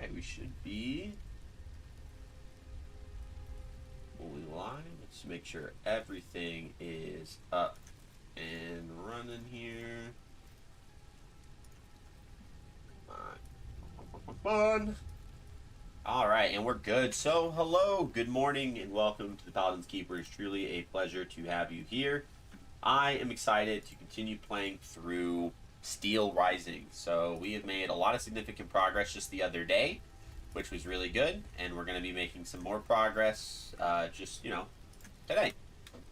Alright, we should be fully live. Let's make sure everything is up and running here. Fun. Alright, and we're good. So, hello, good morning, and welcome to the Paladins Keep. It's truly a pleasure to have you here. I am excited to continue playing through Steel Rising. So, we have made a lot of significant progress just the other day, which was really good, and we're going to be making some more progress just, today.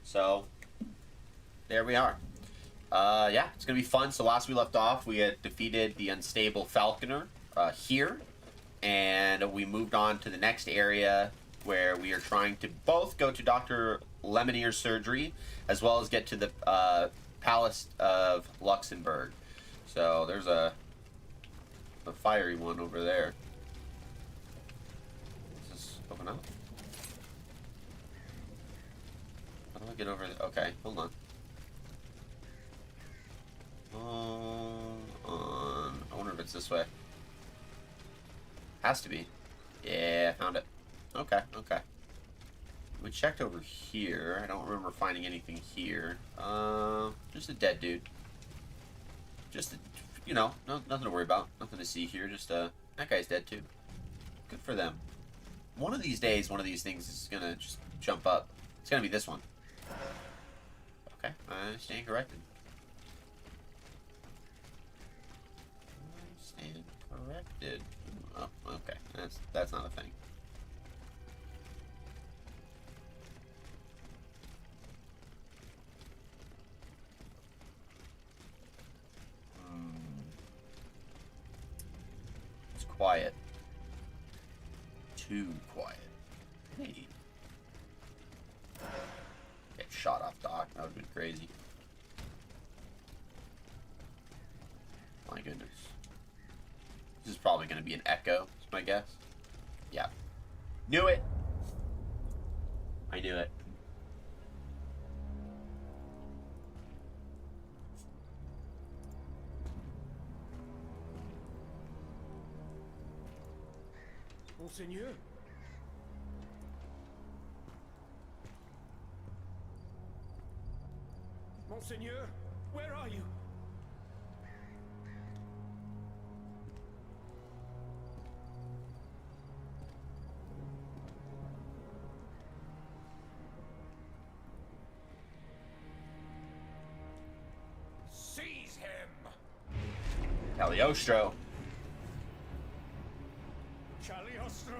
So, there we are. Yeah, it's going to be fun. So, last we left off, we had defeated the unstable Falconer here. And we moved on to the next area where we are trying to both go to Dr. Lemonier's surgery as well as get to the Palace of Luxembourg. So there's a fiery one over there. Does this open up? How do I get over there? Okay, hold on. I wonder if it's this way. Has to be. Yeah, found it. Okay. We checked over here. I don't remember finding anything here. Just a dead dude. Just, nothing to worry about. Nothing to see here. Just, that guy's dead too. Good for them. One of these days, one of these things is gonna just jump up. It's gonna be this one. Okay, I stand corrected. Corrected. Oh, okay. That's not a thing. It's quiet. Too quiet. Hey. Get shot off dock. That would have been crazy. My goodness. This is probably going to be an echo, is my guess. Yeah. Knew it! I knew it. Monseigneur? Monseigneur, where are you? Seize him! Cagliostro. Cagliostro,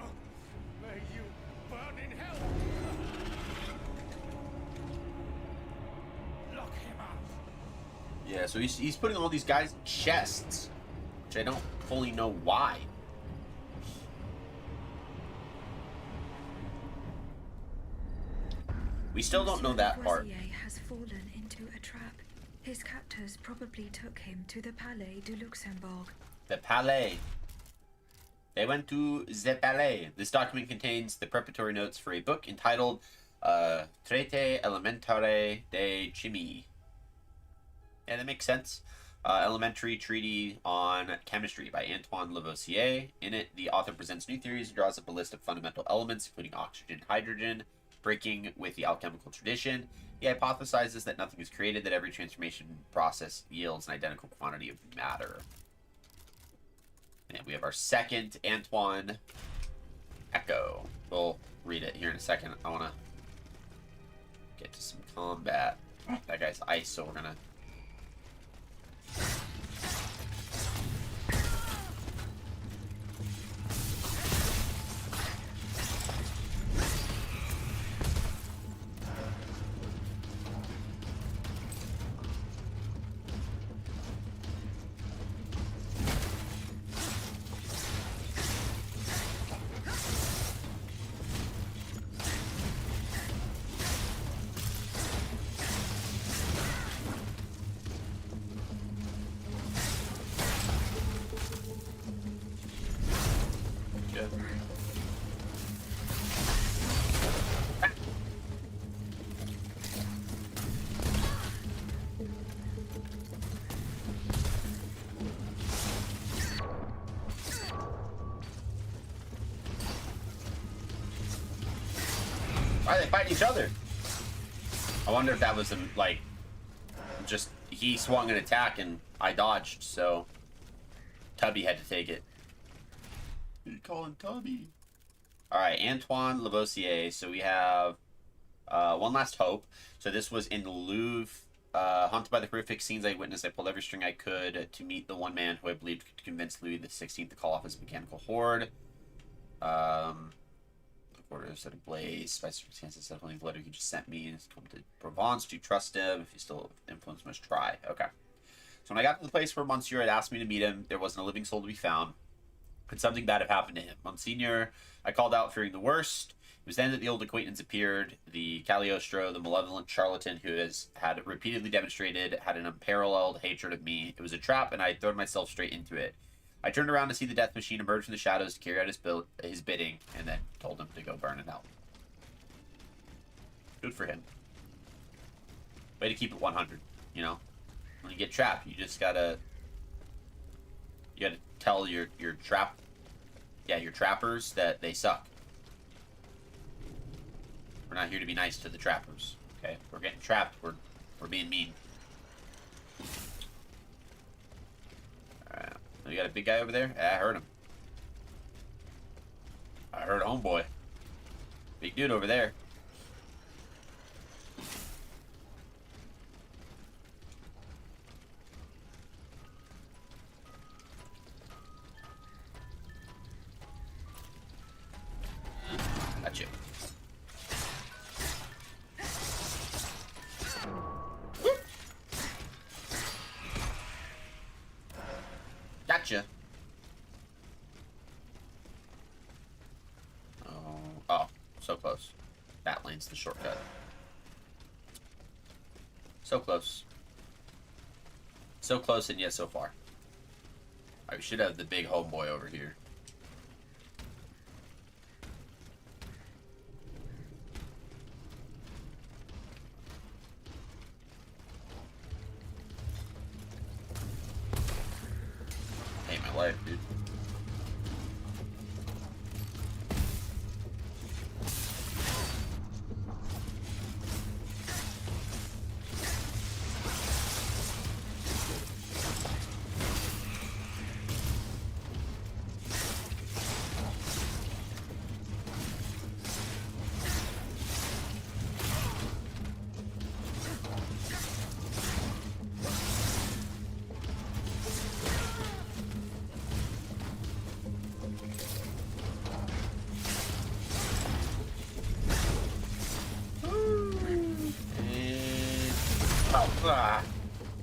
may you burn in hell! Lock him up! Yeah, so he's putting all these guys in chests, which I don't fully know why. We still don't know that part. Has fallen into a trap. His captors probably took him to the Palais du Luxembourg. The Palais. They went to the Palais. This document contains the preparatory notes for a book entitled Traité Elementare de Chimie. Yeah, that makes sense. Elementary Treaty on Chemistry by Antoine Lavoisier. In it, the author presents new theories and draws up a list of fundamental elements, including oxygen, hydrogen, breaking with the alchemical tradition. He hypothesizes that nothing is created, that every transformation process yields an identical quantity of matter. And we have our second Antoine Echo. We'll read it here in a second. I want to get to some combat. That guy's ice, so we're going to... Why are they fighting each other? I wonder if that was like just he swung an attack and I dodged, so Tubby had to take it. You call him Tubby? All right, Antoine Lavoisier. So we have one last hope. So this was in the Louvre. Haunted by the horrific scenes I witnessed, I pulled every string I could to meet the one man who I believed could convince Louis XVI to call off his mechanical horde. Order set ablaze by circumstances, settling the letter he just sent me and come to Provence. Do you trust him? If you still influence, must try. Okay. So when I got to the place where Monsieur had asked me to meet him, there wasn't a living soul to be found. Could something bad have happened to him? Monsignor, I called out, fearing the worst. It was then that the old acquaintance appeared, the Cagliostro, the malevolent charlatan who had repeatedly demonstrated had an unparalleled hatred of me. It was a trap, and I had thrown myself straight into it. I turned around to see the death machine emerge from the shadows to carry out his bidding, and then told him to go burn it out. Good for him. Way to keep it 100, you know? When you get trapped, you just gotta... You gotta tell your trappers that they suck. We're not here to be nice to the trappers, okay? If we're getting trapped, we're being mean. Alright. You got a big guy over there? Yeah, I heard him. I heard homeboy. Big dude over there. Gotcha. Whoop. Gotcha. Oh, so close. That lane's the shortcut. So close. So close and yet so far. Alright, we should have the big homeboy over here. Hate my life, dude.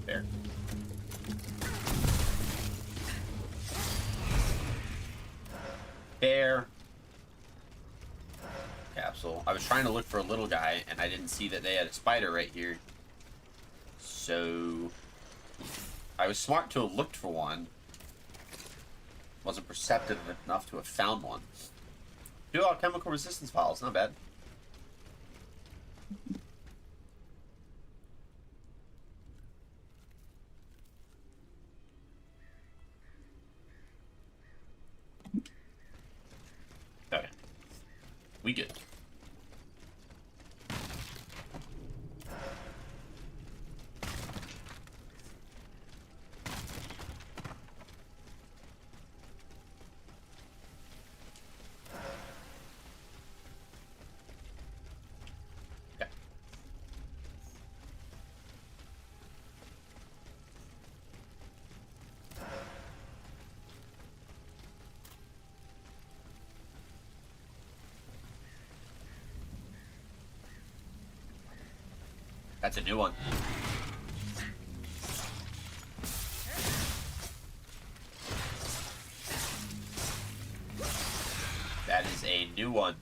There. There. Capsule. I was trying to look for a little guy, and I didn't see that they had a spider right here. So... I was smart to have looked for one. Wasn't perceptive enough to have found one. 2 alchemical resistance files, not bad. Okay. We good. Okay. That's a new one. That is a new one.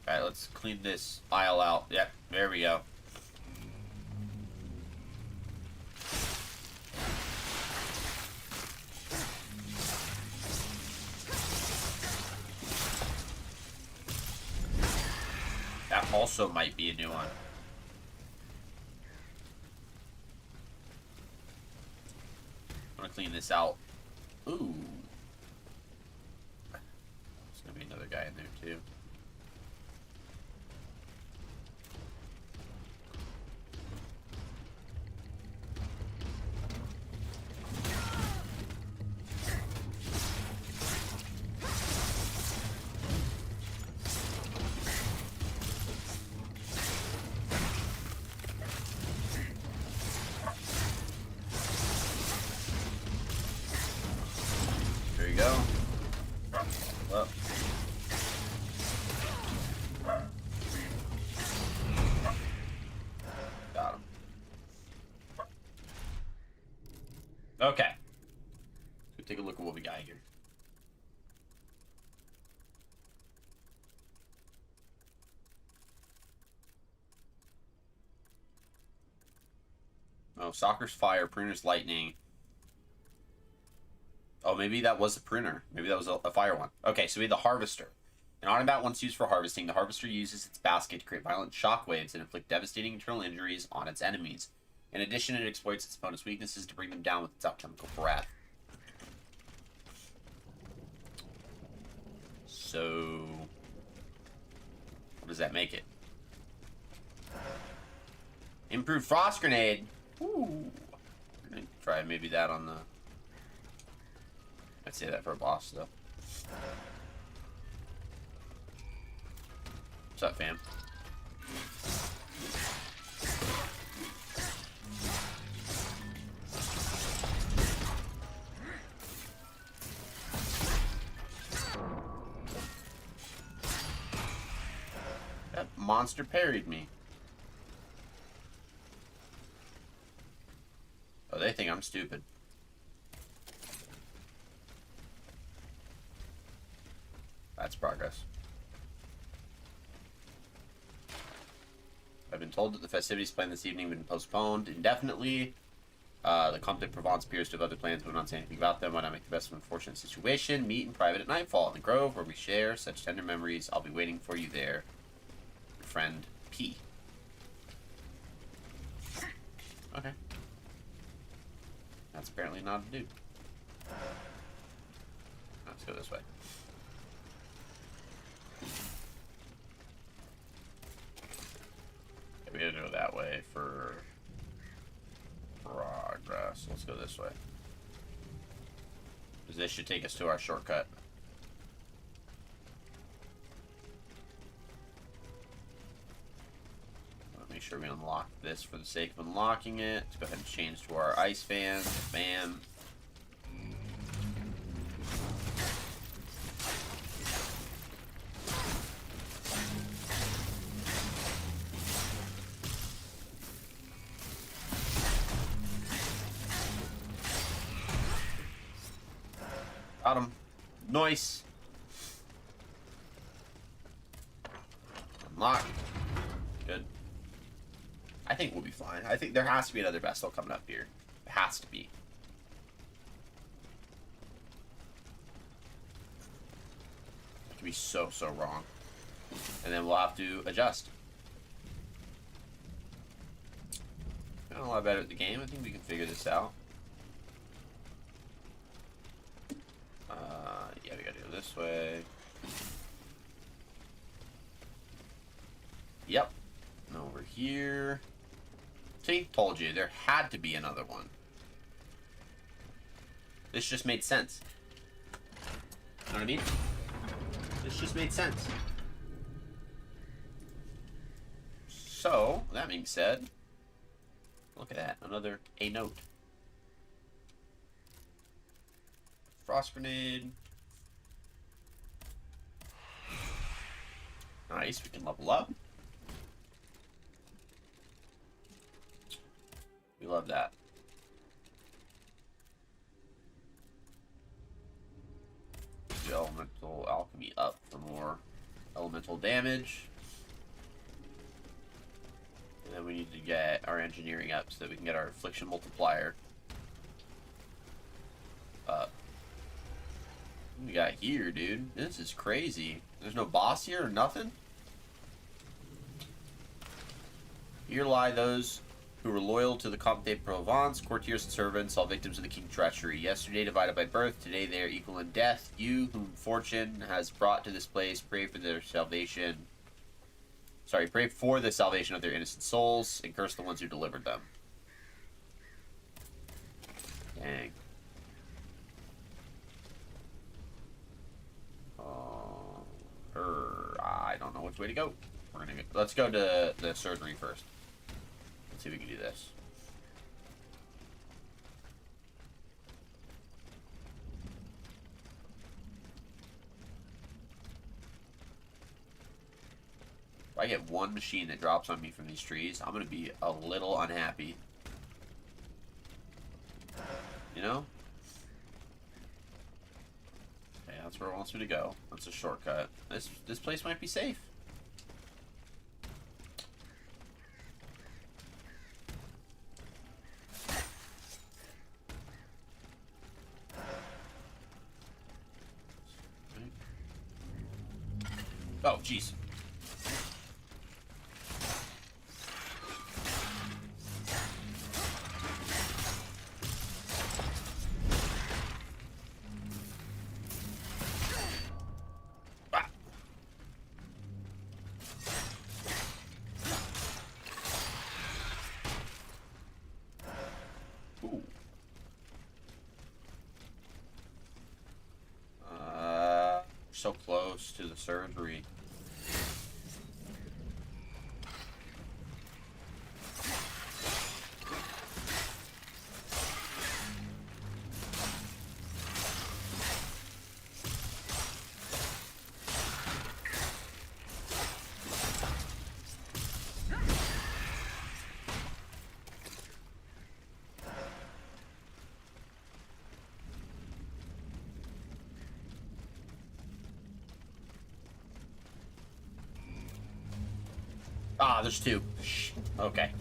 Alright, let's clean this aisle out. Yep, there we go. That also might be a new one. I'm gonna clean this out. Ooh. There's gonna be another guy in there too. go. Well. Got him. Okay. Let's take a look at what we got here. Oh, Soccer's fire, Pruner's lightning. Oh, maybe that was a pruner. Maybe that was a fire one. Okay, so we had the harvester. An automat once used for harvesting, the harvester uses its basket to create violent shockwaves and inflict devastating internal injuries on its enemies. In addition, it exploits its opponent's weaknesses to bring them down with its alchemical breath. So, what does that make it? Improved frost grenade. Ooh. I'm gonna try maybe that on the... I'd say that for a boss, though. What's up, fam? That monster parried me. Oh, they think I'm stupid. That's progress. I've been told that the festivities planned this evening have been postponed indefinitely. The Comte de Provence appears to have other plans, but will not say anything about them. Why not make the best of an unfortunate situation? Meet in private at nightfall in the Grove, where we share such tender memories. I'll be waiting for you there. Your friend, P. Okay. That's apparently not a dude. Let's go this way. Okay, we gotta go that way for progress. Let's go this way. Because this should take us to our shortcut. Make sure we unlock this for the sake of unlocking it. Let's go ahead and change to our ice fan. Bam. Got him. Nice. Unlock. Good. I think we'll be fine. I think there has to be another vessel coming up here. It has to be. It could be so wrong. And then we'll have to adjust. Got a lot better at the game. I think we can figure this out. Yeah, we gotta go this way. Yep. And over here. See? Told you. There had to be another one. This just made sense. You know what I mean? This just made sense. So, that being said, look at that. Another A note. Frost grenade. Nice, we can level up. We love that. The elemental alchemy up for more elemental damage. And then we need to get our engineering up so that we can get our affliction multiplier up. What we got here, dude? This is crazy. There's no boss here or nothing? Here lie those who were loyal to the Comte de Provence, courtiers and servants, all victims of the king's treachery. Yesterday divided by birth, today they are equal in death. You, whom fortune has brought to this place, pray for their salvation. Sorry, pray for the salvation of their innocent souls, and curse the ones who delivered them. Dang. I don't know which way to go. We're gonna go. Let's go to the surgery first. Let's see if we can do this. If I get one machine that drops on me from these trees, I'm going to be a little unhappy. You know? Okay, that's where it wants me to go. That's a shortcut. This place might be safe. Oh, jeez. Ah. Ooh. So close to the surgery. Ah, there's two. Shh. Okay.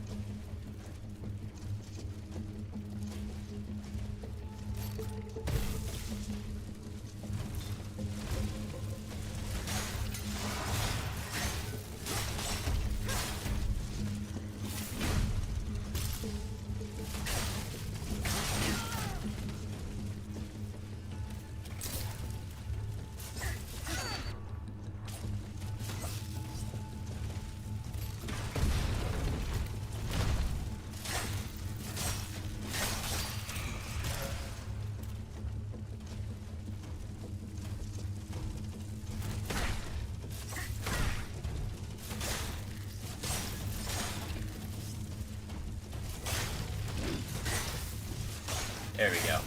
There we go.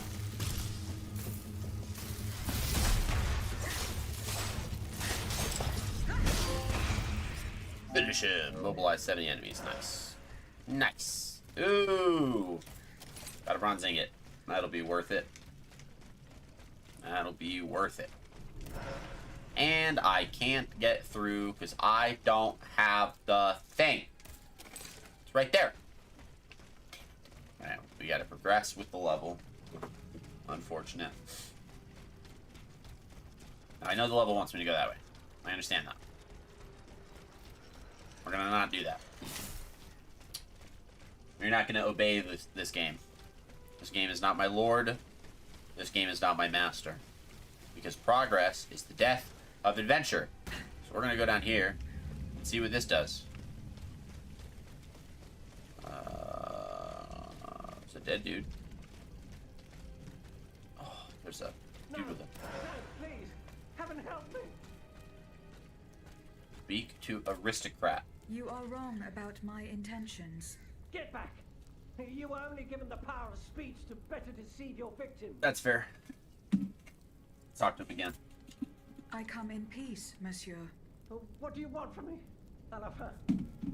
Finish him. Mobilize 70 enemies. Nice. Nice. Ooh. Got a bronze ingot. That'll be worth it. That'll be worth it. And I can't get through because I don't have the thing. It's right there. Alright, we gotta progress with the level. Unfortunate. Now, I know the level wants me to go that way. I understand that. We're gonna not do that. You're not gonna obey this game. This game is not my lord. This game is not my master. Because progress is the death of adventure. So we're gonna go down here and see what this does. It's a dead dude. Oh, there's a dude with a... No, please. Heaven help me. Speak to aristocrat. You are wrong about my intentions. Get back. You were only given the power of speech to better deceive your victim. That's fair. Talk to him again. I come in peace, monsieur. What do you want from me? I love her.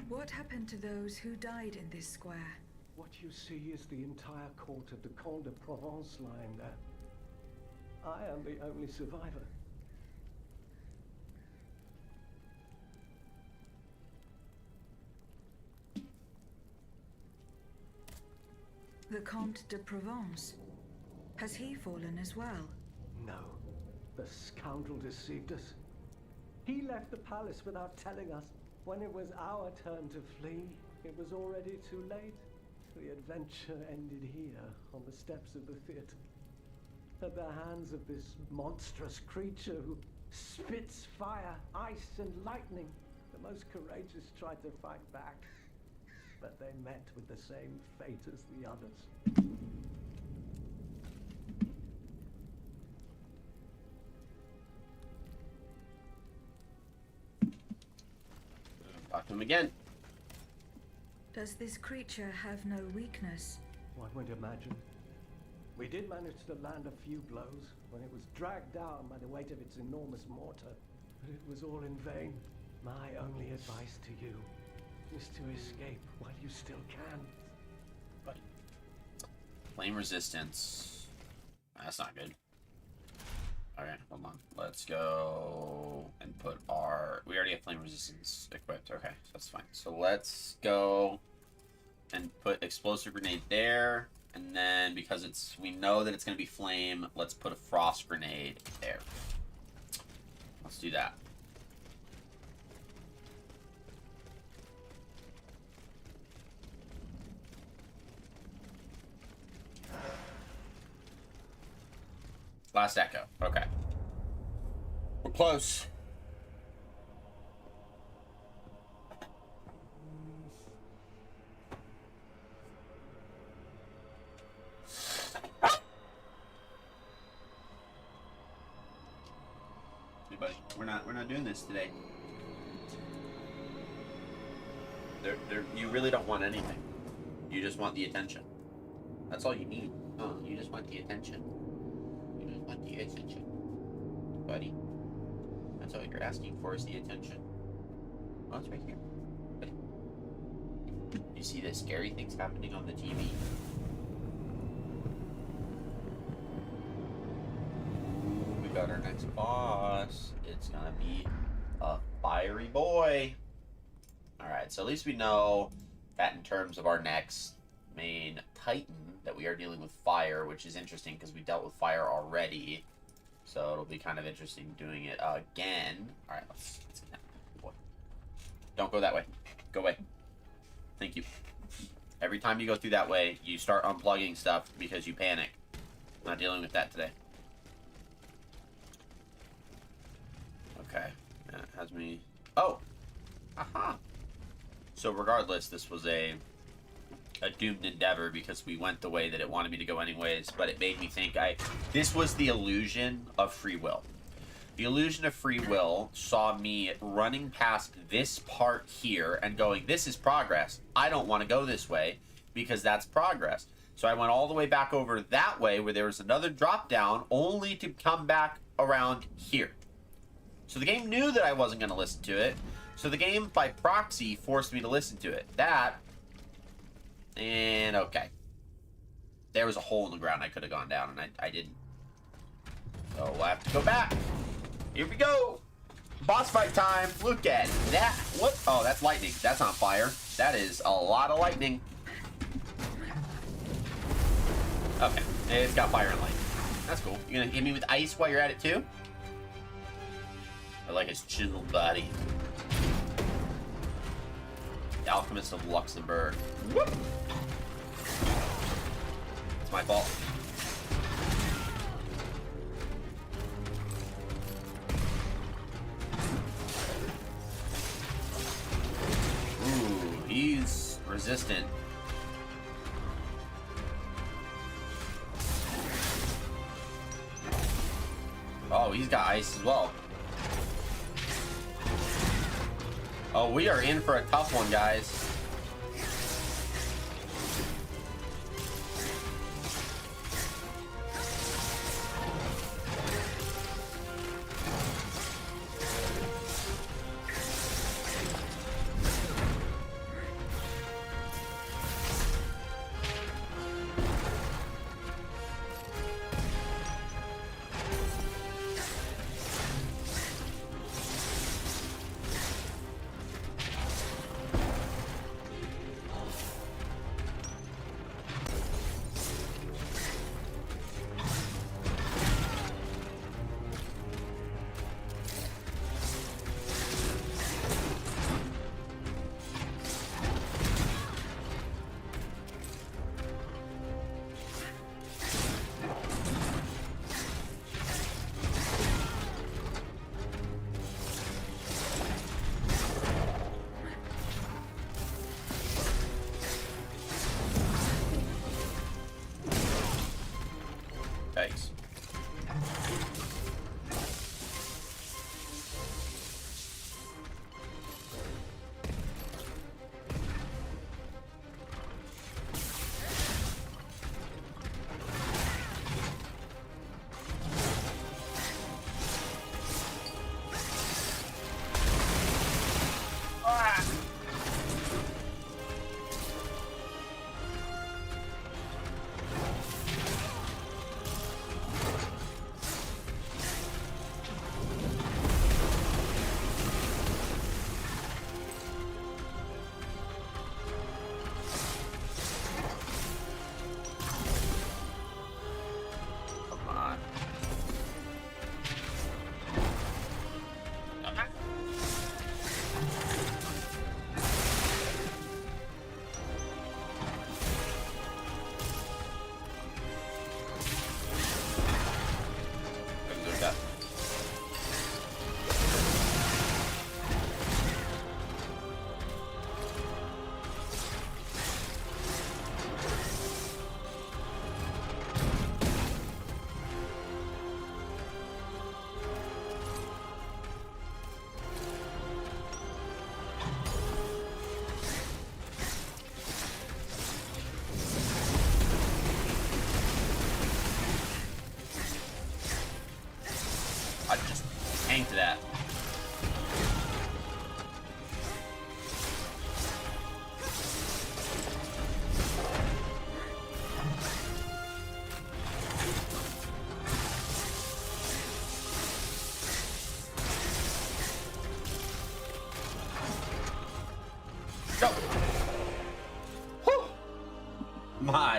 What happened to those who died in this square? What you see is the entire court of the Comte de Provence lying there. I am the only survivor. The Comte de Provence. Has he fallen as well? No. The scoundrel deceived us. He left the palace without telling us. When it was our turn to flee, it was already too late. The adventure ended here, on the steps of the theater. At the hands of this monstrous creature who spits fire, ice, and lightning. The most courageous tried to fight back, but they met with the same fate as the others. Talk to him again. Does this creature have no weakness? One would imagine. We did manage to land a few blows when it was dragged down by the weight of its enormous mortar, but it was all in vain. My only advice to you is to escape while you still can. But flame resistance. That's not good. Okay, hold on. Let's go and put our... We already have flame resistance equipped. Okay, so that's fine. So let's go and put explosive grenade there. And then because we know that it's going to be flame, let's put a frost grenade there. Let's do that. Last echo. Okay. We're close. Hey buddy, we're not doing this today. You really don't want anything. You just want the attention. That's all you need. Oh, you just want the attention. You just want the attention. Buddy. That's all you're asking for is the attention. Oh, it's right here. Buddy. You see the scary things happening on the TV? Ooh, we got our next boss. It's gonna be a fiery boy. Alright, so at least we know that in terms of our next main Titan, that we are dealing with fire, which is interesting because we dealt with fire already. So it'll be kind of interesting doing it again. Alright, let's get that. Boy. Don't go that way. Go away. Thank you. Every time you go through that way, you start unplugging stuff because you panic. Not dealing with that today. Okay. That has me... Oh! Aha! So regardless, this was a doomed endeavor because we went the way that it wanted me to go anyways, but it made me think this was the illusion of free will. The illusion of free will saw me running past this part here and going, this is progress. I don't want to go this way because that's progress. So I went all the way back over that way where there was another drop down only to come back around here. So the game knew that I wasn't going to listen to it. So the game, by proxy, forced me to listen to it. That, and okay. There was a hole in the ground I could have gone down, and I didn't. So we'll have to go back. Here we go. Boss fight time. Look at that. What? Oh, that's lightning. That's on fire. That is a lot of lightning. Okay. It's got fire and lightning. That's cool. You're going to hit me with ice while you're at it, too? I like his chiseled body. The Alchemist of Luxembourg. Whoop! It's my fault. Ooh, he's resistant. Oh, he's got ice as well. Oh, we are in for a tough one, guys.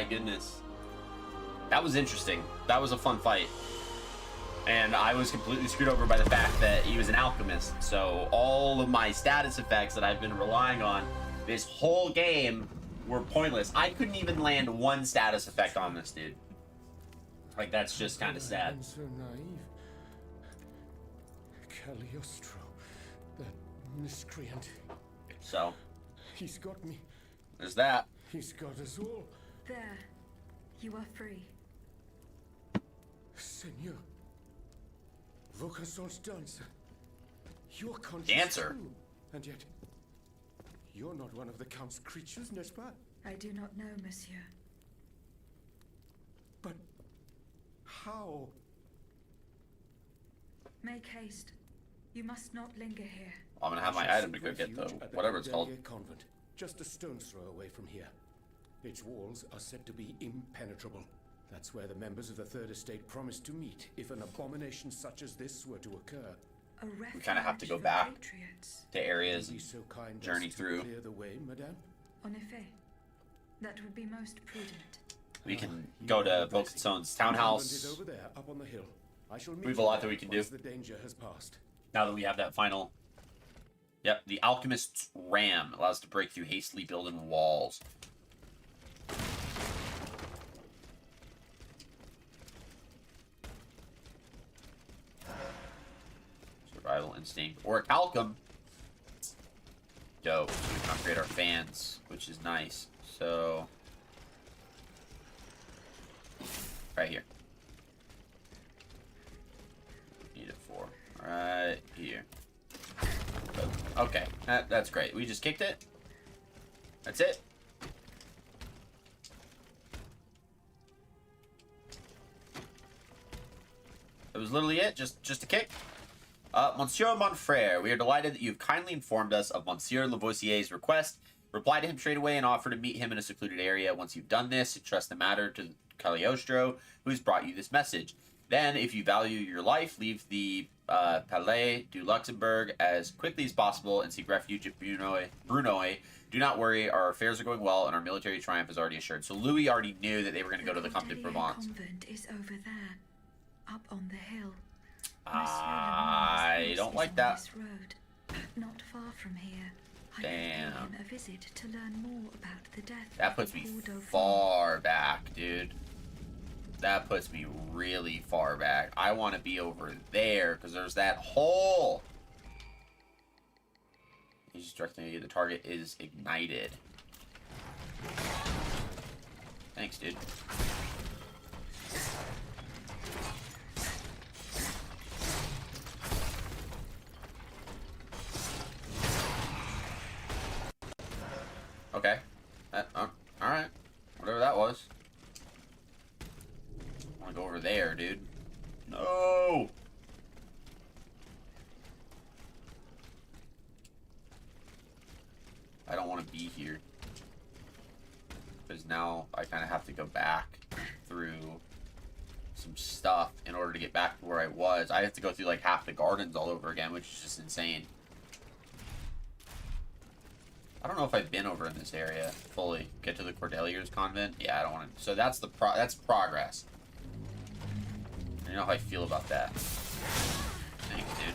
goodness. That was interesting. That was a fun fight. And I was completely screwed over by the fact that he was an alchemist. So all of my status effects that I've been relying on this whole game were pointless. I couldn't even land one status effect on this dude. Like, that's just kind of sad. So naive. Cagliostro, that miscreant. So, He's got me. there's that. He's got us all. There. You are free. Senor. Vaucanson's dancer. You're conscious Dancer? too. And yet, you're not one of the Count's creatures, n'est-ce pas? I do not know, monsieur. But how? Make haste. You must not linger here. I'm gonna have I my shall item to seek go get the refuge at whatever it's called. Cordelia Convent, just a stone's throw away from here. Its walls are said to be impenetrable. That's where the members of the Third Estate promised to meet if an abomination such as this were to occur. A refuge We kind of have to go for back patriots. to areas Be and so kind journey as to through. clear the way, madame. En effet. That would be most prudent. We can You go are to the best. Vaucanson's The convent is townhouse. over there, up on the hill. I shall meet We have a you lot there that we can do. once the danger has passed. Now that we have that final... Yep, the Alchemist's Ram allows us to break through hastily building walls. Survival instinct. Or a Calcum. Dope. So we can upgrade our fans, which is nice. So... right here. Need it for. Right here. Okay, that's great. We just kicked it. That's it. That was literally it. Just a kick. Monsieur Monfrere, we are delighted that you've kindly informed us of Monsieur Lavoisier's request. Reply to him straight away and offer to meet him in a secluded area. Once you've done this, entrust the matter to Cagliostro, who's brought you this message. Then, if you value your life, leave the Palais du Luxembourg as quickly as possible and seek refuge at Brunoy. Do not worry, our affairs are going well and our military triumph is already assured. So Louis already knew that they were going to go to the Comte de Cordelia Provence. Convent is over there, up on the hill. I don't like that. This road, not far from here. I Damn. could pay him a visit to learn more about the death. That of puts me Bordeaux. far back, dude. That puts me really far back. I want to be over there because there's that hole. He's just directing the target is ignited. Thanks, dude. Okay. Alright. Whatever that was. I want to go over there, dude. No! I don't want to be here. Because now I kind of have to go back through some stuff in order to get back to where I was. I have to go through like half the gardens all over again, which is just insane. I don't know if I've been over in this area fully. Get to the Cordeliers convent? Yeah, I don't want to. So that's that's progress. I don't know how I feel about that. Thanks, dude.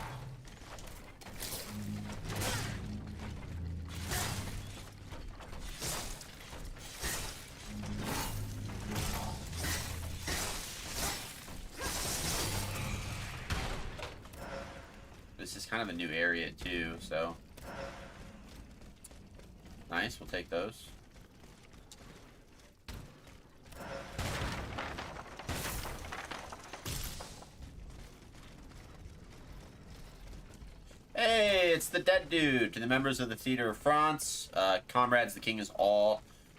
This is kind of a new area too, so nice, we'll take those. Hey, it's the dead dude. To the members of the Theater of France, comrades, the king is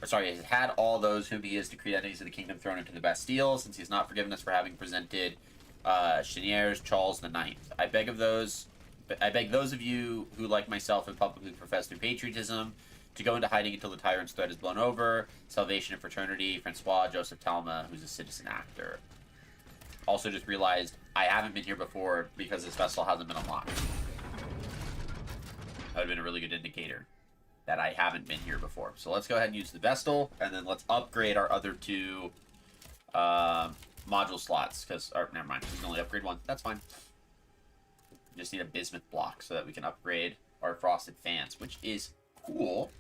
has had all those whom he has decreed enemies of the kingdom thrown into the Bastille, since he has not forgiven us for having presented Cheniers Charles IX. I beg those of you who, like myself, have publicly professed their patriotism to go into hiding until the tyrant's threat is blown over. Salvation and Fraternity, Francois Joseph Talma, who's a citizen actor. Also just realized I haven't been here before because this vessel hasn't been unlocked. That would have been a really good indicator. that I haven't been here before. So let's go ahead and use the Vestal, and then let's upgrade our other two module slots. Or never mind, we can only upgrade one. That's fine. We just need a bismuth block so that we can upgrade our frosted fans, which is cool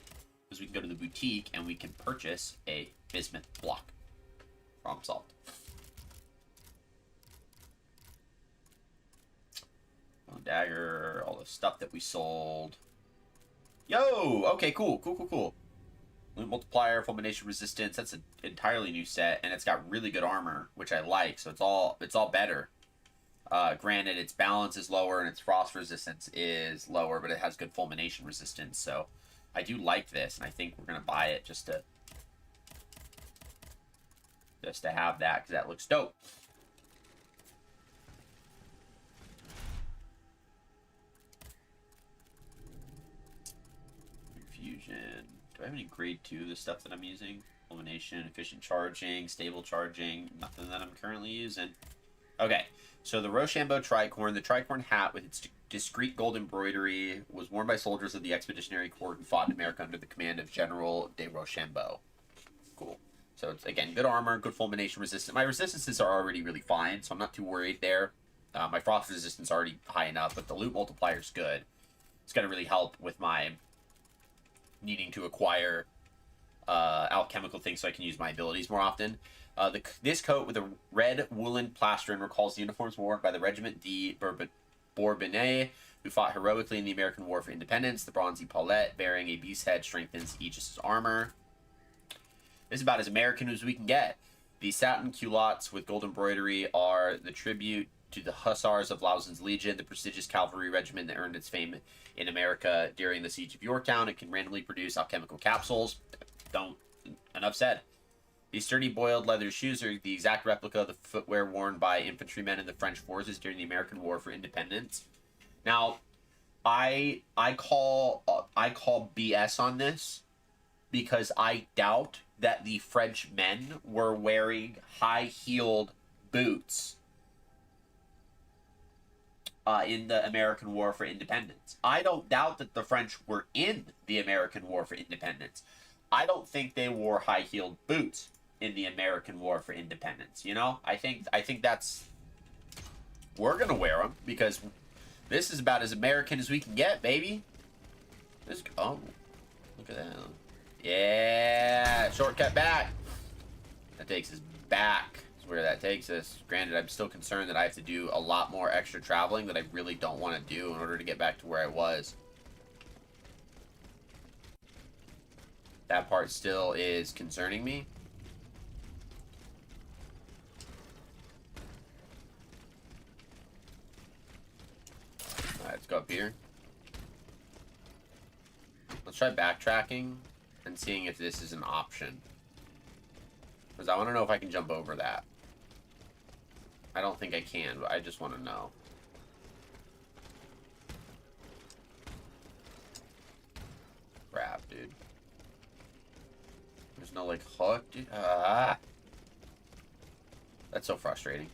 because we can go to the boutique and we can purchase a bismuth block. Problem solved. Dagger, all the stuff that we sold. Yo! Okay, cool. Loot multiplier, fulmination resistance. That's an entirely new set, and it's got really good armor, which I like. So it's all better. Granted, its balance is lower and its frost resistance is lower, but it has good fulmination resistance. So I do like this, and I think we're gonna buy it just to have that because that looks dope. Fusion. Do I have any grade 2 of the stuff that I'm using? Fulmination, efficient charging, stable charging. Nothing that I'm currently using. Okay, so the Rochambeau tricorn. The tricorn hat with its discreet gold embroidery was worn by soldiers of the Expeditionary Corps who fought in America under the command of General de Rochambeau. Cool. So it's, again, good armor, good fulmination resistance. My resistances are already really fine, so I'm not too worried there. My frost resistance is already high enough, but the loot multiplier is good. It's going to really help with my needing to acquire alchemical things so I can use my abilities more often. This coat with a red woolen plastron recalls the uniforms worn by the Regiment de Bourbonnais, who fought heroically in the American War for Independence. The bronzy paulette bearing a beast's head strengthens Aegis' armor. This is about as American as we can get. The satin culottes with gold embroidery are the tribute to the Hussars of Lausen's Legion, the prestigious cavalry regiment that earned its fame in America during the Siege of Yorktown. It can randomly produce alchemical capsules. Enough said. These sturdy boiled leather shoes are the exact replica of the footwear worn by infantrymen in the French forces during the American War for Independence. Now, I call BS on this because I doubt that the French men were wearing high-heeled boots in the American War for Independence. I don't doubt that the French were in the American War for Independence. I don't think they wore high-heeled boots in the American War for Independence. You know, I think that's, we're gonna wear them because this is about as American as we can get, baby. Oh, look at that. Yeah, shortcut back. That takes us back. Where that takes us. Granted, I'm still concerned that I have to do a lot more extra traveling that I really don't want to do in order to get back to where I was. That part still is concerning me. Alright, let's go up here. Let's try backtracking and seeing if this is an option. Because I want to know if I can jump over that. I don't think I can, but I just want to know. Crap, dude. There's no, like, hook, dude. Ah! That's so frustrating.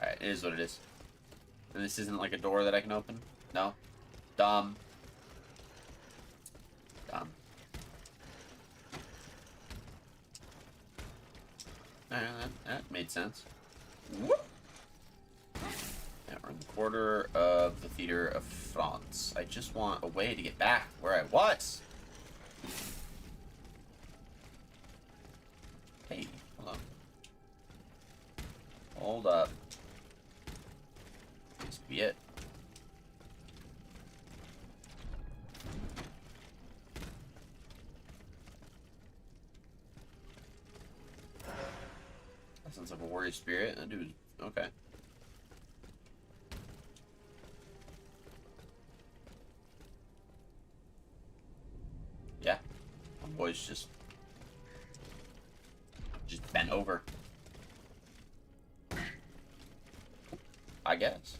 Alright, it is what it is. And this isn't, like, a door that I can open? No? Dumb. Dumb. That made sense. Whoop. Yeah, we're in the quarter of the Theater of France. I just want a way to get back where I was. Hey, hold on. Hold up. This could be it. That sounds like a warrior spirit. That dude's okay. Yeah. My boy's just bent over. I guess.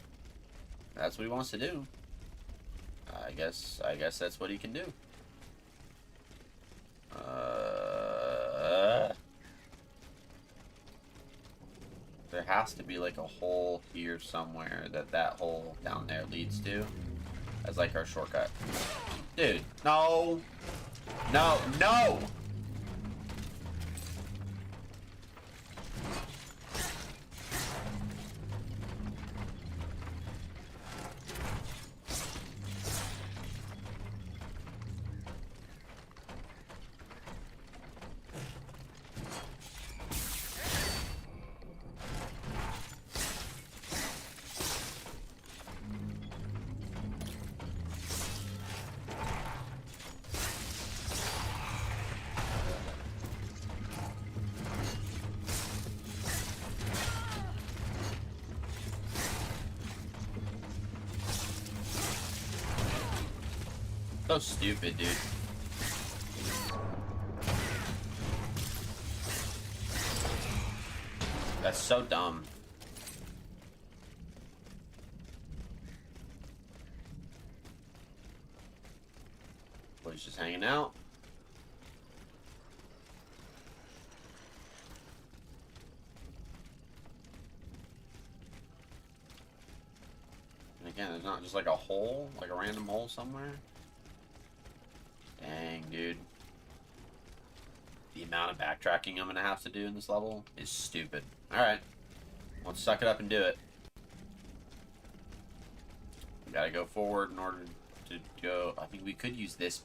That's what he wants to do. I guess that's what he can do. There has to be like a hole here somewhere that hole down there leads to. as like our shortcut. Dude, no. No, no! So stupid, dude. That's so dumb. Well, he's just hanging out. And again, there's not just like a hole, like a random hole somewhere. Dang, dude. The amount of backtracking I'm gonna have to do in this level is stupid. Alright. Let's suck it up and do it. We gotta go forward in order to go. I think we could use this.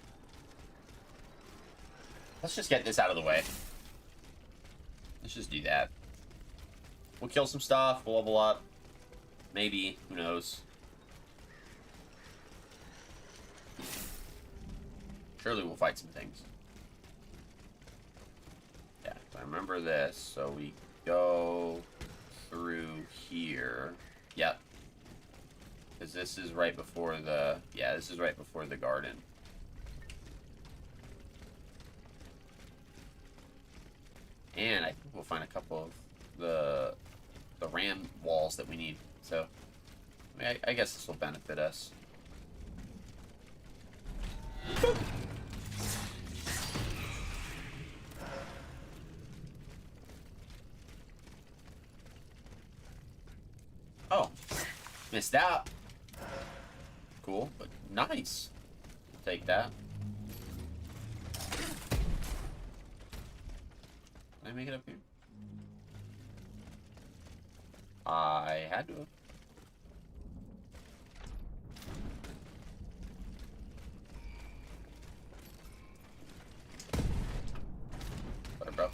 Let's just get this out of the way. Let's just do that. We'll kill some stuff, we'll level up. Maybe, who knows. Surely we'll fight some things. Yeah, I remember this. So we go through here. Yep. Because this is right before the... Yeah, this is right before the garden. And I think we'll find a couple of the ram walls that we need. So, I mean, I guess this will benefit us. Boop. Oh, missed out. Cool, but nice. I'll take that. Can I make it up here? I had to have. Sorry, bro.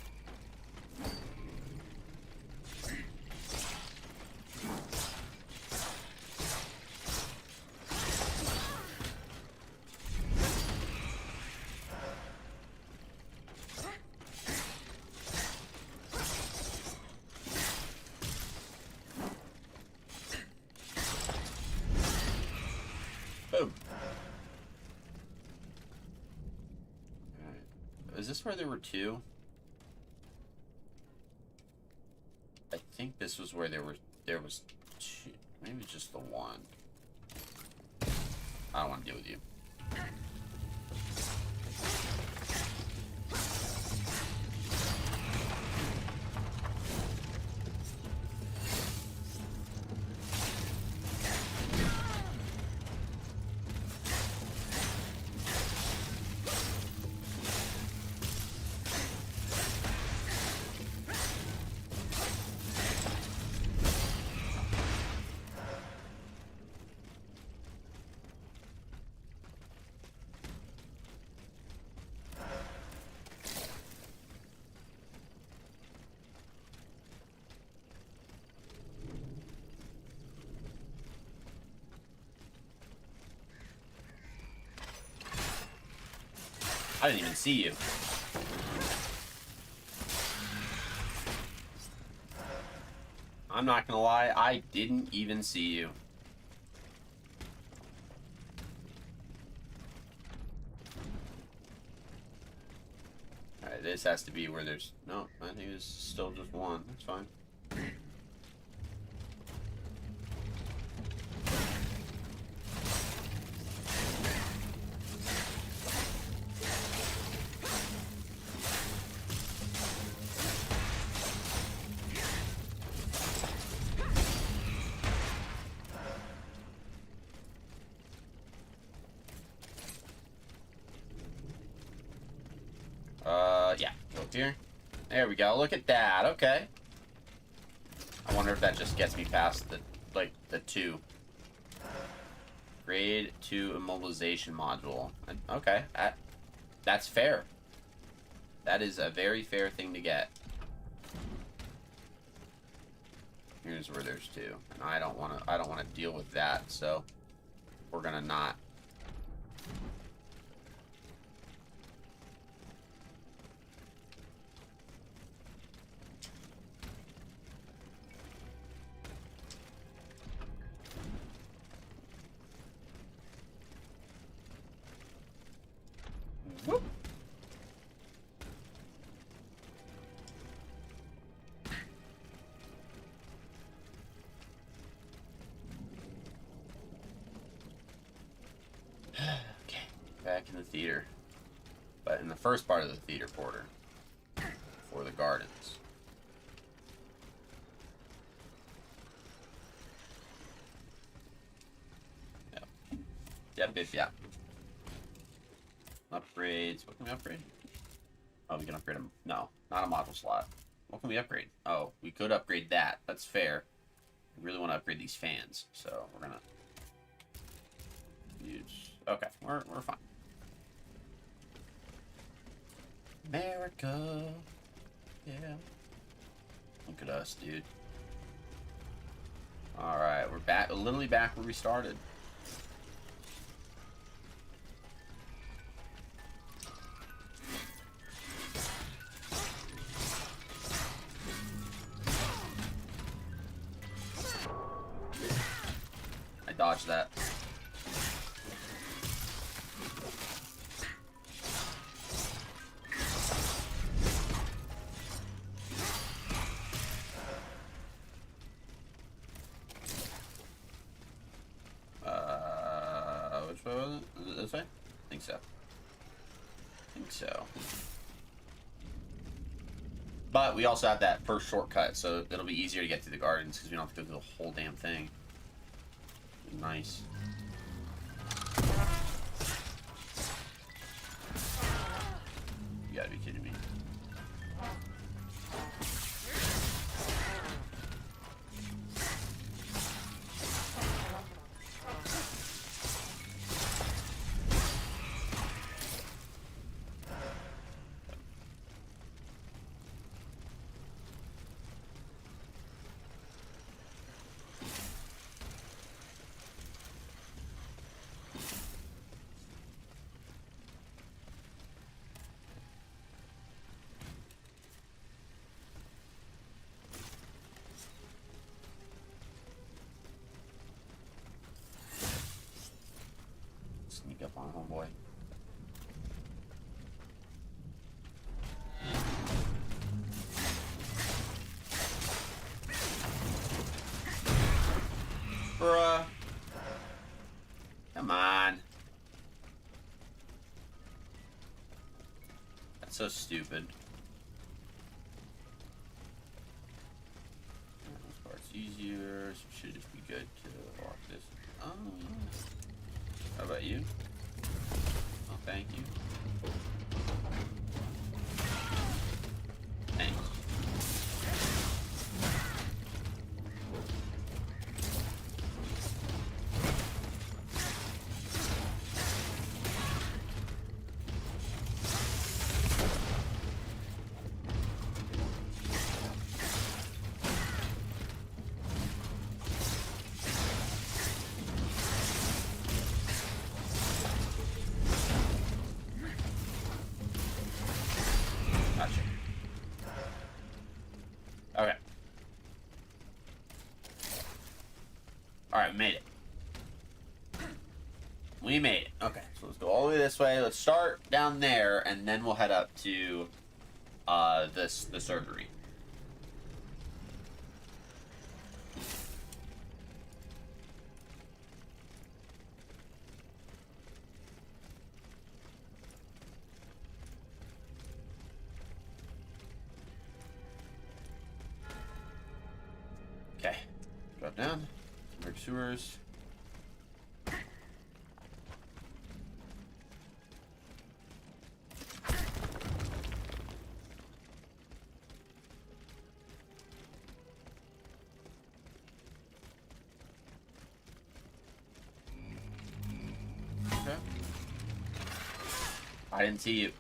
Boom. Alright. Is this where there were two? I think this was where there was two. Maybe just the one. I don't want to deal with you. I didn't even see you. I'm not gonna lie, I didn't even see you. Alright, this has to be where there's... No, I think it's still just one. That's fine. unlocked here. There we go. Look at that. Okay. I wonder if that just gets me past the, like, the 2. Grade 2 immobilization module. Okay. That's fair. That is a very fair thing to get. Here's where there's 2. And I don't wanna deal with that, so we're gonna not. Whoop. Okay, back in the theater. But in the first part of the theater, Porter. For the gardens. Yep. Yep. Upgrades. What can we upgrade? Oh, we can upgrade them. No, not a module slot. What can we upgrade? Oh, we could upgrade that. That's fair. We really want to upgrade these fans, so we're gonna use. Okay, we're fine. America. Yeah. Look at us, dude. All right, we're back. Literally back where we started. Dodge that. Which way was it? Was it this way? I think so. But we also have that first shortcut, so it'll be easier to get to the gardens because we don't have to go through the whole damn thing. Nice. You gotta be kidding me. Sneak up on homeboy. Bruh. Come on. That's so stupid. This part's easier, so it should just be good to lock this. Oh. How about you? Oh, thank you. Thanks. Okay. Alright, made it. We made it. Okay, so let's go all the way this way. Let's start down there, and then we'll head up to the surgery. Okay, drop down. Merc sewers. I didn't see you.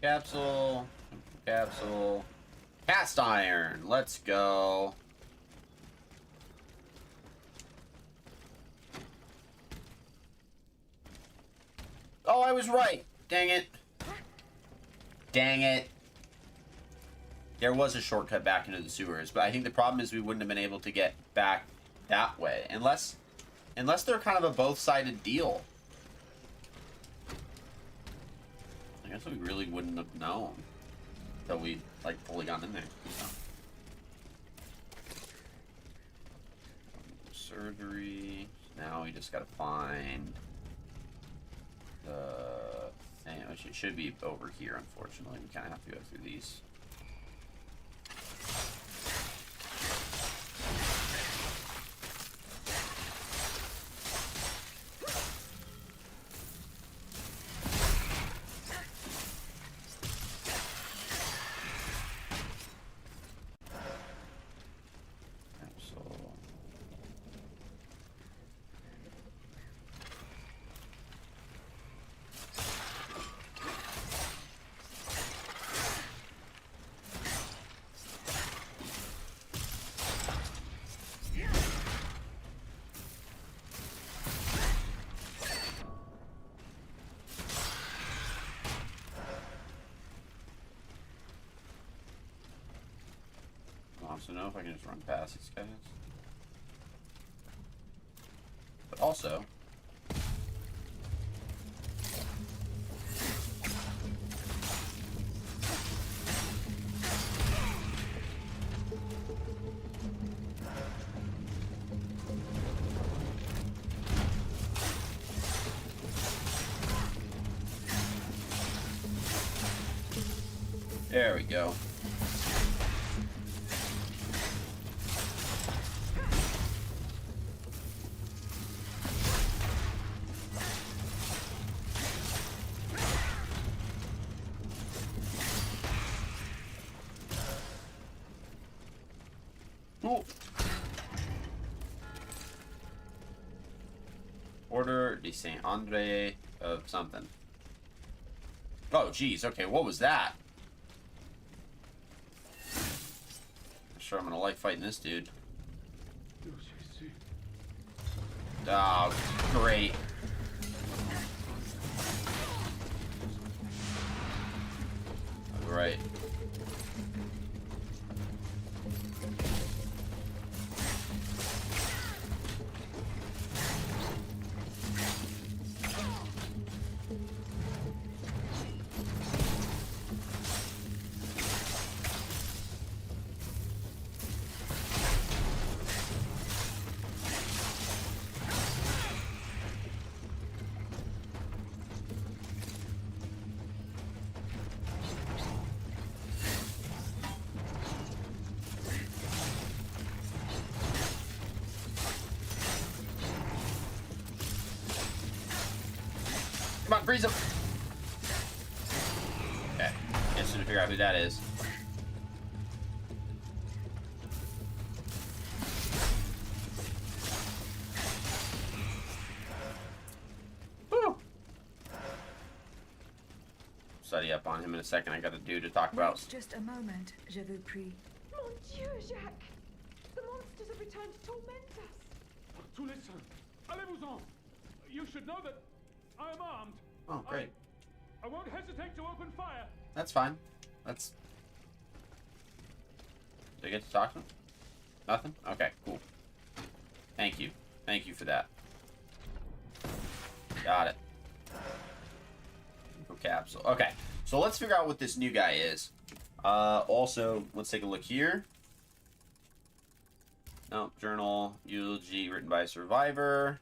Capsule, capsule, cast iron. Let's go. Oh, I was right. Dang it. Dang it. There was a shortcut back into the sewers, but I think the problem is we wouldn't have been able to get back that way. Unless they're kind of a both-sided deal. I guess we really wouldn't have known until we, like, fully got in there. So. Surgery. Now we just gotta find the thing, which it should be over here, unfortunately. We kind of have to go through these. To know if I can just run past these guys. But also, there we go. Order de Saint Andre of something. Oh, geez. Okay, what was that? I'm sure I'm gonna like fighting this dude. Oh, great. All right. Come on, freeze him. Okay, just to figure out who that is. Woo. Study up on him in a second. I got a dude to talk about. Just a moment, je vous prie. Mon Dieu, Jacques! The monsters have returned to torment us. To listen. Allez-vous-en. You should know that I am armed. Oh, great. I won't hesitate to open fire. That's fine. That's... Did I get to talk to him? Nothing? Okay, cool. Thank you. Thank you for that. Got it. Info capsule. Okay, so let's figure out what this new guy is. Also, let's take a look here. No, journal, eulogy written by a survivor.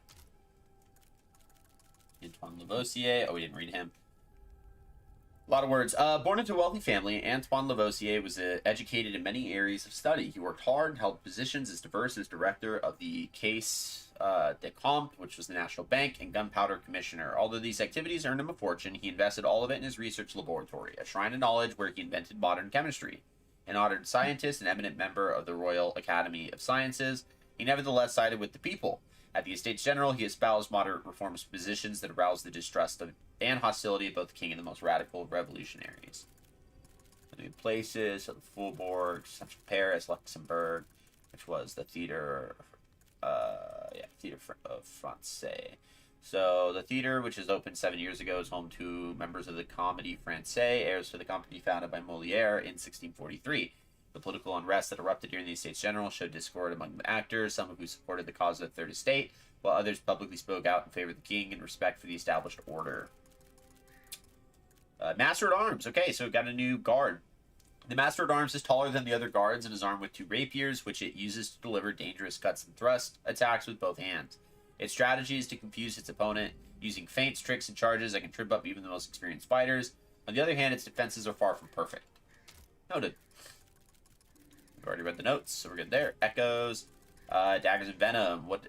Antoine Lavoisier. Oh, we didn't read him. A lot of words. Born into a wealthy family, Antoine Lavoisier was educated in many areas of study. He worked hard and held positions as diverse as director of the Caisse de Compte, which was the National Bank, and gunpowder commissioner. Although these activities earned him a fortune, he invested all of it in his research laboratory, a shrine of knowledge where he invented modern chemistry. An honored scientist and eminent member of the Royal Academy of Sciences, he nevertheless sided with the people. At the Estates General, he espoused moderate reformist positions that aroused the distrust and hostility of both the king and the most radical revolutionaries. New places, so the Faubourg, Central Paris, Luxembourg, which was the Theater Francais. So the theater, which is opened 7 years ago, is home to members of the Comédie Française, heirs to the company founded by Molière in 1643. The political unrest that erupted during the Estates General showed discord among the actors, some of who supported the cause of the Third Estate, while others publicly spoke out in favor of the king in respect for the established order. Master at Arms. Okay, so we've got a new guard. The Master at Arms is taller than the other guards and is armed with 2 rapiers, which it uses to deliver dangerous cuts and thrust attacks with both hands. Its strategy is to confuse its opponent, using feints, tricks, and charges that can trip up even the most experienced fighters. On the other hand, its defenses are far from perfect. Noted. We've already read the notes, so we're good there. Echoes. Daggers and venom. What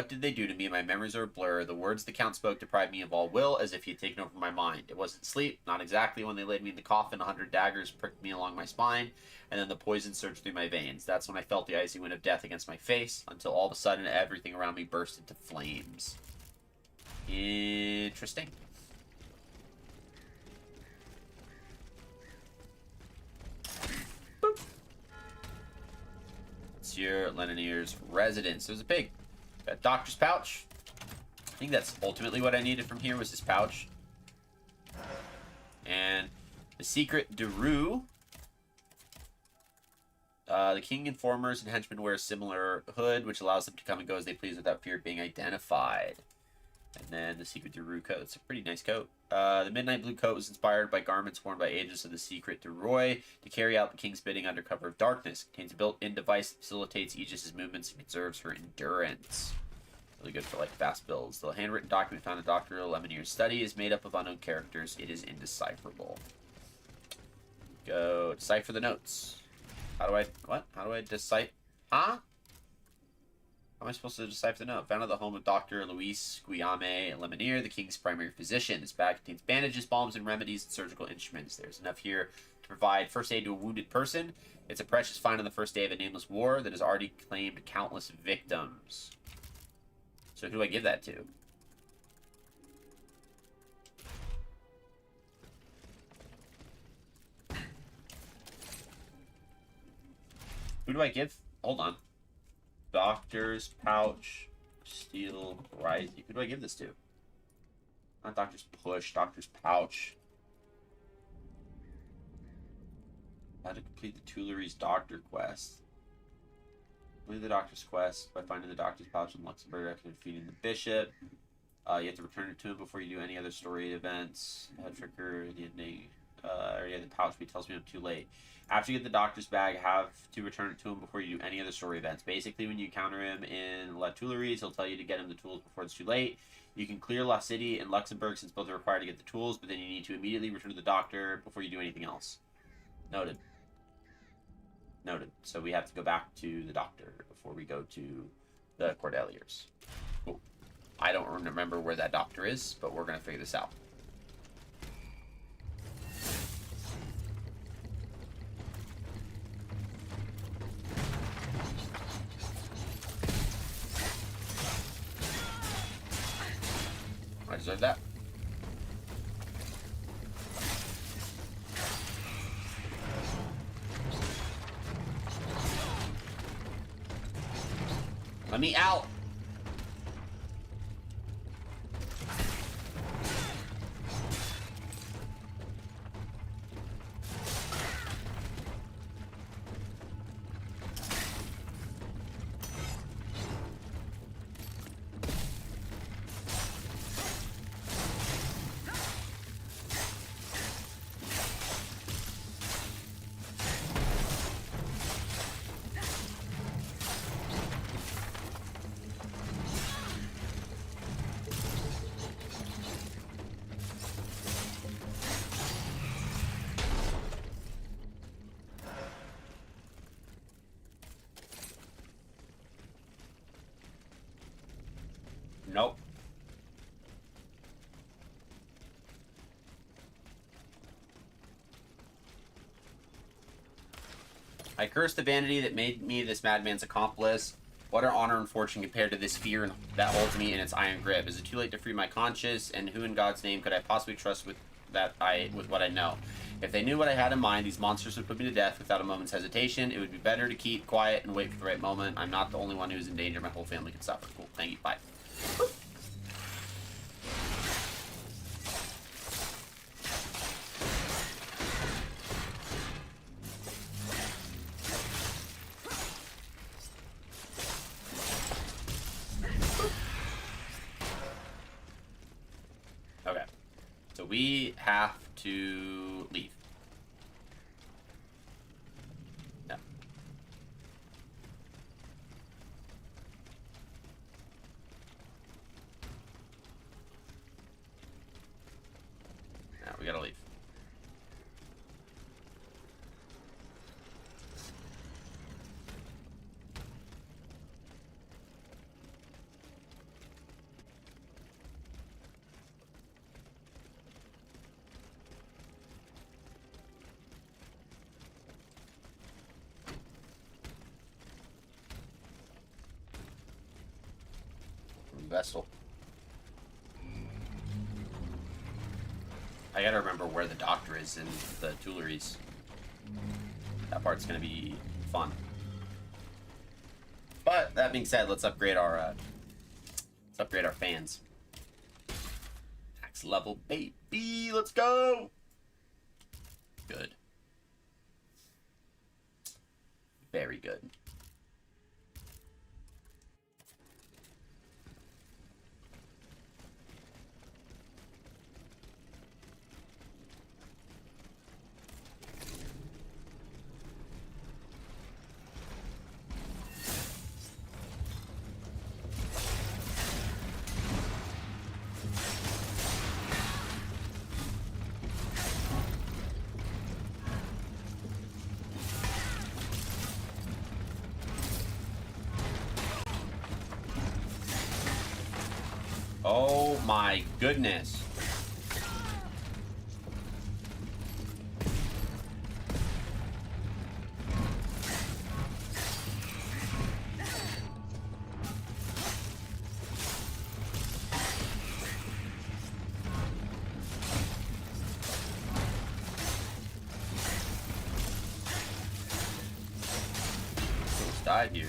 did they do to me? My memories are a blur. The words the Count spoke deprived me of all will, as if he had taken over my mind. It wasn't sleep, not exactly. When they laid me in the coffin, 100 daggers pricked me along my spine, and then the poison surged through my veins. That's when I felt the icy wind of death against my face, until all of a sudden everything around me burst into flames. Interesting. Monsieur Lenonier's residence. There's a pig. Got Doctor's pouch. I think that's ultimately what I needed from here was his pouch. And the secret de Rue. The king, informers, and henchmen wear a similar hood, which allows them to come and go as they please without fear of being identified. And then the secret de Rue coat. It's a pretty nice coat. The midnight blue coat was inspired by garments worn by Aegis of the secret de Roy to carry out the king's bidding under cover of darkness. Contains a built-in device that facilitates Aegis' movements and conserves her endurance. Really good for like fast builds. The handwritten document found in Dr. Lemonier's study is made up of unknown characters. It is indecipherable. Go decipher the notes. How do I decipher? Huh? How am I supposed to decipher the note? Found at the home of Dr. Louis Guillaume Lemonier, the king's primary physician. This bag contains bandages, balms, and remedies, and surgical instruments. There's enough here to provide first aid to a wounded person. It's a precious find on the first day of a nameless war that has already claimed countless victims. So who do I give that to? Who do I give? Hold on. Doctor's pouch, steel, rising. Who do I give this to? Not Doctor's push, Doctor's pouch. How to complete the Tuileries Doctor quest. Complete the Doctor's quest by finding the Doctor's pouch in Luxembourg after defeating the bishop. You have to return it to him before you do any other story events. Trigger the ending. The pouch, but he tells me I'm too late. After you get the Doctor's bag, have to return it to him before you do any other story events. Basically, when you encounter him in La Tuileries, he'll tell you to get him the tools before it's too late. You can clear La City and Luxembourg since both are required to get the tools, but then you need to immediately return to the Doctor before you do anything else. Noted. Noted. So we have to go back to the Doctor before we go to the Cordeliers. Cool. I don't remember where that Doctor is, but we're going to figure this out. I deserve that. Let me out. Nope. I curse the vanity that made me this madman's accomplice. What are honor and fortune compared to this fear that holds me in its iron grip? Is it too late to free my conscience? And who in God's name could I possibly trust with what I know? If they knew what I had in mind, these monsters would put me to death without a moment's hesitation. It would be better to keep quiet and wait for the right moment. I'm not the only one who's in danger. My whole family could suffer. Cool. Thank you. Bye. Okay. So we have to leave. No. No, we gotta leave. Vessel. I gotta remember where the doctor is in the Tuileries. That part's gonna be fun. But that being said, let's upgrade our fans. Max level, baby. Let's go. Good. Very good. Oh my goodness. Almost died here.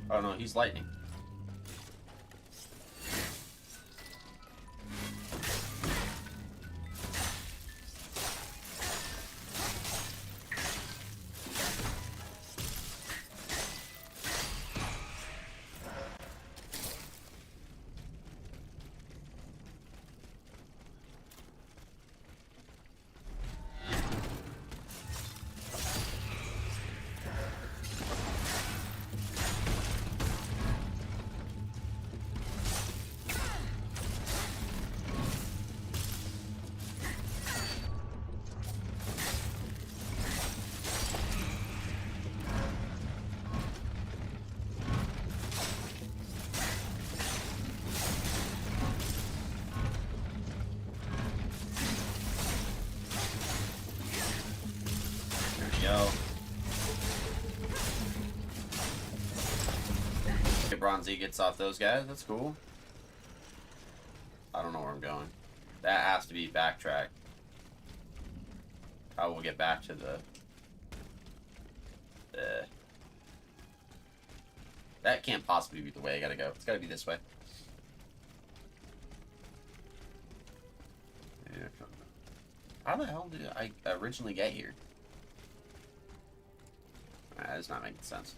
Oh no, he's lightning. Yo. Okay, Bronzy gets off those guys. That's cool. I don't know where I'm going. That has to be backtrack. I will get back to the... That can't possibly be the way I gotta go. It's gotta be this way. Yeah. How the hell did I originally get here? That is not making sense.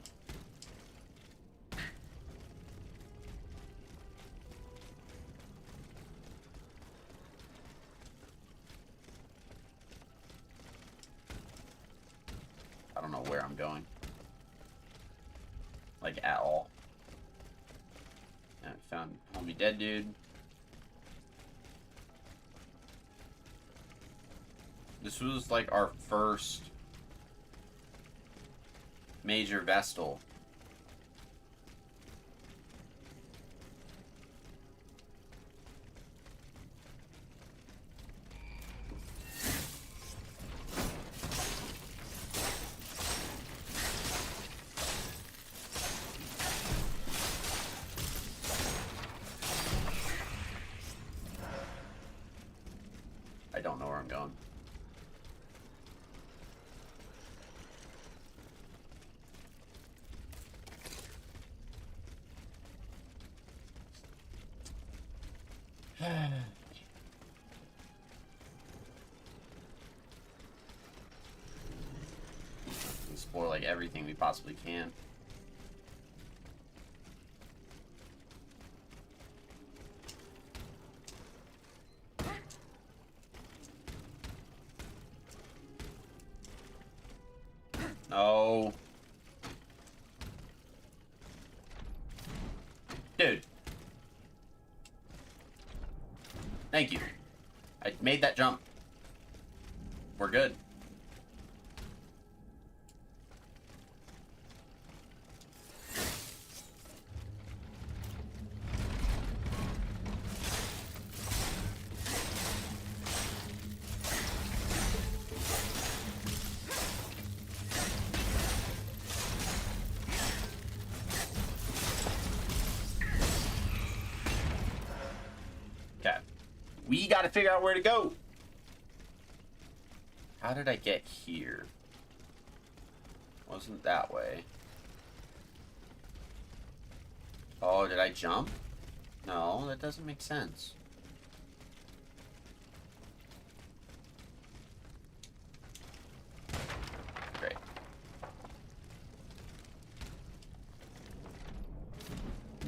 I don't know where I'm going. Like, at all. found homie dead dude. This was like our first major Vestal. I don't know where I'm going. Explore like everything we possibly can. No. Dude. Thank you. I made that jump. We're good. We gotta figure out where to go. How did I get here? Wasn't that way. Oh, did I jump? No, that doesn't make sense. Great.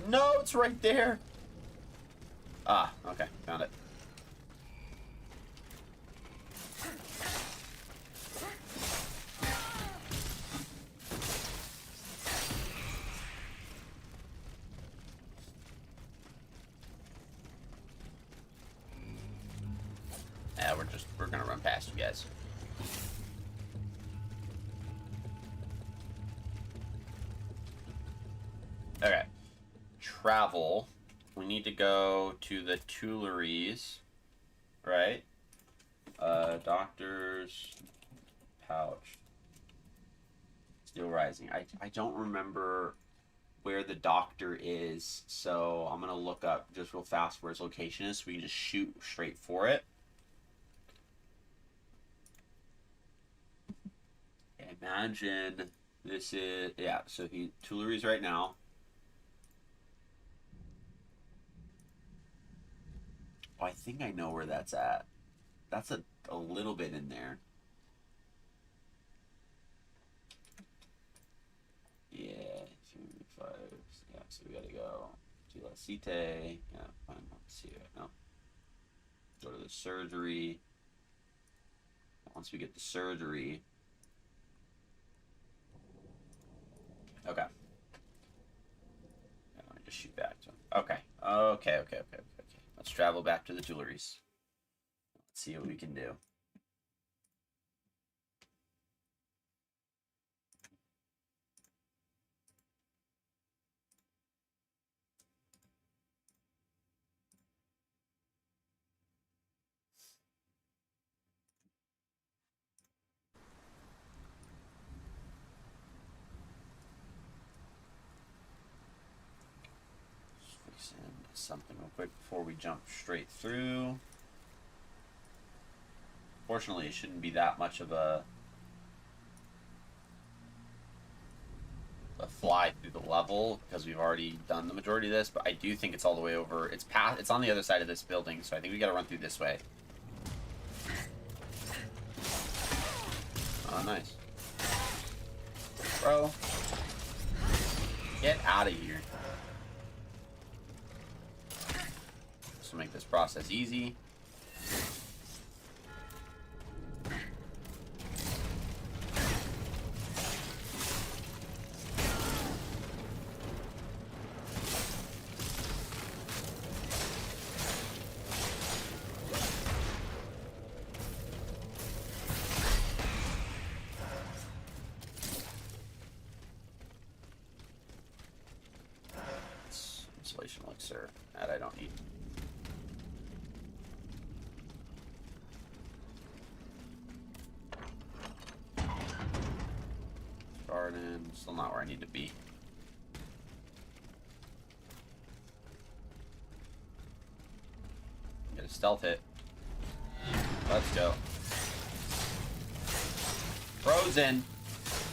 No, it's right there. Ah, okay, found it. Yeah, we're gonna run past you guys. Okay. Travel. We need to go to the Tuileries, right? Doctor's pouch. Still rising. I don't remember where the doctor is, so I'm gonna look up just real fast where his location is so we can just shoot straight for it. Imagine this is, yeah, so he Tuileries right now. Oh, I think I know where that's at. That's a little bit in there. Yeah, 2, 5, yeah, so we gotta go to La Cite. Yeah, fine, let's see it. No. Go to the surgery. Once we get the surgery. Okay. Yeah, let me just shoot back to him. Okay. Okay. Let's travel back to the Tuileries. Let's see what we can do. Fix in something real quick before we jump straight through. Fortunately, it shouldn't be that much of a fly through the level because we've already done the majority of this, but I do think it's all the way over. It's on the other side of this building, so I think we gotta run through this way. Oh, nice. Bro. Get out of here. This will make this process easy. Revelation elixir. That I don't need. Garden, still not where I need to be. Get a stealth hit. Let's go. Frozen.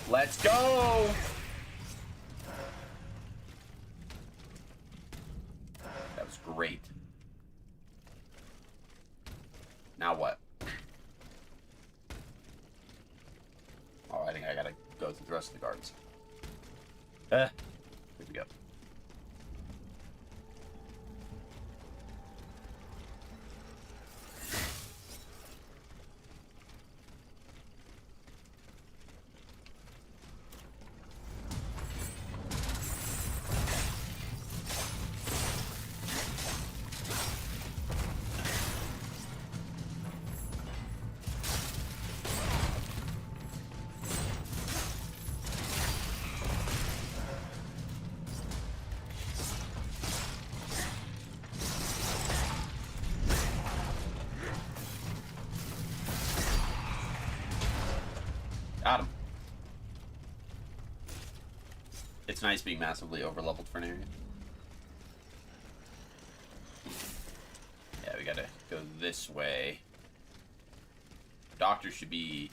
Let's go! That was great. Now what? Oh, I think I gotta go through the rest of the guards. Here we go. Got him. It's nice being massively over-leveled for an area. Yeah, we gotta go this way. Doctor should be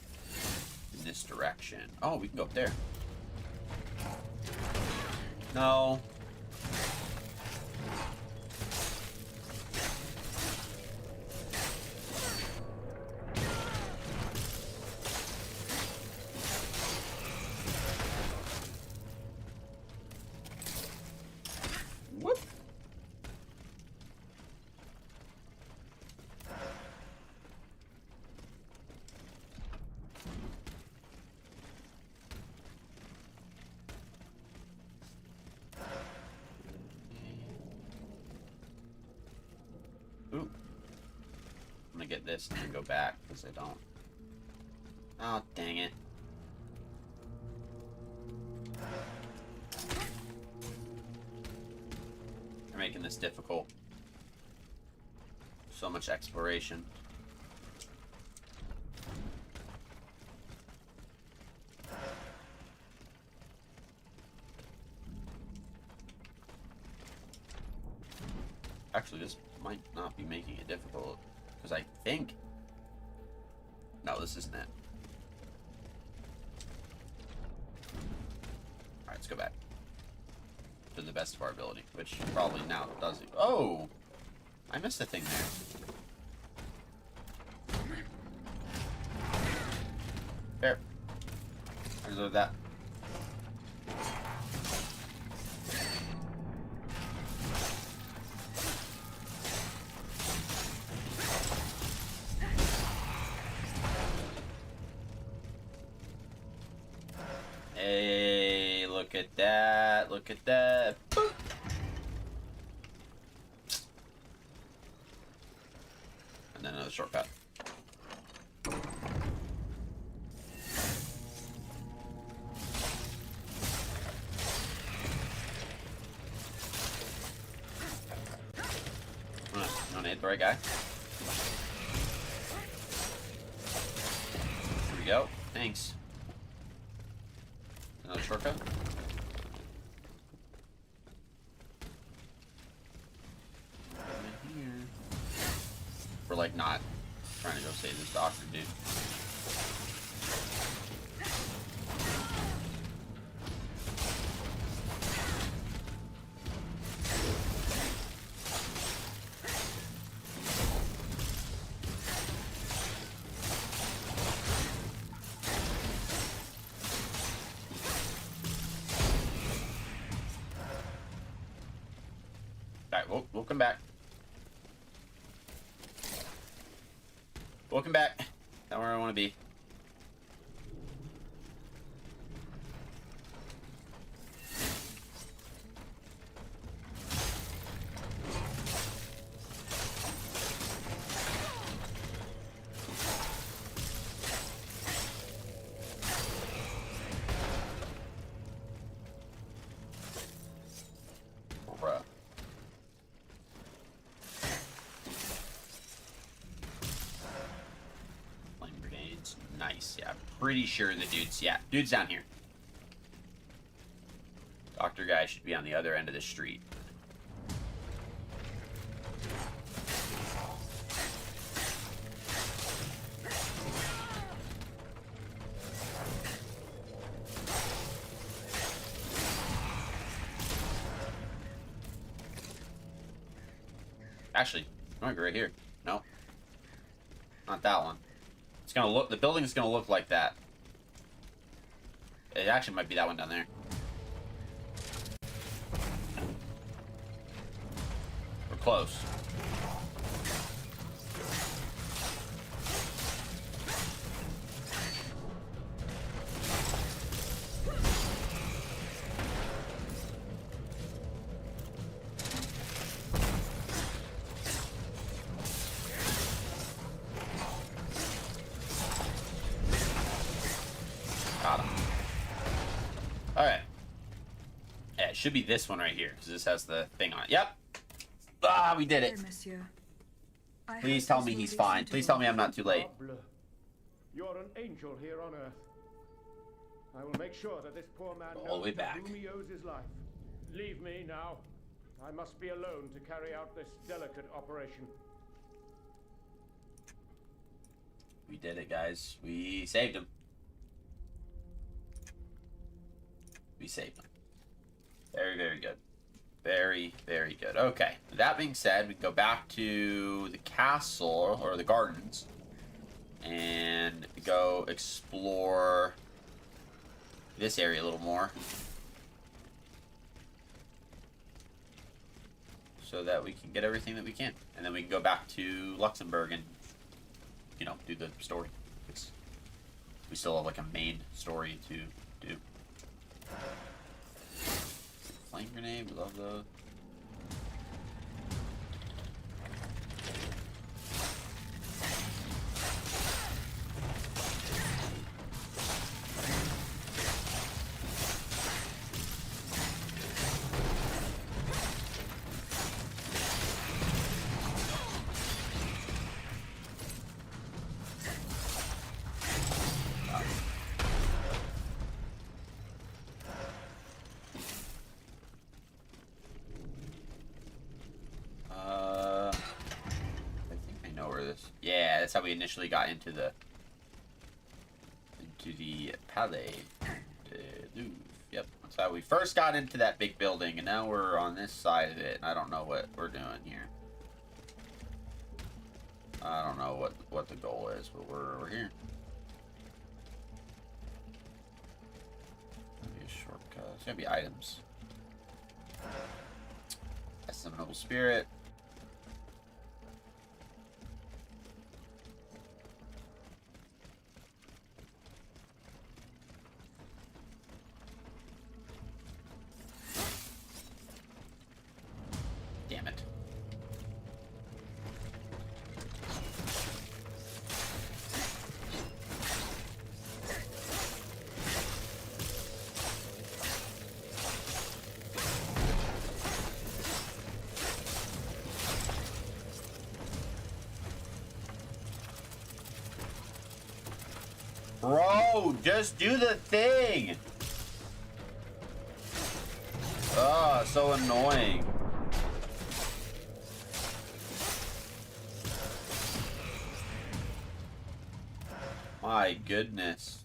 in this direction. Oh, we can go up there. No. Whoop. Ooh. I'm gonna get this and then go back because I don't. Oh, dang it. They're making this difficult. So much exploration. Actually, this might not be making it difficult, because I think... No, this isn't it. Alright, let's go back. To the best of our ability, which probably now does it. Oh! I missed a thing there. There. I deserve that. Hey, look at that. Look at that. Boop. And then another shortcut. Wanna hit the right guy? Here we go. Thanks. Another shortcut. We're like not trying to go save this doctor, dude. Alright, we'll come back. Welcome back. Not where I want to be. Oh, bruh. base. Yeah, I'm pretty sure the dude's... Yeah, dude's down here. Doctor guy should be on the other end of the street. Actually, it might be right here. No. Not that one. It's gonna look... The building's gonna look like that. It actually might be that one down there. We're close. Got him. Alright. Yeah, it should be this one right here, because this has the thing on it. Yep. Ah, we did it. Hello, monsieur. I Please hope tell this me will he's be fine. Please tell me I'm not too late. Diable. You're an angel here on Earth. I will make sure that this poor man All the way knows to back. whom he owes his life. Leave me now. I must be alone to carry out this delicate operation. We did it, guys. We saved him. We saved him. Very, very good. Very, very good. Okay. That being said, we can go back to the castle, or the gardens, and go explore this area a little more. So that we can get everything that we can. And then we can go back to Luxembourg and, you know, do the story. We still have, like, a main story to do. Flame grenade, we love those. Yeah, that's how we initially got into the Palais de Louvre. Yep, that's how we first got into that big building, and now we're on this side of it. And I don't know what we're doing here. I don't know what the goal is, but we're here. Maybe a shortcut. It's gonna be items. That's some noble spirit. Damn it. Bro, just do the thing. Oh, so annoying. My goodness.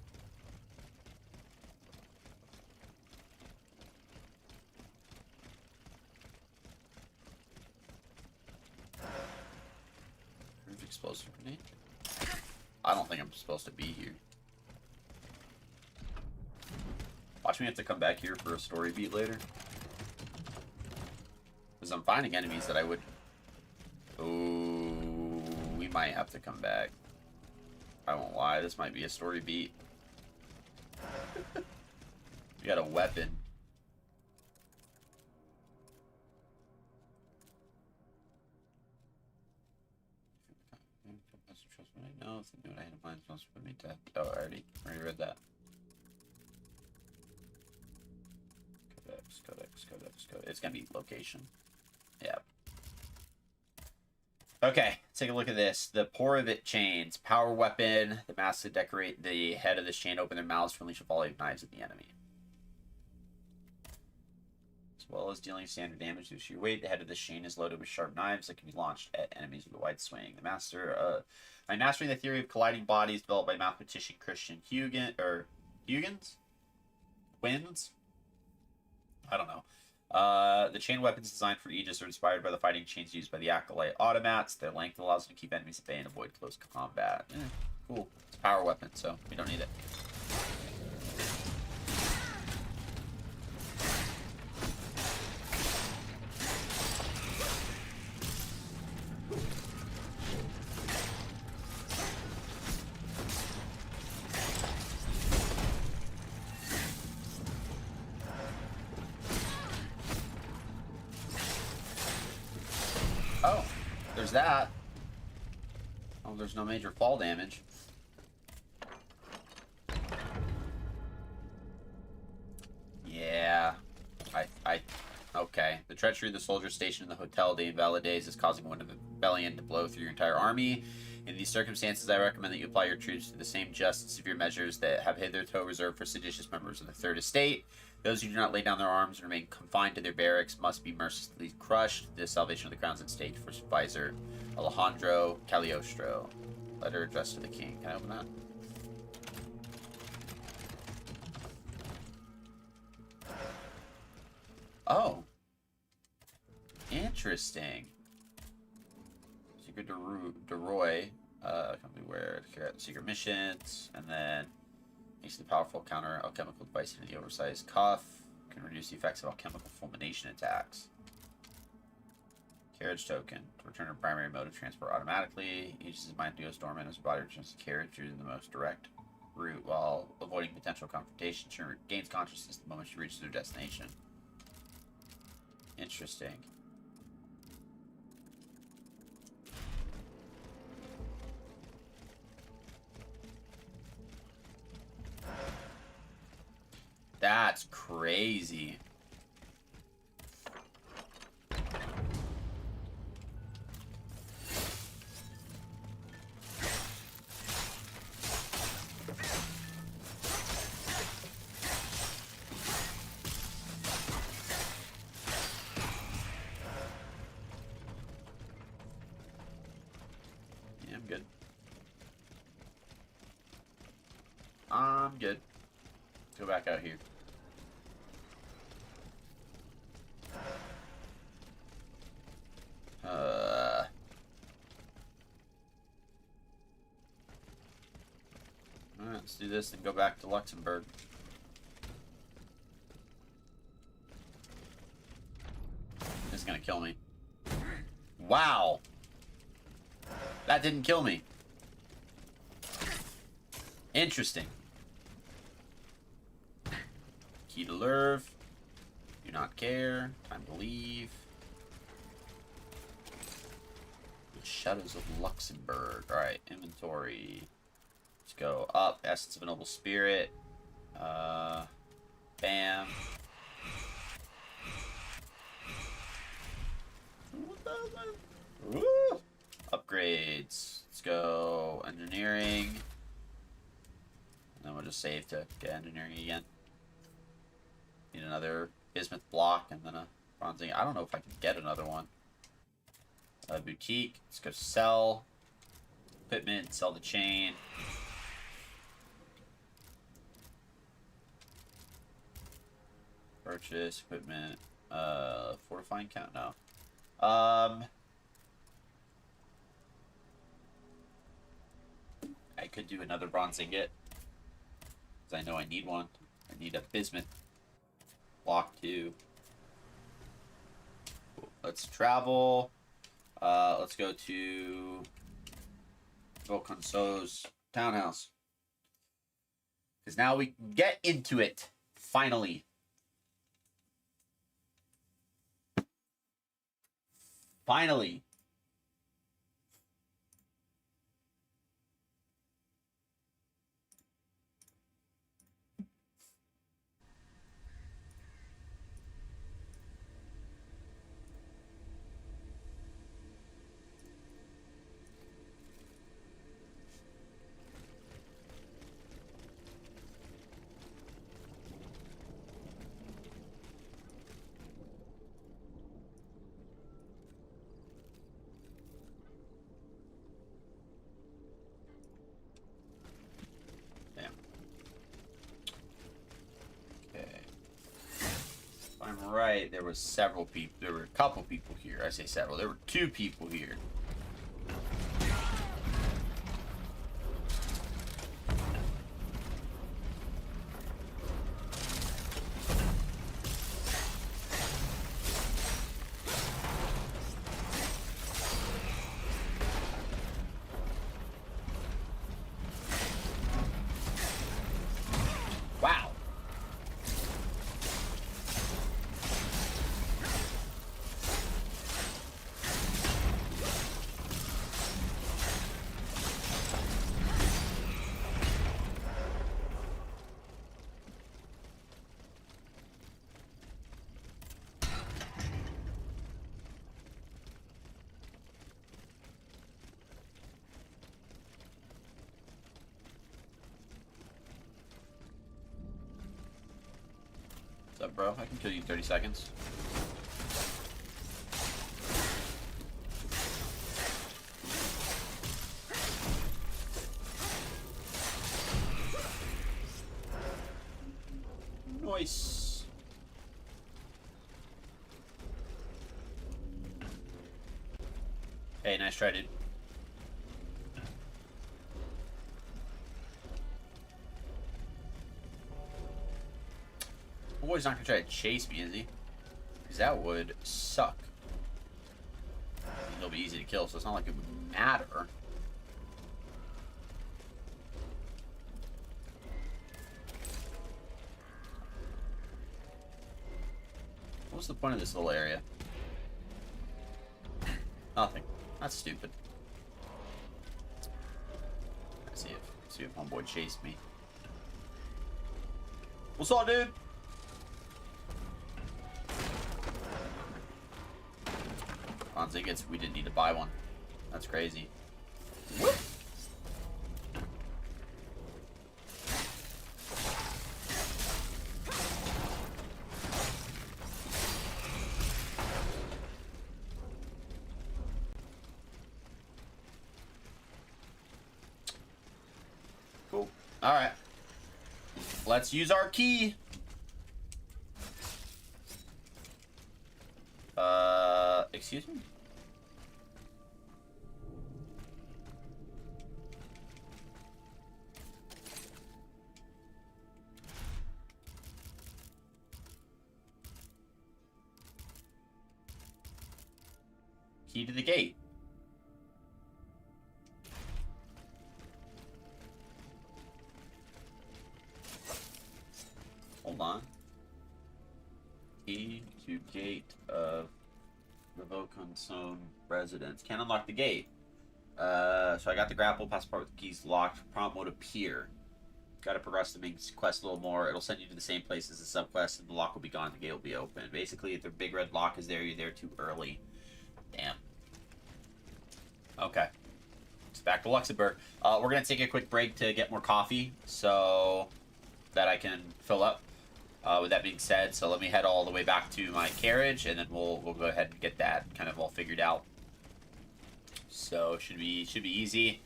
Explosive grenade? I don't think I'm supposed to be here. Watch me have to come back here for a story beat later. Because I'm finding enemies that I would... Ooh, we might have to come back. I won't lie, this might be a story beat. We got a weapon. No, it's the new item mine's supposed to put me to. Oh, I already read that. Codex. It's gonna be location. Yeah. Okay, let's take a look at this. The Poravit chains. Power weapon. The masks that decorate the head of this chain open their mouths to unleash a volley of knives at the enemy. As well as dealing standard damage due to your weight, the head of this chain is loaded with sharp knives that can be launched at enemies with a wide swing. By mastering the theory of colliding bodies developed by mathematician Christian Huygens? Wins? I don't know. The chain weapons designed for Aegis are inspired by the fighting chains used by the Acolyte automats. Their length allows them to keep enemies at bay and avoid close combat. Cool. It's a power weapon, so we don't need it. Oh, there's that. Oh, there's no major fall damage. Yeah. Okay. The treachery of the soldiers stationed in the Hotel de Invalides is causing a wind of rebellion to blow through your entire army. In these circumstances, I recommend that you apply your troops to the same just and severe measures that have hitherto reserved for seditious members of the Third Estate. Those who do not lay down their arms and remain confined to their barracks must be mercilessly crushed. The salvation of the crown's at stake for Supervisor Alejandro Cagliostro. Letter addressed to the king. Can I open that? Oh. Interesting. Secret de Roy. Company where to carry out the secret missions. And then makes the powerful counter alchemical device into the oversized cuff. Can reduce the effects of alchemical fulmination attacks. Carriage token. To return to primary mode of transport automatically. Aegis' mind goes dormant as the body returns to carriage through the most direct route while avoiding potential confrontation. She gains consciousness the moment she reaches their destination. Interesting. That's crazy. Yeah, I'm good. I'm good. Let's go back out here. Alright, let's do this and go back to Luxembourg. This is gonna kill me. Wow! That didn't kill me. Interesting. Key to Lurv. Do not care. Time to leave. The Shadows of Luxembourg. Alright, inventory. Let's go up. Essence of a Noble Spirit. Bam. Woo! Upgrades. Let's go engineering. And then we'll just save to get engineering again. Need another bismuth block and then a bronzing. I don't know if I can get another one. Boutique. Let's go sell equipment, sell the chain. Purchase equipment. Fortifying count? No. I could do another bronze ingot. Because I know I need one. I need a bismuth block too. Cool. Let's travel. Let's go to Volconso's townhouse. Because now we can get into it. Finally. Finally. right, there was several people. There were a couple people here. I say several. There were 2 people here. Wow. What's up, bro? I can kill you in 30 seconds. Nice. Hey, nice try, dude. Boy's not gonna try to chase me, is he? Because that would suck. He'll be easy to kill, so it's not like it would matter. What's the point of this little area? Nothing. That's stupid. Let's see if homeboy chased me. What's up, dude? On tickets, we didn't need to buy one. That's crazy. Whoop. Cool. All right. Let's use our key. Excuse me? Key to the gate. Hold on. Key to gate of Revoke Unsone residence. Can't unlock the gate. So I got the grapple passport with the keys locked. Prompt mode appear. Gotta progress the main quest a little more. It'll send you to the same place as the subquest, and the lock will be gone. The gate will be open. Basically, if the big red lock is there, you're there too early. Damn. Okay. It's back to Luxembourg. We're gonna take a quick break to get more coffee, so that I can fill up. With that being said, so let me head all the way back to my carriage, and then we'll go ahead and get that kind of all figured out. So should be easy.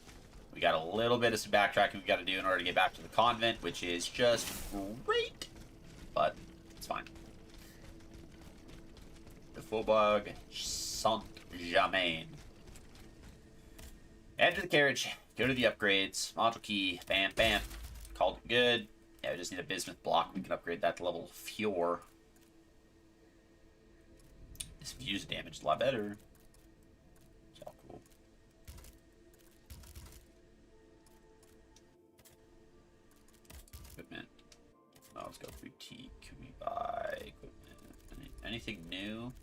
We got a little bit of some backtracking we got to do in order to get back to the convent, which is just great, but it's fine. The Faubourg Saint-Germain. Enter the carriage. Go to the upgrades. Module key. Bam, bam. Called it good. Yeah, we just need a bismuth block. We can upgrade that to level 4. This fuse damage is a lot better. It's all cool. Equipment. Oh, let's go boutique. Can we buy equipment? Anything new?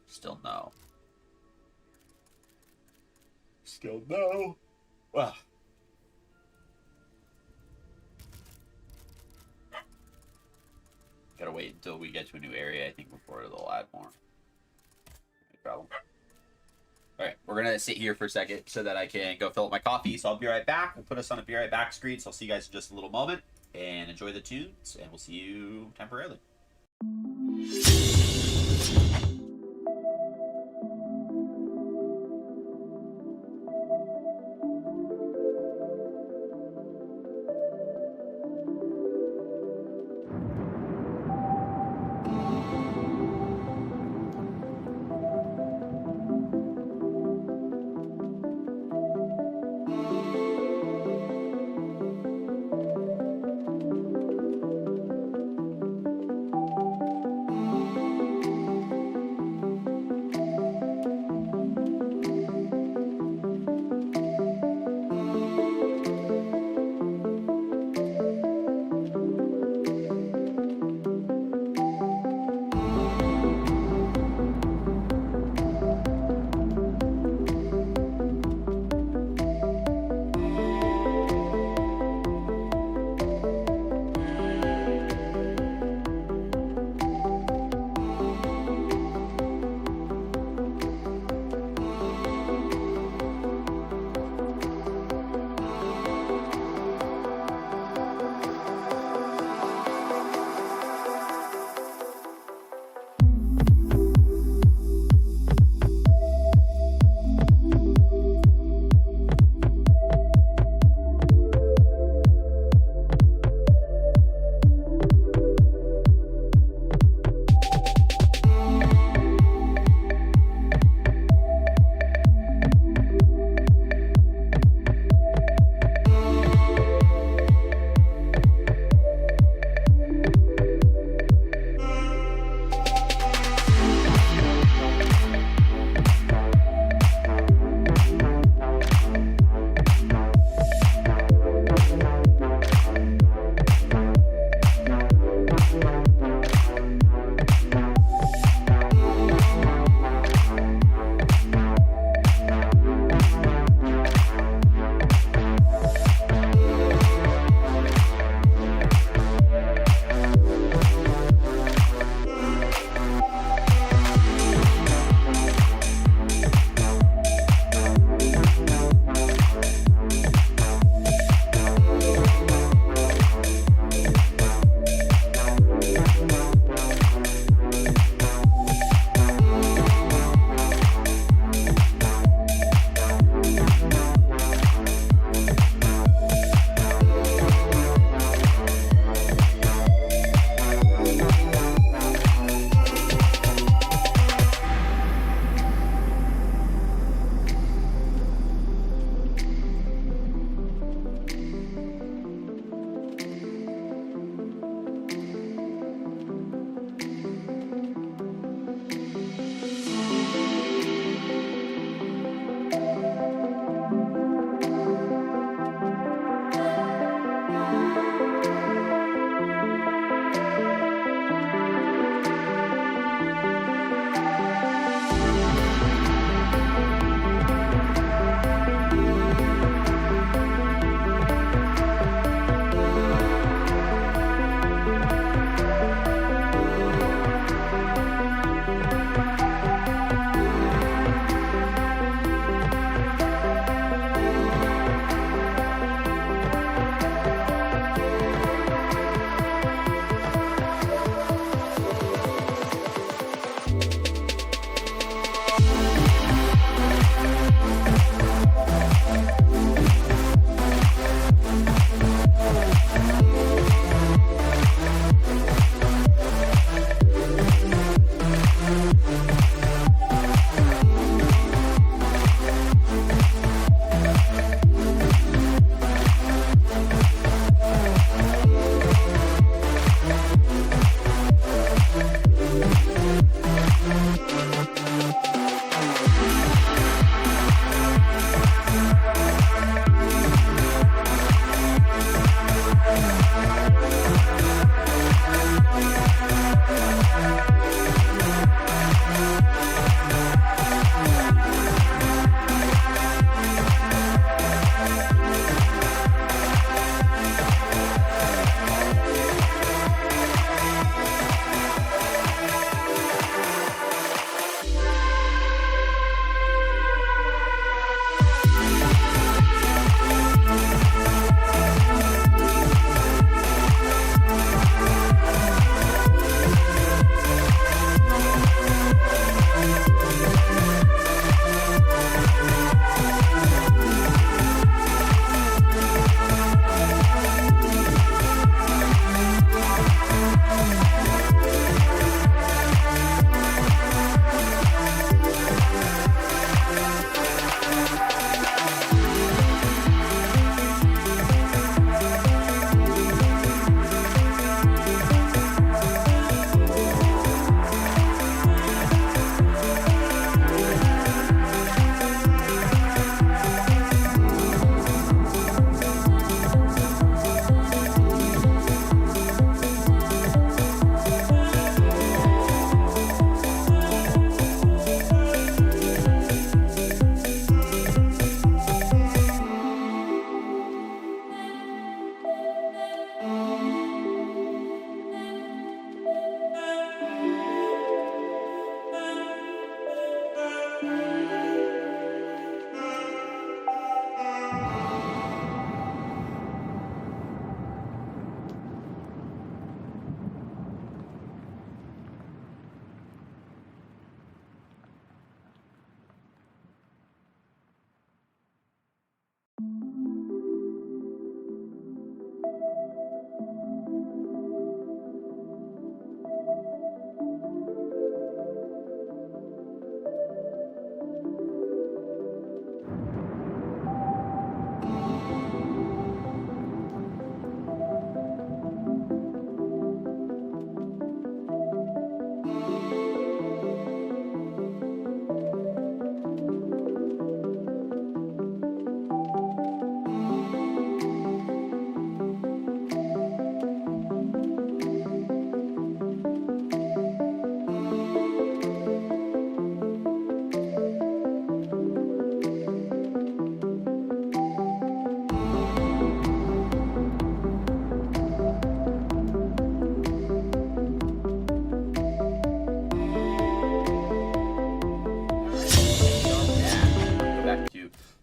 Still no. Still no. Well. Gotta wait until we get to a new area, I think, before they'll add more. No problem. Alright, we're gonna sit here for a second so that I can go fill up my coffee. So I'll be right back. We'll put us on a be right back screen. So I'll see you guys in just a little moment. And enjoy the tunes, and we'll see you temporarily.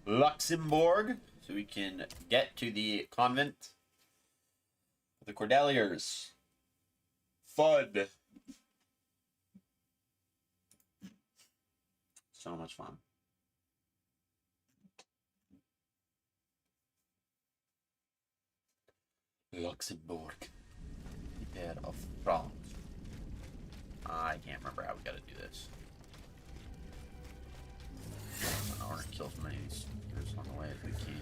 Luxembourg, so we can get to the convent of the Cordeliers. Fun. So much fun. Luxembourg. The head of France. I can't remember how we gotta do this. I want to kill as many of these creatures on the way as we can.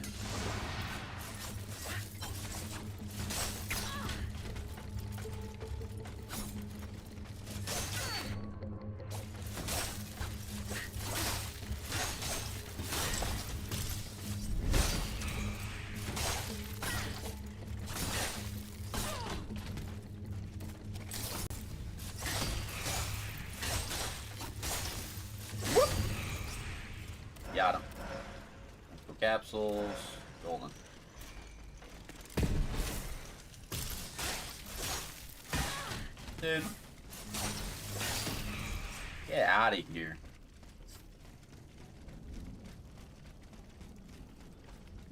Got him. Capsules. Golden. Dude. Get out of here.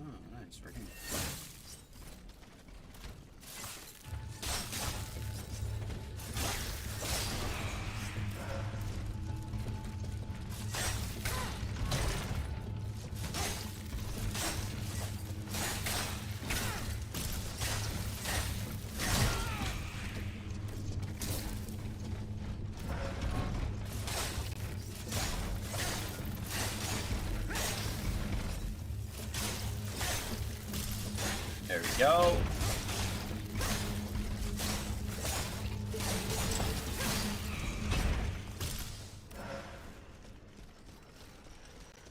Oh, nice. We're here. There we go.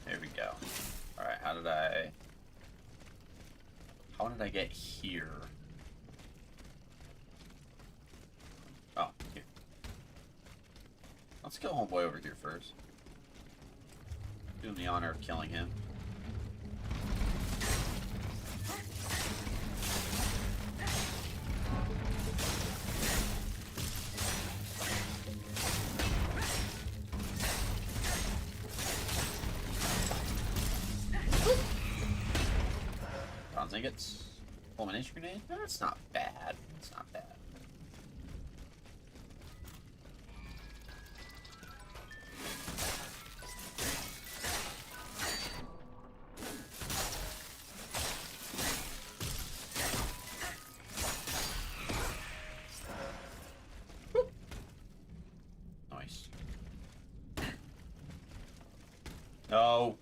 There we go. Alright, how did I get here? Oh, here. Let's kill homeboy over here first. Do him the honor of killing him. Bronze ingots. Fulmination grenade? No, that's not bad. It's not bad. Nice. No.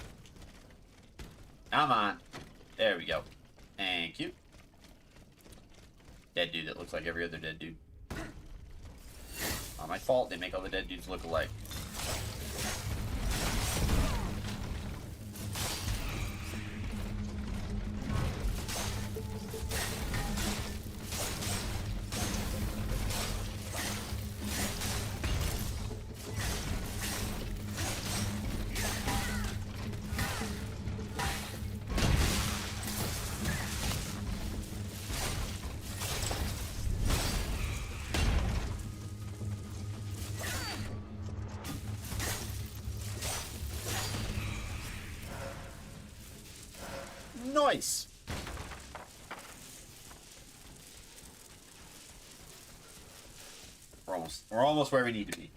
Come on. There we go. Thank you. Dead dude that looks like every other dead dude. Not my fault, they make all the dead dudes look alike. Nice. We're almost where we need to be.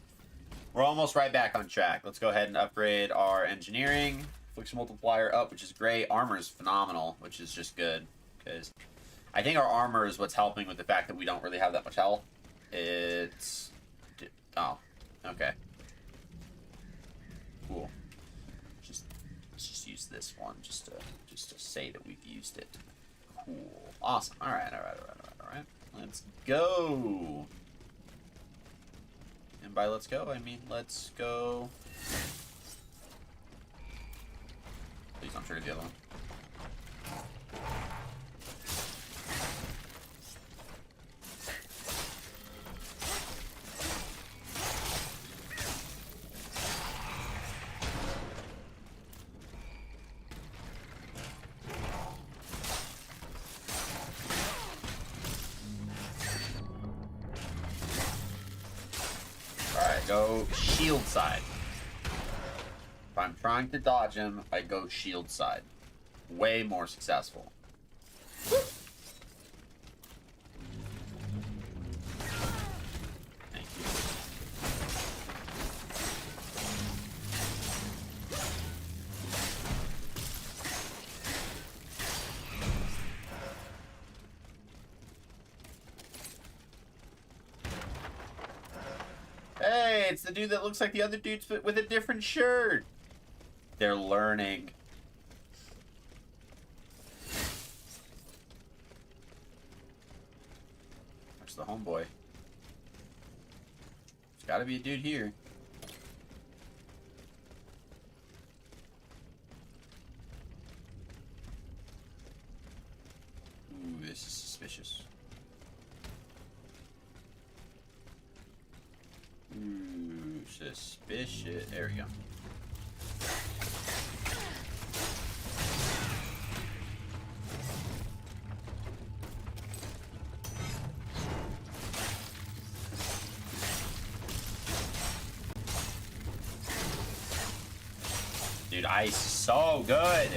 We're almost right back on track. Let's go ahead and upgrade our engineering. Affliction multiplier up, which is great. Armor is phenomenal, which is just good. Because I think our armor is what's helping with the fact that we don't really have that much health. It's... Oh, okay. Cool. Let's just use this one just to say that we've used it. Cool. Awesome. All right. Let's go. And by let's go, I mean let's go. Please don't trigger the other one. Go shield side. If I'm trying to dodge him, I go shield side. Way more successful. Thank you. Hey, it's the dude that looks like the other dudes but with a different shirt. They're learning. Where's the homeboy? There's gotta be a dude here. Ooh, this is suspicious. Ooh, suspicious. There we go. Dude, ice is so good.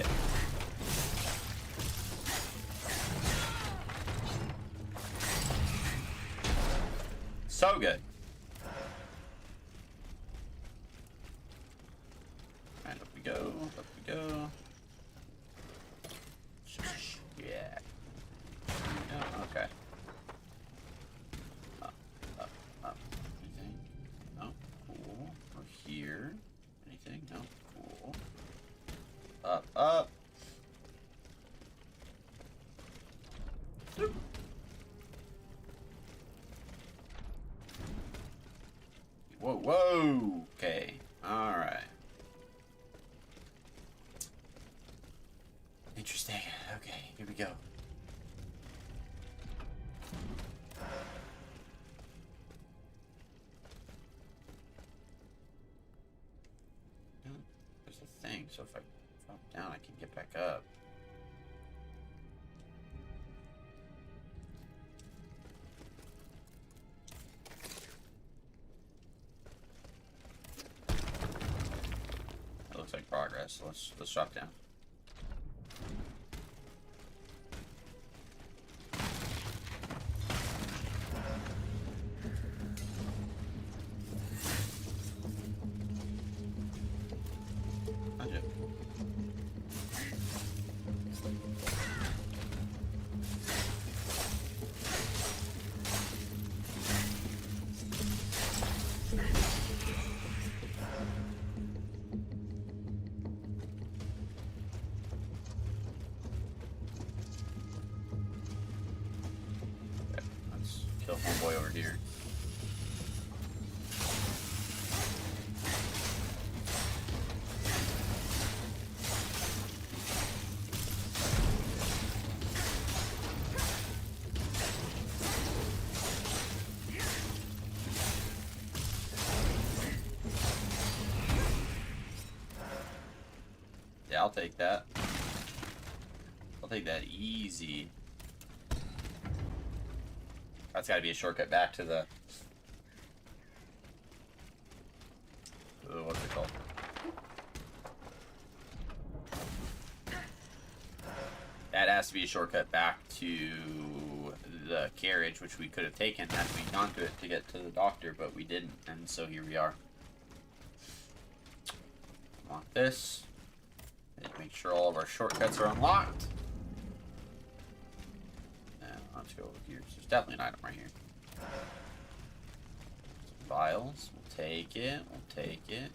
So good. Alright, up we go. Up we go. Yeah. Oh, okay. Up. Anything? No. Cool. We're here. Anything? No. Cool. Up. Whoa. Okay. Alright. Interesting. Okay, here we go. There's a thing, so if I drop down, I can get back up. That looks like progress. Let's drop down. Kill homeboy over here. Yeah, I'll take that. I'll take that easy. That's gotta be a shortcut back to the... what's it called? has to be a shortcut back to the carriage, which we could have taken had we gone to it to get to the doctor, but we didn't, and so here we are. Unlock this. And make sure all of our shortcuts are unlocked. And let's go over here. So there's definitely an item right here. Some vials. We'll take it. We'll take it.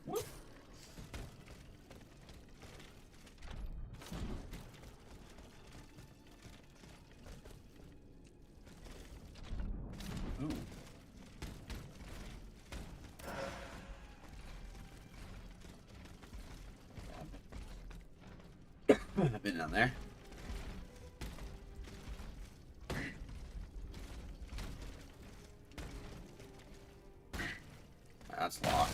Whoop. Ooh. I've been down there. That's locked.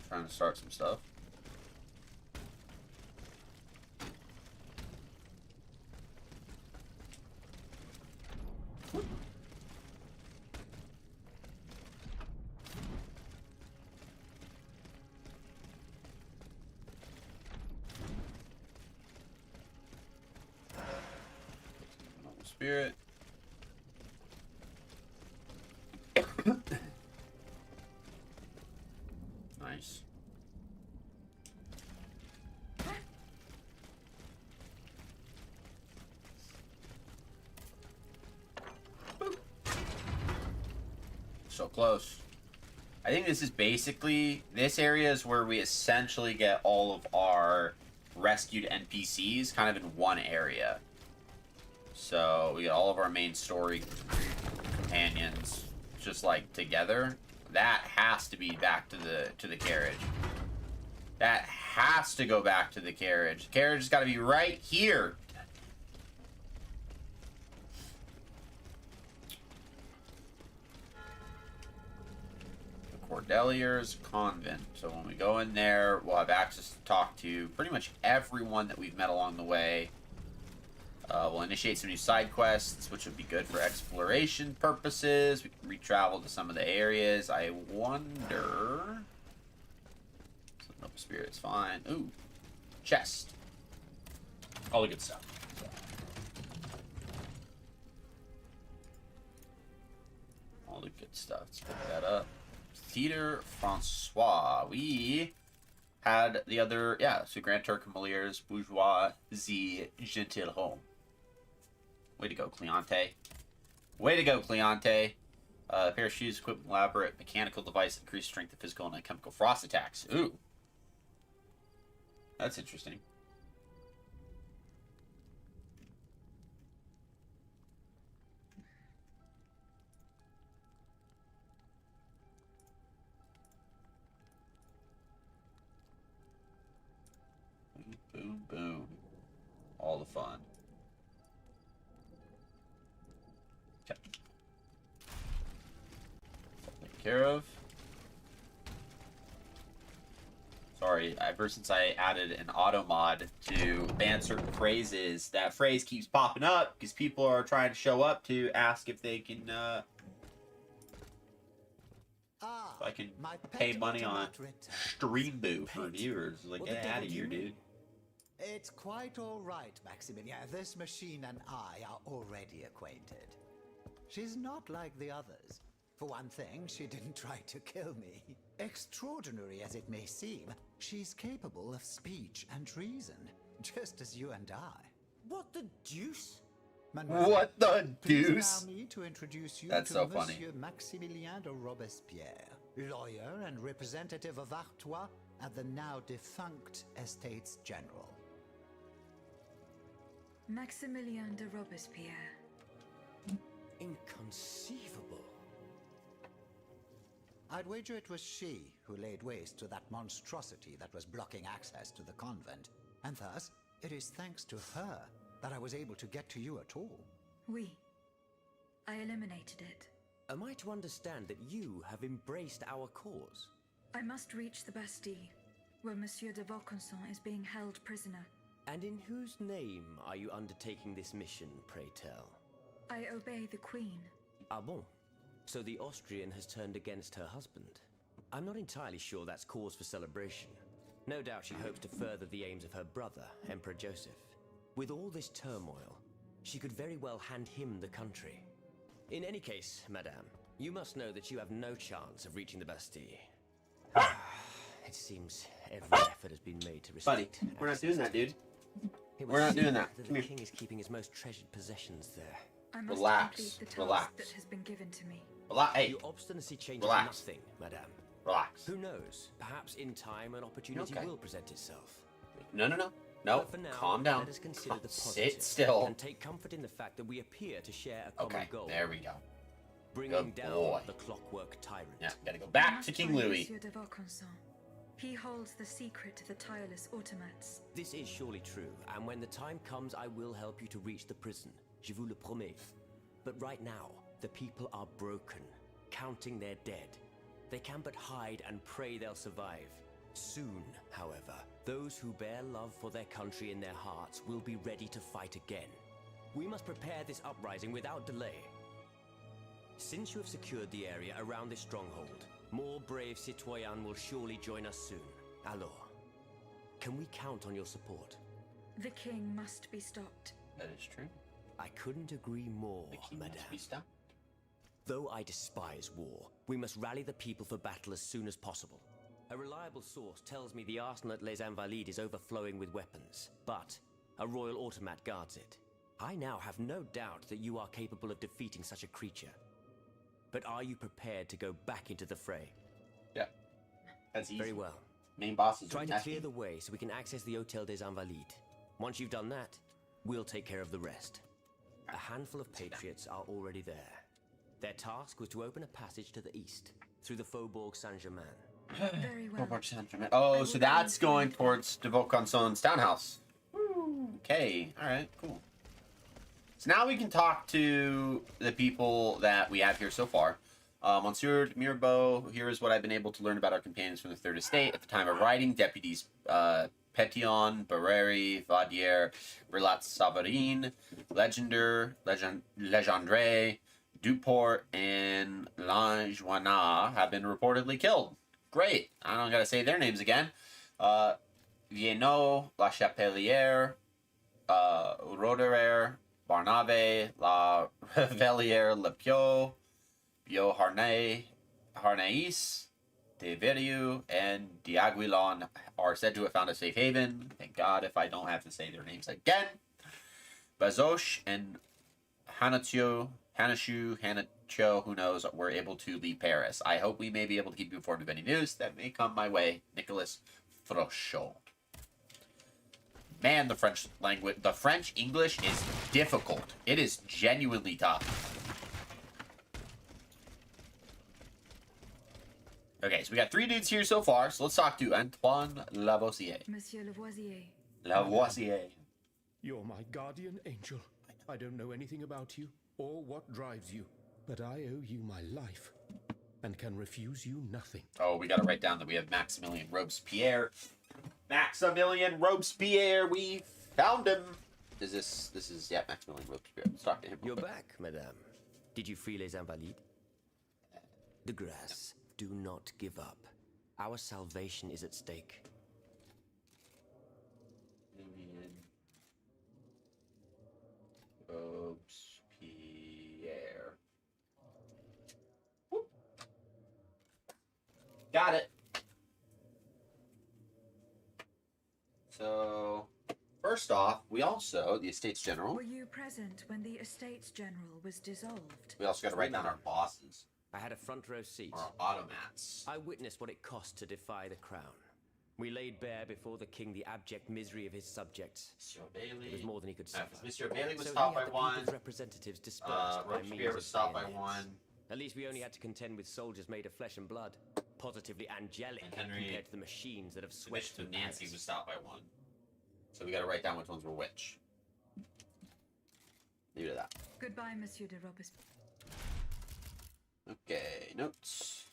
Trying to start some stuff. Spirit. Nice. So close. I think this is basically, this area is where we essentially get all of our rescued NPCs kind of in one area. So we get all of our main story companions just like together. That has to be back to the carriage. That has to go back to the carriage. The carriage has got to be right here. Cordelier's Convent. So when we go in there, we'll have access to talk to pretty much everyone that we've met along the way. We'll initiate some new side quests, which would be good for exploration purposes. We can re-travel to some of the areas. I wonder... Noble Spirit's fine. Ooh. Chest. All the good stuff. All the good stuff. Let's pick that up. Theater Francois. We had the other, yeah, so Grand Turk and Moliere's Bourgeoisie Gentilhomme. Way to go, Cleante. Way to go, Cleante. A pair of shoes equipped with elaborate mechanical device that increase strength of physical and chemical frost attacks. Ooh. That's interesting. Boom, boom. All the fun. Okay. Taken care of. Sorry, ever since I added an auto mod to ban certain phrases, that phrase keeps popping up because people are trying to show up to ask if they can, if I can pay money on Streamboo for viewers. Like, get out of here, dude. It's quite all right, Maximilian. This machine and I are already acquainted. She's not like the others. For one thing, she didn't try to kill me. Extraordinary as it may seem, she's capable of speech and reason, just as you and I. What the deuce? Mademoiselle, What the please deuce? allow me to introduce you That's to so funny. Monsieur Maximilien de Robespierre, lawyer and representative of Artois at the now defunct Estates General. Maximilien de Robespierre. Inconceivable. I'd wager it was she who laid waste to that monstrosity that was blocking access to the convent. And thus, it is thanks to her that I was able to get to you at all. Oui. I eliminated it. Am I to understand that you have embraced our cause? I must reach the Bastille, where Monsieur de Vaucanson is being held prisoner. And in whose name are you undertaking this mission, pray tell? I obey the Queen. Ah bon? So the Austrian has turned against her husband. I'm not entirely sure that's cause for celebration. No doubt she hopes to further the aims of her brother, Emperor Joseph. With all this turmoil, she could very well hand him the country. In any case, madame, you must know that you have no chance of reaching the Bastille. It seems every effort has been made to restrict. Buddy, we're not doing that, dude. It We're not would doing seem that. The Come here. king is keeping his most treasured possessions there. I must Relax, complete the task relax. that has been given to me. Hey, Your obstinacy changes Relax. nothing, madame. relax. Who knows? Perhaps in time an opportunity Okay. will present itself. No. But for now, Calm down. let us consider the Sit positive still. and take comfort in the fact that we appear to share a common Okay, goal. there we go. Bringing Good down boy. the clockwork tyrant. Yeah, gotta go I back must to King find Louis. Monsieur de Vaucanson. He holds the secret to the tireless automats. This is surely true, and when the time comes, I will help you to reach the prison. Je vous le promets. But right now, the people are broken, counting their dead. They can but hide and pray they'll survive. Soon, however, those who bear love for their country in their hearts will be ready to fight again. We must prepare this uprising without delay. Since you have secured the area around this stronghold, more brave citoyens will surely join us soon. Alors, can we count on your support? The king must be stopped. That is true. I couldn't agree more, The king madame. must be stopped. Though I despise war, we must rally the people for battle as soon as possible. A reliable source tells me the arsenal at Les Invalides is overflowing with weapons, but a royal automat guards it. I now have no doubt that you are capable of defeating such a creature. But are you prepared to go back into the fray? Yeah, that's easy. Very well. Main bosses Try are to nasty. clear the way so we can access the Hôtel des Invalides. Once you've done that, we'll take care of the rest. A handful of patriots are already there. Their task was to open a passage to the east, through the Faubourg Saint-Germain. Very well. Oh, so that's going towards de Vaucanson's townhouse. Okay, alright, cool. So now we can talk to the people that we have here so far. Monsieur de Mirbeau, here is what I've been able to learn about our companions from the Third Estate. At the time of writing, deputies Pétion, Barreri, Vadier, Verlat Savarin, Legendre, Duport, and Langevin have been reportedly killed. Great. I don't gotta say their names again. Vienno, La Chapelière, Roderer, Barnave, La Revellière, Le Piot, Bio Harnais, De Veriu, and Diaguilon are said to have found a safe haven. Thank God if I don't have to say their names again. Bazoche and Hanatio, who knows, were able to leave Paris. I hope we may be able to keep you informed of any news that may come my way. Nicolas Frochot. Man, the French language, the French English is difficult. It is genuinely tough. Okay, so we got 3 dudes here so far, so let's talk to Antoine Lavoisier. Monsieur Lavoisier. Lavoisier. You're my guardian angel. I don't know anything about you or what drives you, but I owe you my life and can refuse you nothing. Oh, we gotta write down that we have Maximilien Robespierre. Maximilien Robespierre, we found him. This is, yeah, Maximilien Robespierre. Let's talk to him. You're back, madame. Did you free Les Invalides? De grâce, do not give up. Our salvation is at stake. Robespierre. Whoop. Got it. So, first off, we also, the Estates General, Were you present when the Estates General was dissolved? we also got to write down our bosses, I had a front row seat. our automats. I witnessed what it cost to defy the crown. We laid bare before the king the abject misery of his subjects. Monsieur It was Bailey. more than he could suffer. Monsieur Bailey was So stopped he by had the one. people's representatives dispersed by means Robespierre of was stopped by bayonets. one. At least we only had to contend with soldiers made of flesh and blood. Positively angelic And Henry- compared to the machines that have Switch switched to the Nancy palace. was stopped by one. So we gotta write down which ones were which. Leave it at that. Goodbye, Monsieur de Robespierre. Okay, notes.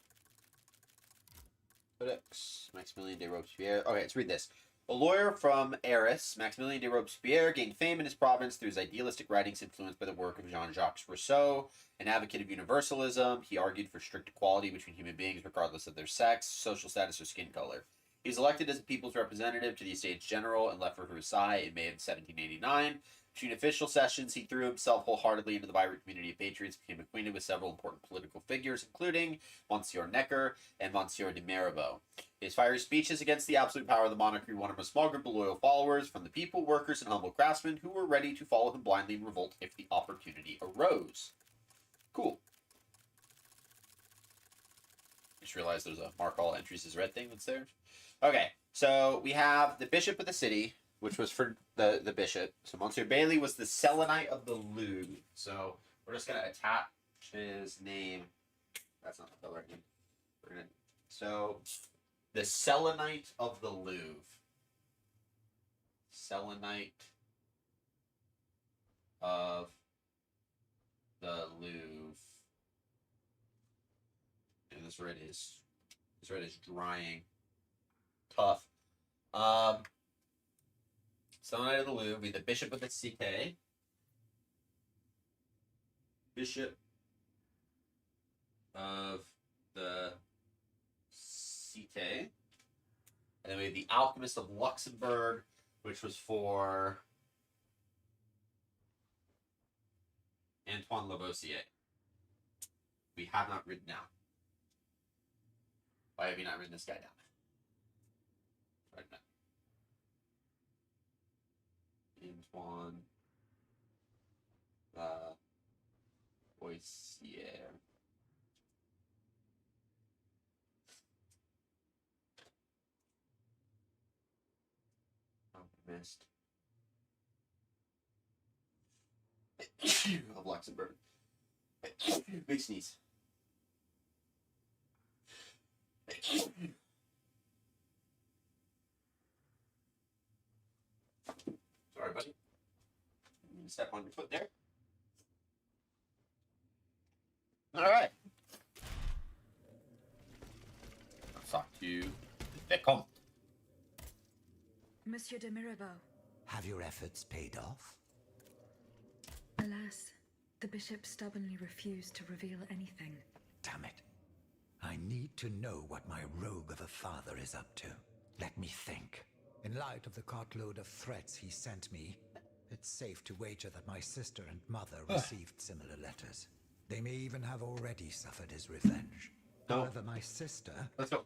Codex, Maximilien de Robespierre. Okay, let's read this. A lawyer from Arras, Maximilien de Robespierre gained fame in his province through his idealistic writings influenced by the work of Jean-Jacques Rousseau. An advocate of universalism, he argued for strict equality between human beings regardless of their sex, social status, or skin color. He was elected as the people's representative to the Estates General and left for Versailles in May of 1789. Between official sessions, he threw himself wholeheartedly into the vibrant community of patriots, became acquainted with several important political figures, including Monsieur Necker and Monsieur de Mirabeau. His fiery speeches against the absolute power of the monarchy won him a small group of loyal followers from the people, workers, and humble craftsmen who were ready to follow him blindly in revolt if the opportunity arose. Cool. Just realized there's a mark all entries as red thing that's there. Okay, so we have the bishop of the city, which was for the bishop. So Monsieur Bailey was the Selenite of the Louvre. So we're just gonna attach his name. That's not the right name. We're gonna the Selenite of the Louvre. Selenite of the Louvre. And this red is drying. Tough. Selenite of the Louvre be the Bishop of the Cité. Bishop of the Cité. And then we have the Alchemist of Luxembourg, which was for Antoine Lavoisier. We have not written down. Why have you not written this guy down? Right now. Antoine Lavoisier. Oh, missed. Of Luxembourg. Big sneeze. Sorry, buddy. You step on your foot there. All right. Let's talk to Vicomte. Monsieur de Mirabeau. Have your efforts paid off? Alas, the bishop stubbornly refused to reveal anything. Damn it. I need to know what my rogue of a father is up to. Let me think. In light of the cartload of threats he sent me, it's safe to wager that my sister and mother received similar letters. They may even have already suffered his revenge. However, my sister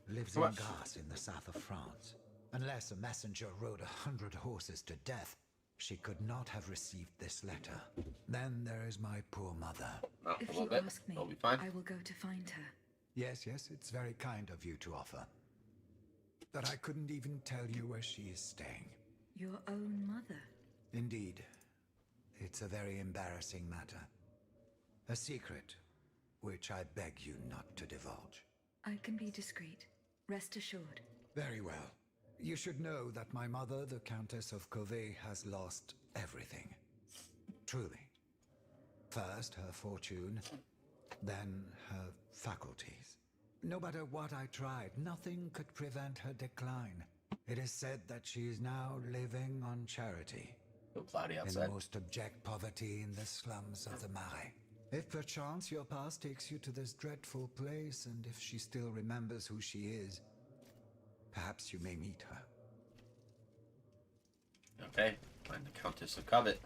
lives in Gars in the south of France. Unless a messenger rode 100 horses to death, she could not have received this letter. Then there is my poor mother. If you ask me, I will go to find her. Yes, it's very kind of you to offer. But I couldn't even tell you where she is staying. Your own mother? Indeed. It's a very embarrassing matter. A secret, which I beg you not to divulge. I can be discreet. Rest assured. Very well. You should know that my mother, the Countess of Covey, has lost everything. Truly. First, her fortune, then her faculties. No matter what I tried, nothing could prevent her decline. It is said that she is now living on charity. So cloudy In outside. the most abject poverty in the slums of the Marais. If perchance your past takes you to this dreadful place, and if she still remembers who she is, perhaps you may meet her. Okay, find the Countess of Covet.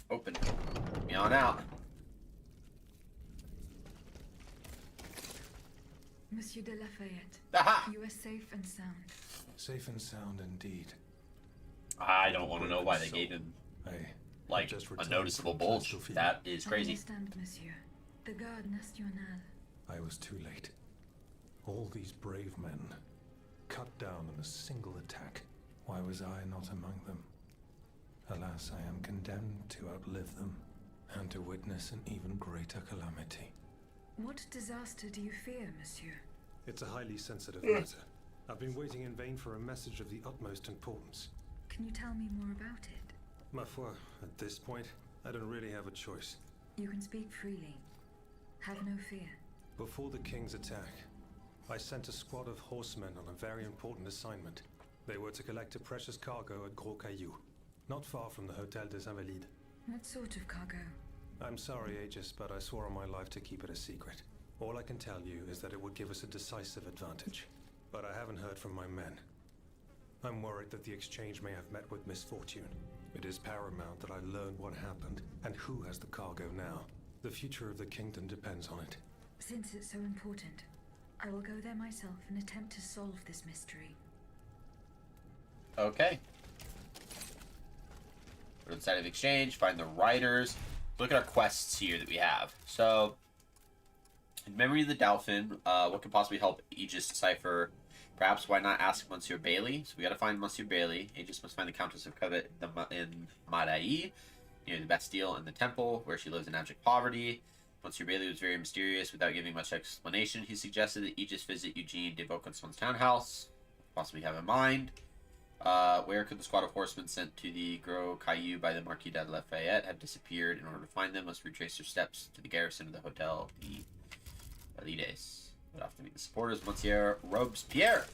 Open. Me on out. Monsieur de Lafayette. Aha! You are safe and sound. Safe and sound indeed. I don't want to know why they gave him I like just a returned noticeable from bulge. battlefield. That is I crazy. understand, monsieur. The Garde Nationale. I was too late. All these brave men, cut down in a single attack. Why was I not among them? Alas, I am condemned to outlive them, and to witness an even greater calamity. What disaster do you fear, monsieur? It's a highly sensitive matter. I've been waiting in vain for a message of the utmost importance. Can you tell me more about it? Ma foi, at this point, I don't really have a choice. You can speak freely. Have no fear. Before the king's attack, I sent a squad of horsemen on a very important assignment. They were to collect a precious cargo at Gros Caillou, not far from the Hotel des Invalides. What sort of cargo? I'm sorry, Aegis, but I swore on my life to keep it a secret. All I can tell you is that it would give us a decisive advantage. But I haven't heard from my men. I'm worried that the exchange may have met with misfortune. It is paramount that I learn what happened and who has the cargo now. The future of the kingdom depends on it. Since it's so important, I will go there myself and attempt to solve this mystery. Okay. Go to the site of exchange, find the writers. Look at our quests here that we have. So, in memory of the Dauphin, what could possibly help Aegis decipher? Perhaps why not ask Monsieur Bailey? So we gotta find Monsieur Bailey. Aegis must find the Countess of Covet in Marais, near the Bastille and the Temple, where she lives in abject poverty. Monsieur Bailey was very mysterious. Without giving much explanation, he suggested that Aegis visit Eugene de Vaucanson's townhouse. Possibly have in mind. Where could the squad of horsemen sent to the Gros Caillou by the Marquis de Lafayette have disappeared? In order to find them, must retrace their steps to the garrison of the Hotel de Paladins. Would have to meet the supporters, Monsieur Robespierre.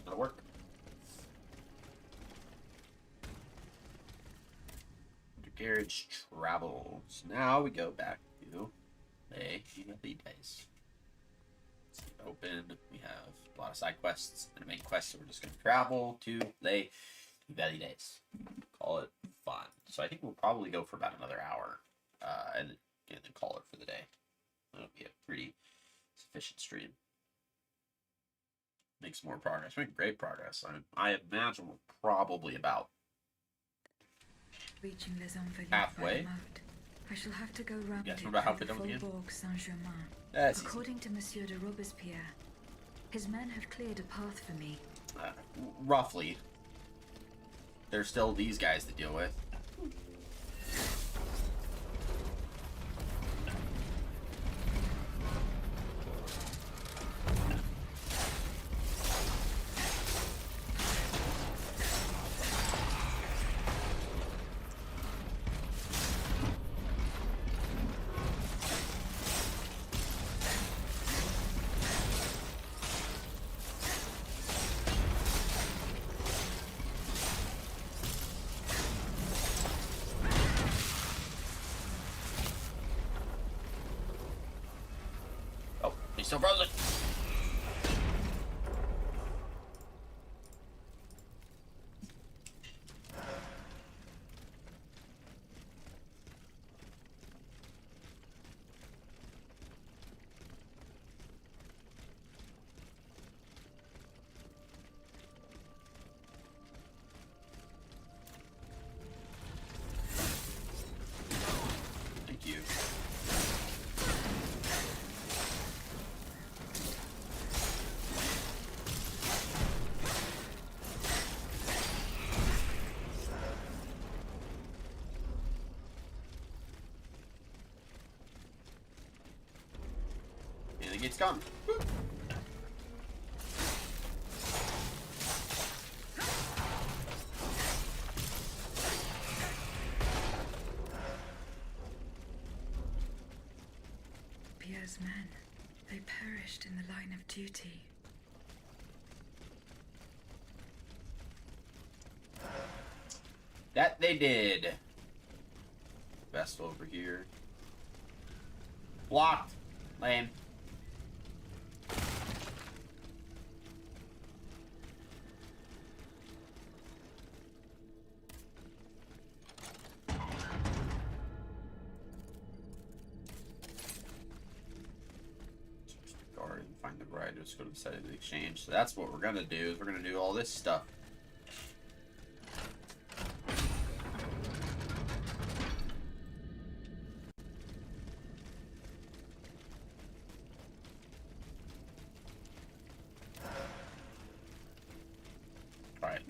That'll work. Carriage travel. So now we go back to Les Valides. Open. We have a lot of side quests and a main quest, so we're just going to travel to Les Valides. Call it fun. So I think we'll probably go for about another hour, and then call it for the day. That'll be a pretty sufficient stream. Make some more progress. We're making great progress. I imagine we're probably about Reaching Les Invalides halfway. I shall have to go round Yes, it we're about halfway through done the again. Faubourg Saint-Germain. That's According to Monsieur de Robespierre, his men have cleared a path for me. roughly. There's still these guys to deal with. He's still frozen. Thank you. And the gate's gone. Woo. Pierre's men, they perished in the line of duty. That they did. Best over here. Blocked. Lame. Guard and find the writers. Go to the site of the exchange. So that's what we're gonna do. Is we're gonna do all this stuff.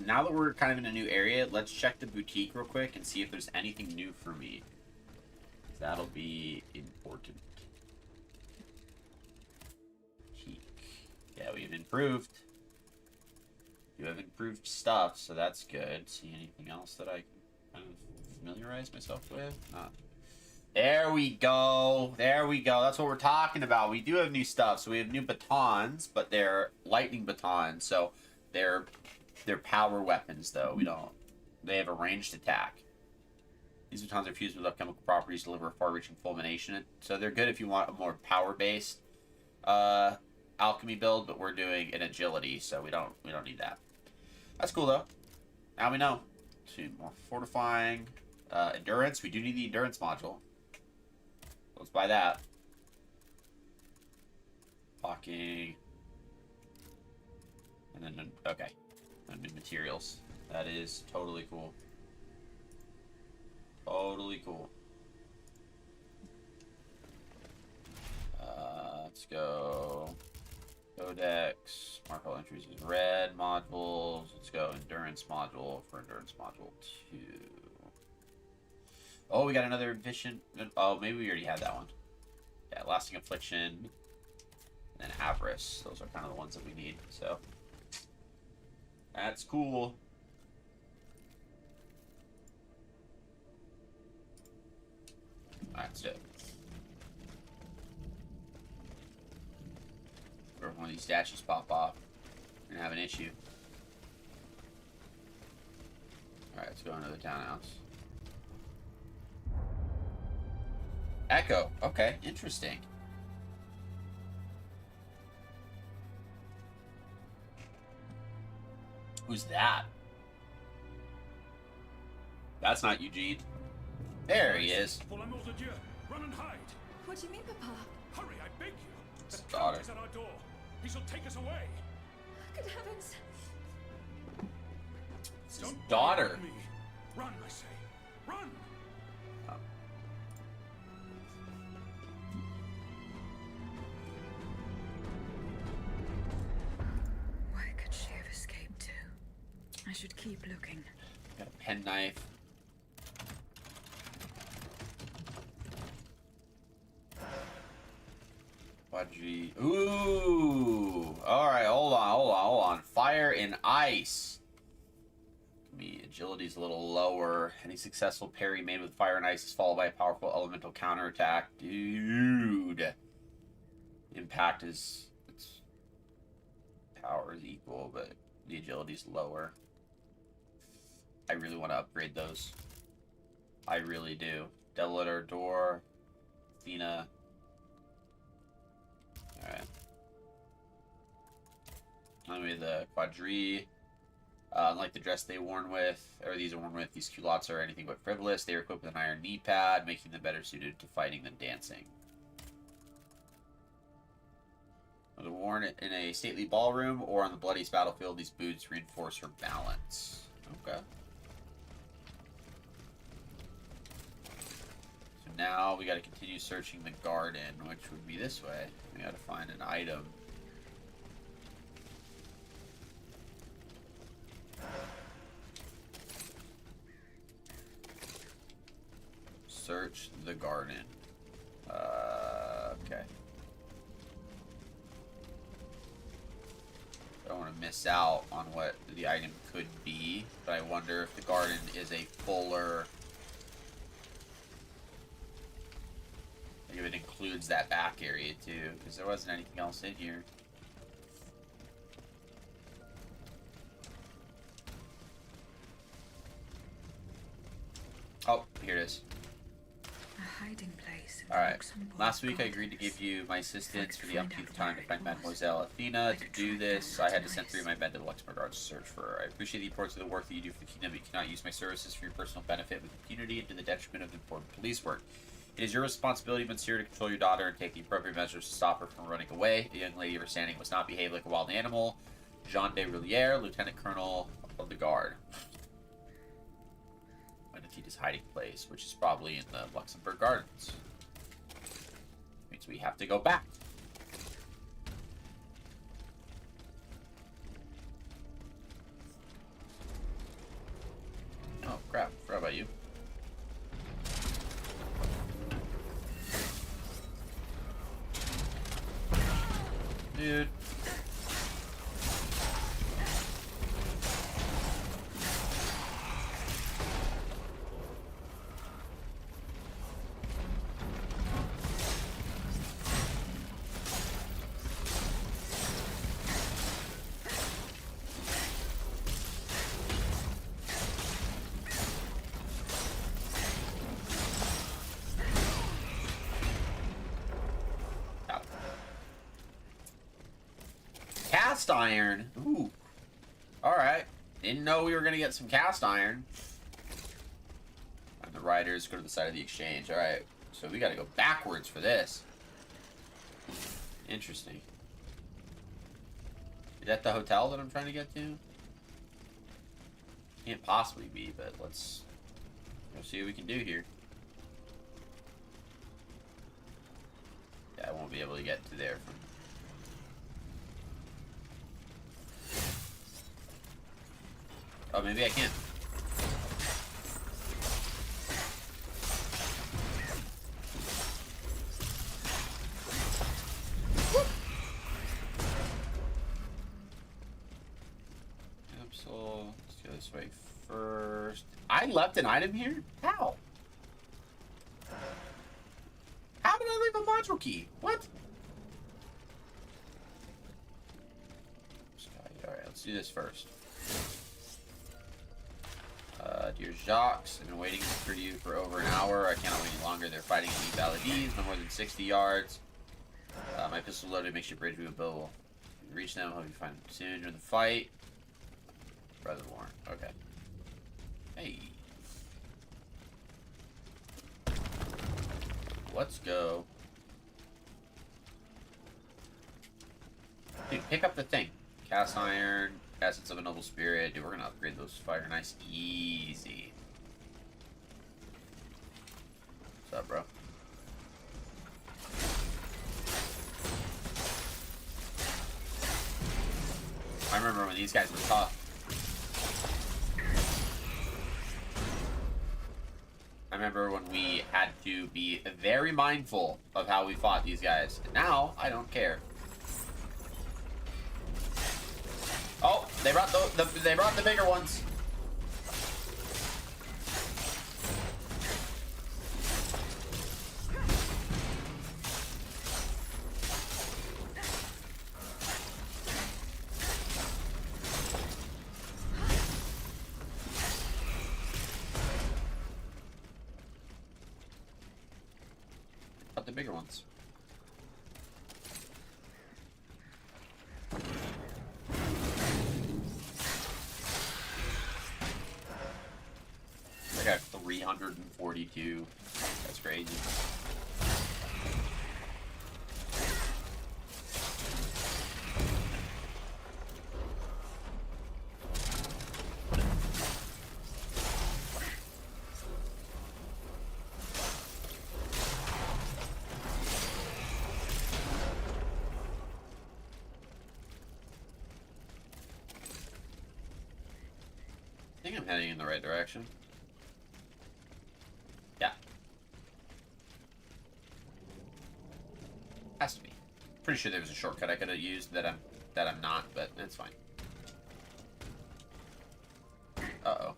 now that we're kind of in a new area, let's check the boutique real quick and see if there's anything new for me. That'll be important. Boutique. Yeah, we've improved. You have improved stuff, so that's good. See anything else that I can kind of familiarize myself with? Not. There we go. There we go. That's what we're talking about. We do have new stuff. So we have new batons, but they're lightning batons. So they're power weapons, though. We don't. They have a ranged attack. These batons are fused with alchemical properties to deliver far-reaching fulmination. So they're good if you want a more power-based alchemy build, but we're doing an agility, so we don't need that. That's cool though. Now we know. Two more fortifying, endurance. We do need the endurance module. Let's buy that. Blocking, and then okay, and new materials. That is totally cool. Totally cool. Let's go. Codex. Mark all entries as red modules. Let's go endurance module for endurance module 2. Oh, we got another vision. Oh, maybe we already had that one. Yeah, lasting affliction. And then avarice. Those are kind of the ones that we need. So that's cool. Alright, let's do it. Or if one of these statues pop off, we're gonna have an issue. Alright, let's go into the townhouse. Echo. Okay, interesting. Who's that? That's not Eugene. There he is. Run and hide. What do you mean, Papa? Hurry, I beg you. His The daughter. count is at our door. He shall take us away. Good heavens! It's his daughter. Me. Run, I say. Run! Where could she have escaped to? I should keep looking. Got a penknife. Quadri. Ooh. Alright, hold on. Fire and ice. Me, agility's a little lower. Any successful parry made with fire and ice is followed by a powerful elemental counterattack. Dude. Impact is. Its power is equal, but the agility's lower. I really want to upgrade those. I really do. Devil at our door. Athena. Alright. Anyway, the quadri. Unlike the dress they worn with, or these are worn with, these culottes are anything but frivolous. They are equipped with an iron knee pad, making them better suited to fighting than dancing. Whether worn in a stately ballroom or on the bloodiest battlefield, these boots reinforce her balance. Okay. So now we got to continue searching the garden, which would be this way. We got to find an item. Search the garden. Okay. I don't want to miss out on what the item could be, but I wonder if the garden is a fuller... Like if it includes that back area too, because there wasn't anything else in here. Oh, here it is. A hiding place. Alright. Last week I agreed to give you my assistance for the umpteenth time to find Mademoiselle Athena. To do this, I had to send 3 of my men to the Luxembourg Guard to search for her. I appreciate the importance of the work that you do for the kingdom, but you cannot use my services for your personal benefit with impunity and to the detriment of important police work. It is your responsibility, Monsieur, to control your daughter and take the appropriate measures to stop her from running away. The young lady of her standing must not behave like a wild animal. Jean de Roulier, Lieutenant Colonel of the Guard. Athena's hiding place, which is probably in the Luxembourg Gardens. Means we have to go back. Dude. Cast iron. Ooh. Alright. Didn't know we were going to get some cast iron. And the riders go to the side of the exchange. Alright. So we got to go backwards for this. Interesting. Is that the hotel that I'm trying to get to? Can't possibly be, but let's go see what we can do here. Yeah, I won't be able to get to there from... Oh, maybe I can. Capsule. Let's go this way first. I left an item here? How? How did I leave a module key? What? Alright, let's do this first. Dear Jacques, I've been waiting for you for over an hour. I cannot wait any longer. They're fighting elite Paladins, no more than 60 yards. My pistol loaded makes your bridge movable. You reach them, hope you find them soon during the fight. Brother Warren. Okay. Hey. Let's go. Dude, pick up the thing. Cast iron. Essence of a noble spirit. Dude, we're gonna upgrade those fire nice easy. What's up, bro? I remember when these guys were tough. I remember when we had to be very mindful of how we fought these guys. And now, I don't care. Oh, they brought the bigger ones. Brought the bigger ones. I got 342. That's crazy. I think I'm heading in the right direction. Yeah. Has to be. Pretty sure there was a shortcut I could have used that I'm not, but that's fine. Uh-oh.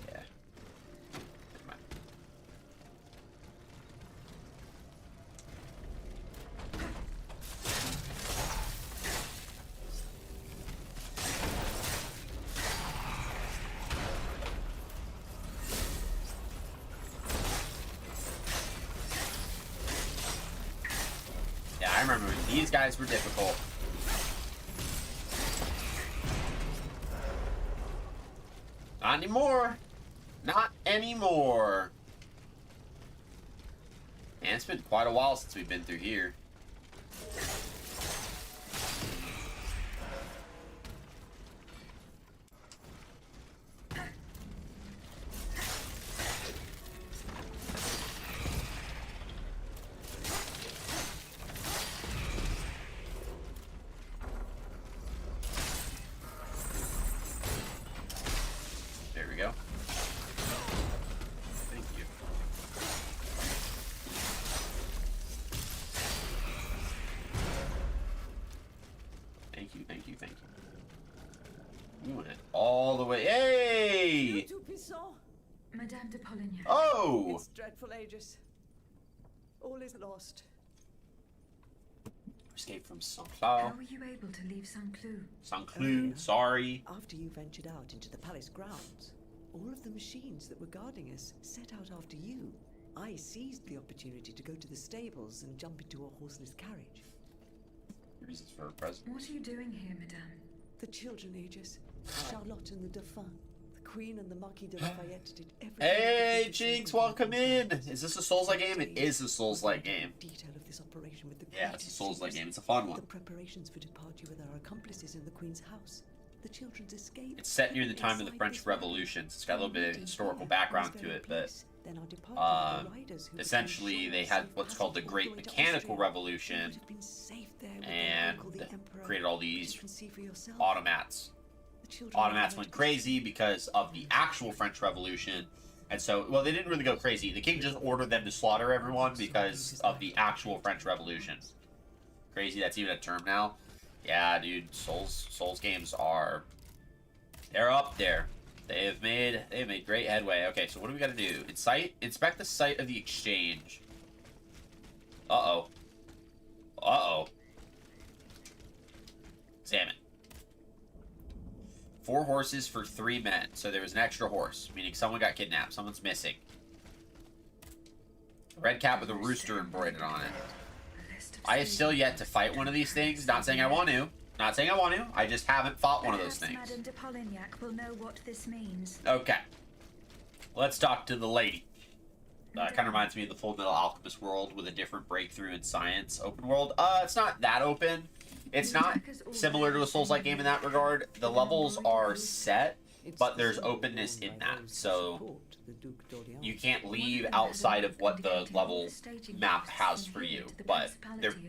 Yeah. Never mind. Yeah, I remember when these guys were difficult. Not anymore. Not anymore. Man, it's been quite a while since we've been through here. There we go. Thank you. Madame de Polignac. Oh! It's dreadful, Aegis. All is lost. Escape from How Saint-Cloud. were you able to leave Saint-Cloud? Saint-Cloud, sorry. After you ventured out into the palace grounds, all of the machines that were guarding us set out after you. I seized the opportunity to go to the stables and jump into a horseless carriage. Reasons for a present. What are you doing here, Madame? The children, Aegis. Charlotte and the Dauphin. The Queen and the Marquis de Lafayette did everything. Hey, Jinx, welcome in. Is this a Souls-like game? It is a Souls-like game. Detail of this operation with the Yeah, it's a Souls-like game. It's a fun The one. preparations for departure with our accomplices in the Queen's house. The children's escape. It's set near the time of the French Revolution. It's got a little bit of historical background to it, but essentially they had what's called the Great Mechanical Revolution and created all these automats. Automats went crazy because of the actual French Revolution, and so, well, they didn't really go crazy. The king just ordered them to slaughter everyone because of the actual French Revolution. Crazy, that's even a term now. Yeah, dude, Souls games they're up there. They've made great headway. Okay, so what do we gotta do? Inspect the site of the exchange. Uh-oh. Uh-oh. Examine. 4 horses for 3 men. So there was an extra horse, meaning someone got kidnapped. Someone's missing. A red cap with a rooster embroidered on it. I have still yet to fight one of these things. Not saying I want to. Not saying I want to. I just haven't fought one of those things. Madame de Polignac will know what this means. Okay. Let's talk to the lady. Kind of reminds me of the Full Metal Alchemist world with a different breakthrough in science open world. It's not that open. It's not similar to a Souls-like game in that regard. The levels are set, but there's openness in that. So you can't leave outside of what the level map has for you. But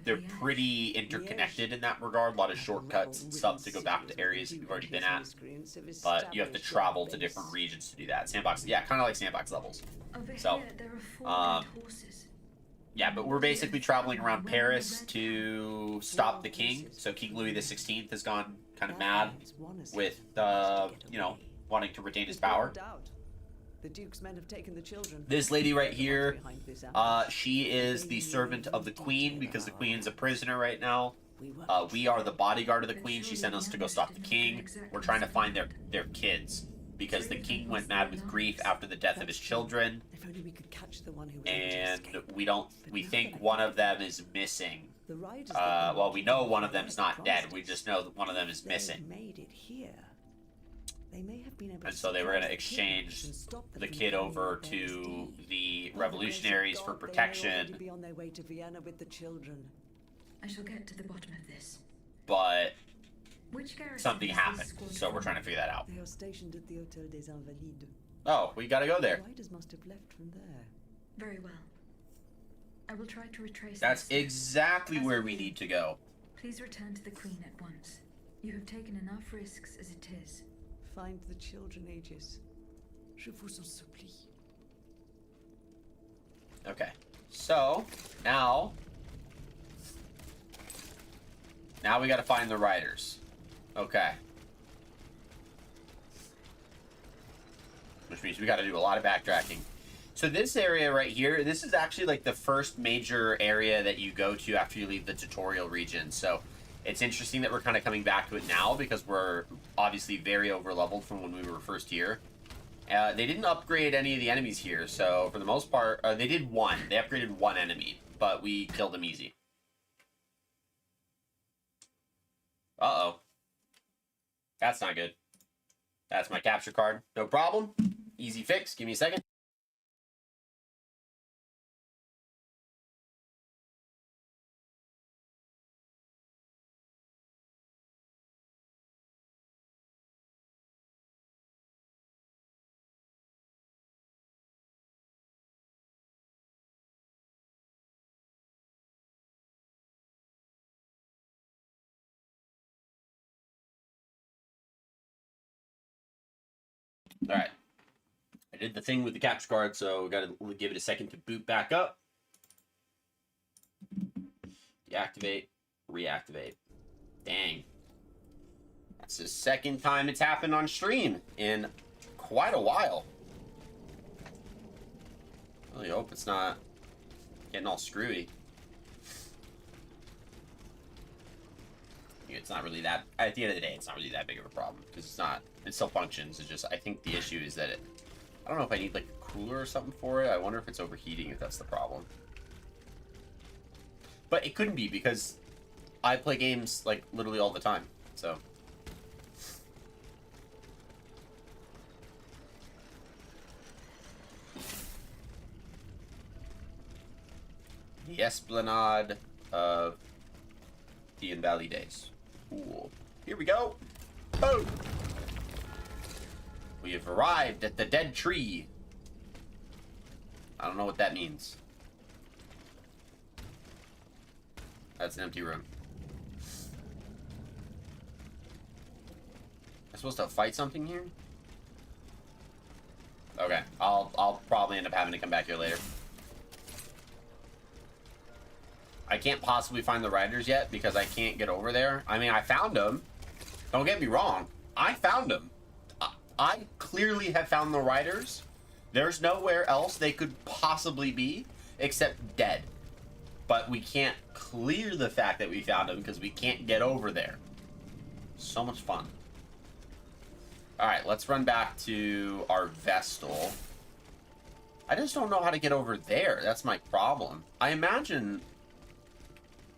they're pretty interconnected in that regard. A lot of shortcuts and stuff to go back to areas that you've already been at. But you have to travel to different regions to do that. Sandbox, yeah, kind of like sandbox levels. So, yeah, but we're basically traveling around Paris to stop the king. So King Louis XVI has gone kind of mad with, you know, wanting to retain his power. The Duke's men have taken the children. This lady right here, she is the servant of the Queen because the Queen's a prisoner right now. We are the bodyguard of the Queen. She sent us to go stop the king. We're trying to find their kids because the king went mad with grief after the death of his children. And we think one of them is missing. Well, we know one of them's not dead. We just know that one of them is missing. And so they were going to exchange the kid over to the revolutionaries for protection. I shall get to the bottom of this. But something happened, so we're trying to figure that out. They are stationed at the Hôtel des Invalides. Oh, we gotta go there. The riders must have left from there. Very well. I will try to retrace That's this. exactly where we need to go. Please return to the Queen at once. You have taken enough risks as it is. Find the children, Aegis. Je vous en supplie. Okay, so now we gotta find the riders. Okay. Which means we gotta do a lot of backtracking. So this area right here, this is actually like the first major area that you go to after you leave the tutorial region. So it's interesting that we're kind of coming back to it now because we're obviously very over-leveled from when we were first here. They didn't upgrade any of the enemies here, so for the most part, they did one. They upgraded one enemy, but we killed them easy. Uh-oh. That's not good. That's my capture card. No problem. Easy fix. Give me a second. All right. I did the thing with the capture card, so we got to give it a second to boot back up. Deactivate, reactivate. Dang. That's the second time it's happened on stream in quite a while. Really hope it's not getting all screwy. It's not really that, at the end of the day, it's not really that big of a problem, because it's not, it still functions. It's just, I think the issue is that I don't know if I need like a cooler or something for it. I wonder if it's overheating, if that's the problem. But it couldn't be, because I play games like literally all the time, so. The Esplanade of the Valley Days. Cool. Here we go. Boom. We have arrived at the dead tree. I don't know what that means. That's an empty room. I'm supposed to fight something here? Okay, I'll probably end up having to come back here later. I can't possibly find the riders yet because I can't get over there. I mean, I found them. Don't get me wrong. I found them. I clearly have found the riders. There's nowhere else they could possibly be except dead. But we can't clear the fact that we found them because we can't get over there. So much fun. Alright, let's run back to our Vestal. I just don't know how to get over there. That's my problem. I imagine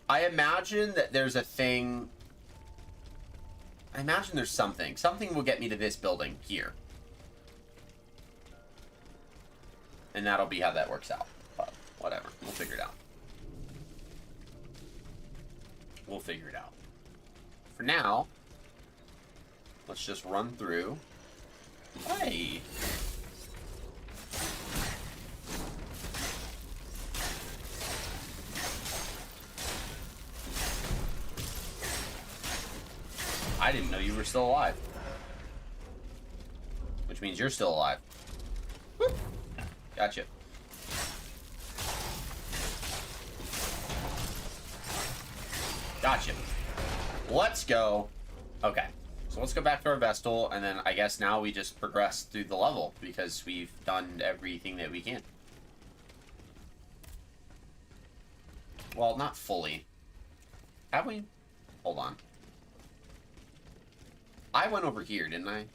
that there's a thing. I imagine there's something. Something will get me to this building here. And that'll be how that works out. But whatever. We'll figure it out. We'll figure it out. For now, let's just run through. Hey! I didn't know you were still alive. Which means you're still alive. Whoop. Gotcha. Gotcha. Let's go. Okay. So let's go back to our Vestal, and then I guess now we just progress through the level, because we've done everything that we can. Well, not fully. Have we? Hold on. I went over here, didn't I?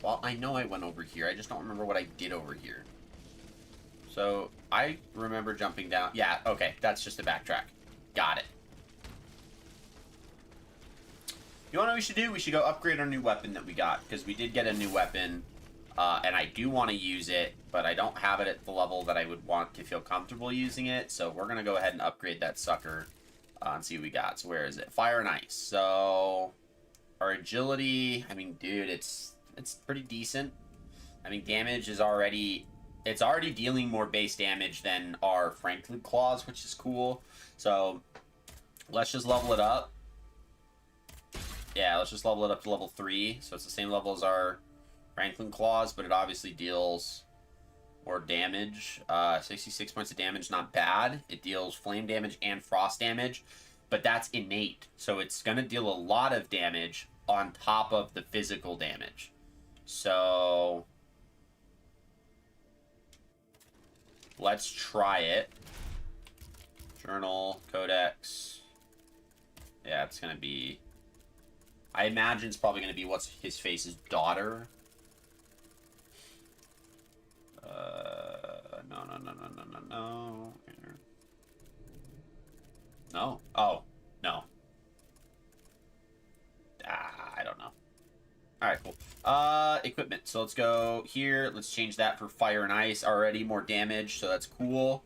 Well, I know I went over here. I just don't remember what I did over here. So, I remember jumping down. Yeah, okay. That's just a backtrack. Got it. You know what we should do? We should go upgrade our new weapon that we got, because we did get a new weapon, and I do want to use it, but I don't have it at the level that I would want to feel comfortable using it, so we're going to go ahead and upgrade that sucker and see what we got. So where is it? Fire and Ice. So our agility, I mean, dude, it's pretty decent. I mean, damage is already dealing more base damage than our Franklin Claws, which is cool. So let's just level it up. Yeah, let's just level it up to level 3. So it's the same level as our Franklin Claws, but it obviously deals more damage. 66 points of damage, not bad. It deals flame damage and frost damage, but that's innate. So it's going to deal a lot of damage on top of the physical damage. So let's try it. Journal, Codex. Yeah, it's going to be... I imagine it's probably going to be what's his face's daughter. No. No? Oh, no. I don't know. Alright, cool. Equipment. So let's go here. Let's change that for Fire and Ice. Already more damage, so that's cool.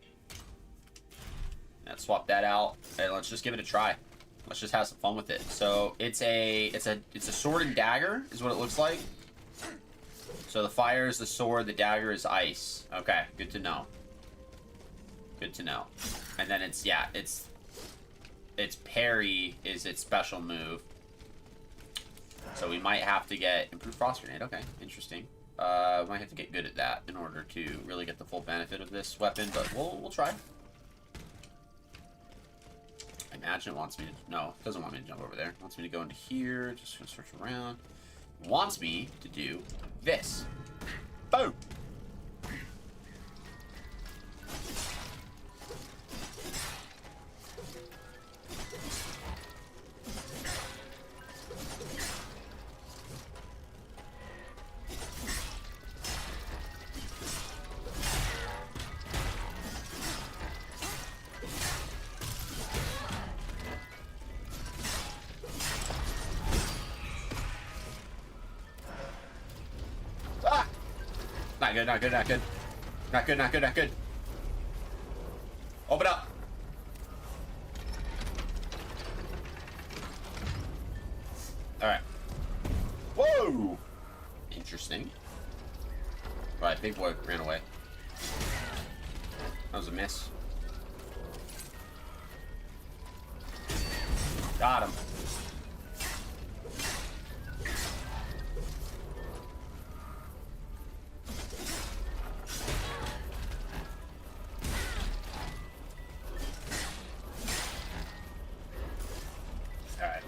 Let's swap that out. And let's just give it a try. Let's just have some fun with it. So it's a sword and dagger is what it looks like. So the fire is the sword, the dagger is ice. Okay, good to know. Good to know. And then it's parry is its special move. So we might have to get improved frost grenade. Okay, interesting. We might have to get good at that in order to really get the full benefit of this weapon, but we'll try. I imagine it wants me to... No, it doesn't want me to jump over there. It wants me to go into here, just gonna search around. It wants me to do this. Boom! Not good, not good, not good. Not good, not good, not good. Open up. Alright. Whoa! Interesting. Right, big boy ran away. That was a miss. Got him. Alright.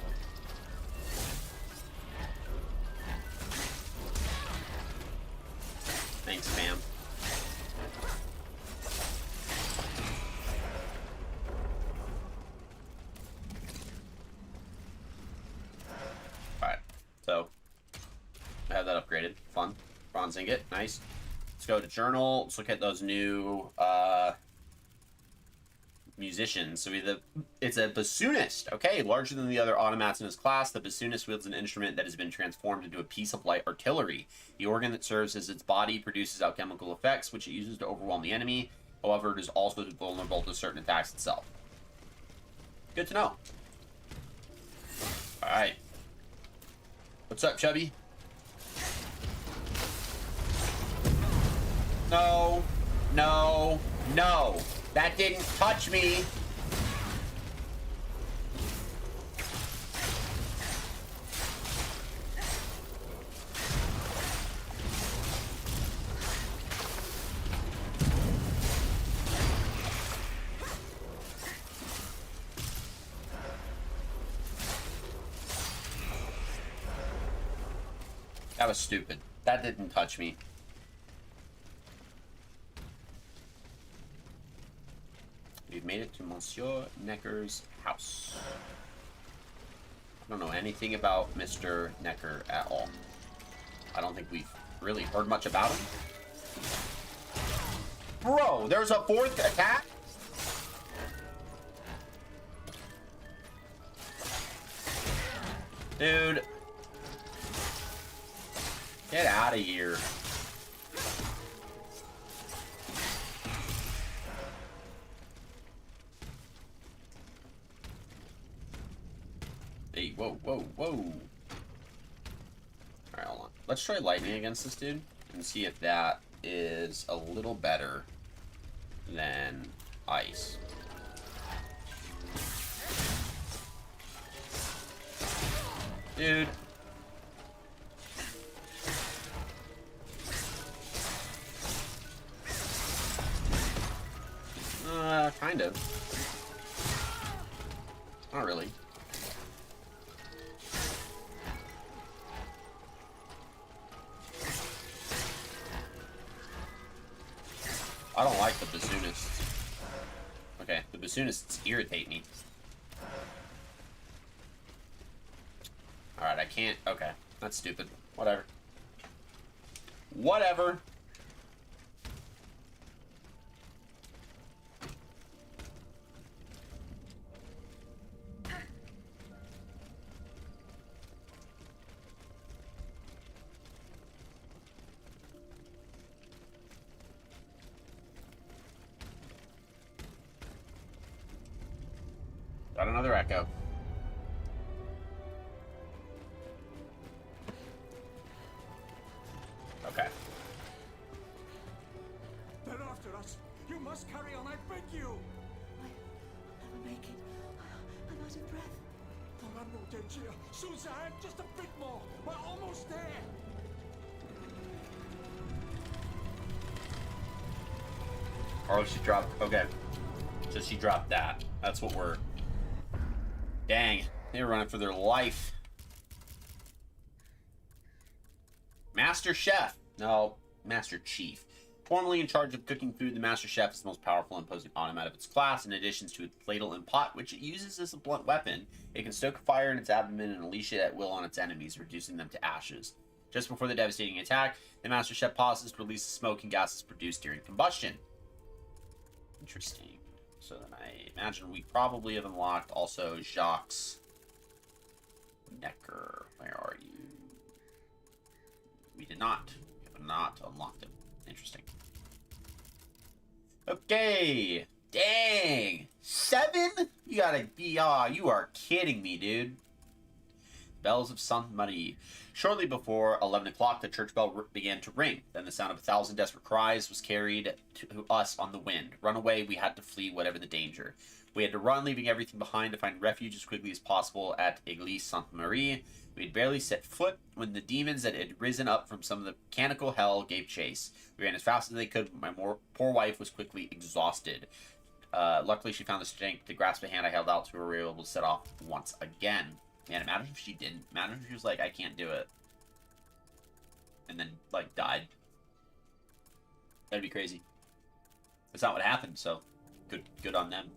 Thanks, fam. Alright, so I have that upgraded. Fun. Bronze ingot, nice. Let's go to journal. Let's look at those new musicians. So it's a bassoonist. Okay, larger than the other automats in his class, the bassoonist wields an instrument that has been transformed into a piece of light artillery. The organ that serves as its body produces alchemical effects, which it uses to overwhelm the enemy. However, it is also vulnerable to certain attacks itself. Good to know. Alright. What's up, Chubby? No. No. No. That didn't touch me. That was stupid. That didn't touch me. We've made it to Monsieur Necker's house. I don't know anything about Mr. Necker at all. I don't think we've really heard much about him. Bro, there's a fourth attack? Dude. Get out of here. Hey, whoa, whoa, whoa. Alright, hold on. Let's try lightning against this dude and see if that is a little better than ice. Dude. Kind of. Not really. I don't like the bassoonists. Okay, the bassoonists irritate me. Alright, I can't... Okay, that's stupid. Whatever. Whatever. Got another echo. Okay. They're after us. You must carry on, I beg you. I'll never make it. I'm out of breath. Tornado Dejia. Suzanne, just a bit more. We're almost there. Oh, she dropped... Okay. So she dropped that. That's what we're... Dang. They were running for their life. Master Chef. No, Master Chief. Formerly in charge of cooking food, the Master Chef is the most powerful and imposing automat of its class. In addition to its ladle and pot, which it uses as a blunt weapon, it can stoke fire in its abdomen and unleash it at will on its enemies, reducing them to ashes. Just before the devastating attack, the Master Chef pauses to release the smoke and gases produced during combustion. Interesting. So then I imagine we probably have unlocked also Jacques Necker. Where are you? We did not. We have not unlocked him. Interesting. Okay. Dang. 7? You gotta be, you are kidding me, dude. Bells of Sainte Marie. Shortly before 11 o'clock, the church bell began to ring. Then the sound of 1,000 desperate cries was carried to us on the wind. Run away, we had to flee, whatever the danger. We had to run, leaving everything behind to find refuge as quickly as possible at Église Sainte Marie. We had barely set foot when the demons that had risen up from some of the mechanical hell gave chase. We ran as fast as they could, but my poor wife was quickly exhausted. Luckily, she found the strength to grasp a hand I held out to her. We were able to set off once again. Man, imagine if she didn't. Imagine if she was like, I can't do it. And then, like, died. That'd be crazy. That's not what happened, so good on them.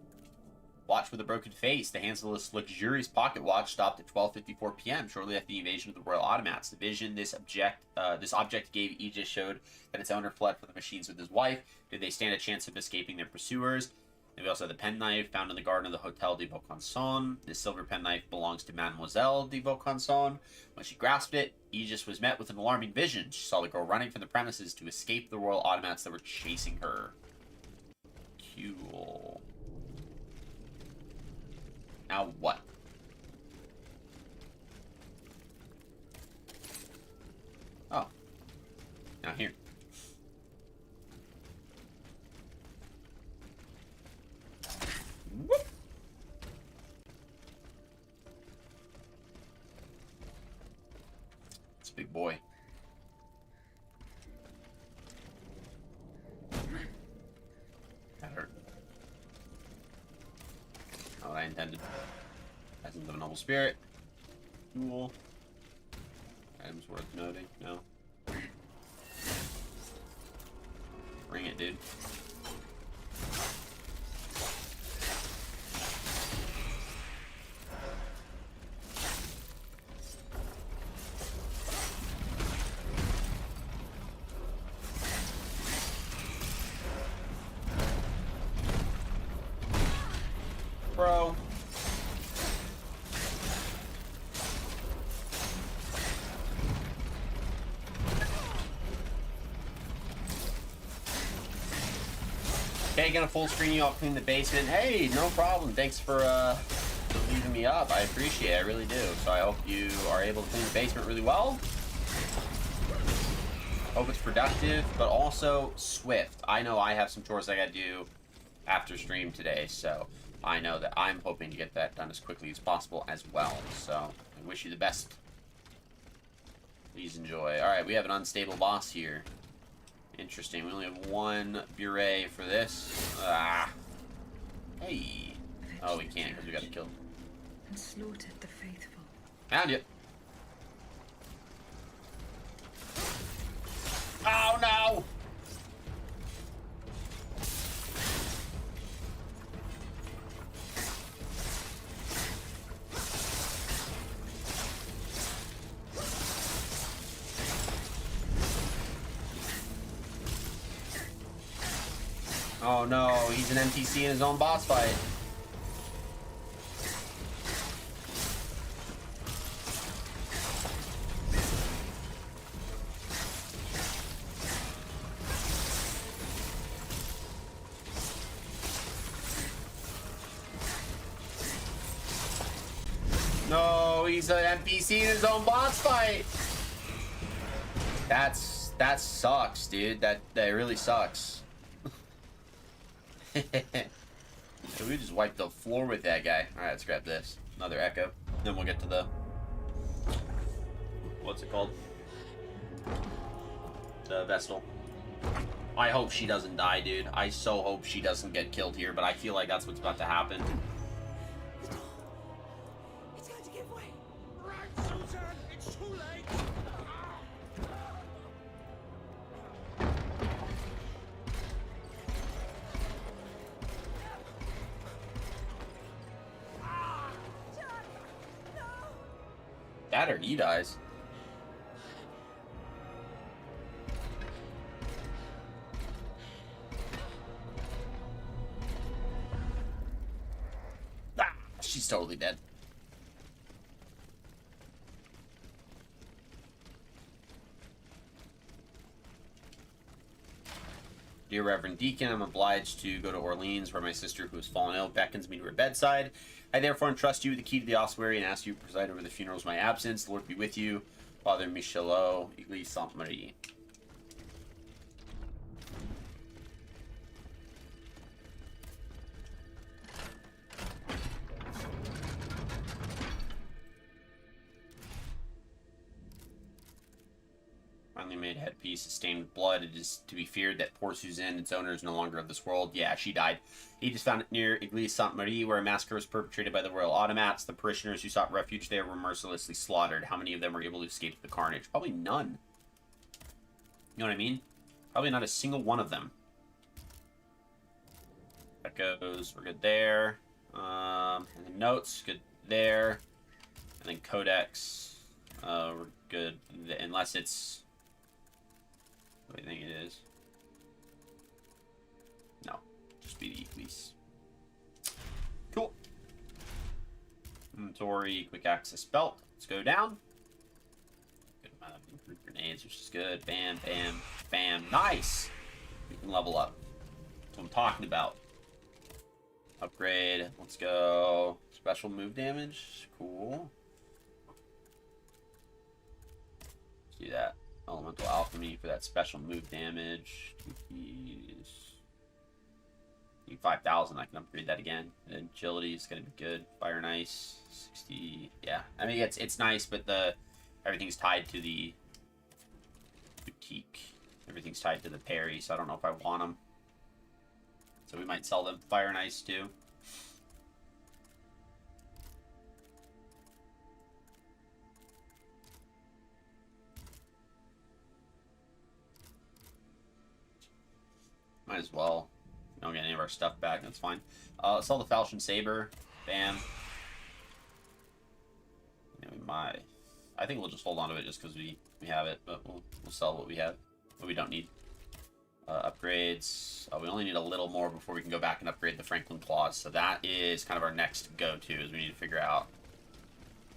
Watch with a broken face. The handleless, luxurious pocket watch stopped at 12:54 p.m. shortly after the invasion of the Royal Automats. The vision this object gave Aegis showed that its owner fled from the machines with his wife. Did they stand a chance of escaping their pursuers? And we also have the penknife found in the garden of the Hotel de Vaucanson. This silver penknife belongs to Mademoiselle de Vaucanson. When she grasped it, Aegis was met with an alarming vision. She saw the girl running from the premises to escape the Royal Automats that were chasing her. Cool. Now what? Oh. Now here. Whoop. It's a big boy. That hurt. Not what I intended. Essence of a noble spirit. Cool. Items worth noting. No. Bring it, dude. Bro. Okay, gonna full screen you. I'll clean the basement. Hey, no problem. Thanks for leaving me up. I appreciate it. I really do. So I hope you are able to clean the basement really well. Hope it's productive, but also swift. I know I have some chores I gotta do after stream today, so I know that I'm hoping to get that done as quickly as possible as well. So I wish you the best. Please enjoy. Alright, we have an unstable boss here. Interesting. We only have one bure for this. Ah. Hey. Oh, we can't because we got to kill. And slaughtered the faithful. Found you. Oh no! Oh no, he's an NPC in his own boss fight. No, he's an NPC in his own boss fight. That sucks, dude. That really sucks. So we just wiped the floor with that guy. Alright, let's grab this. Another echo. Then we'll get to the... What's it called? The Vestal. I hope she doesn't die, dude. I so hope she doesn't get killed here, but I feel like that's what's about to happen. It's going to give way. Right, Susan! It's too late! That or he dies. Ah, she's totally dead. Dear Reverend Deacon, I'm obliged to go to Orleans, where my sister, who has fallen ill, beckons me to her bedside. I therefore entrust you with the key to the ossuary and ask you to preside over the funerals in my absence. The Lord be with you. Father Michelot, Église Sainte-Marie. Finally made headpiece, stained with blood. It is to be feared that poor Suzanne, its owner, is no longer of this world. Yeah, she died. He just found it near Église Sainte-Marie, where a massacre was perpetrated by the royal automats. The parishioners who sought refuge there were mercilessly slaughtered. How many of them were able to escape the carnage? Probably none. You know what I mean? Probably not a single one of them. That goes. We're good there. And then notes, good there. And then codex, we're good. Unless it's... What do you think it is? No. Just be the Ecclesias. Cool. Inventory, quick access belt. Let's go down. Good amount of improved grenades, which is good. Bam, bam, bam. Nice! We can level up. That's what I'm talking about. Upgrade. Let's go. Special move damage. Cool. Let's do that. Elemental Alchemy for that special move damage. 2 keys. 5,000. I can upgrade that again. And agility is going to be good. Fire and Ice. 60. Yeah. I mean, it's nice, but everything's tied to the boutique. Everything's tied to the parry, so I don't know if I want them. So we might sell them. Fire and Ice too. Might as well. We don't get any of our stuff back. That's fine. Let's sell the Falchion Saber. Bam. Yeah, we might. I think we'll just hold on to it just because we have it, but we'll sell what we have. What we don't need. Upgrades. We only need a little more before we can go back and upgrade the Franklin Claws. So that is kind of our next go-to, is we need to figure out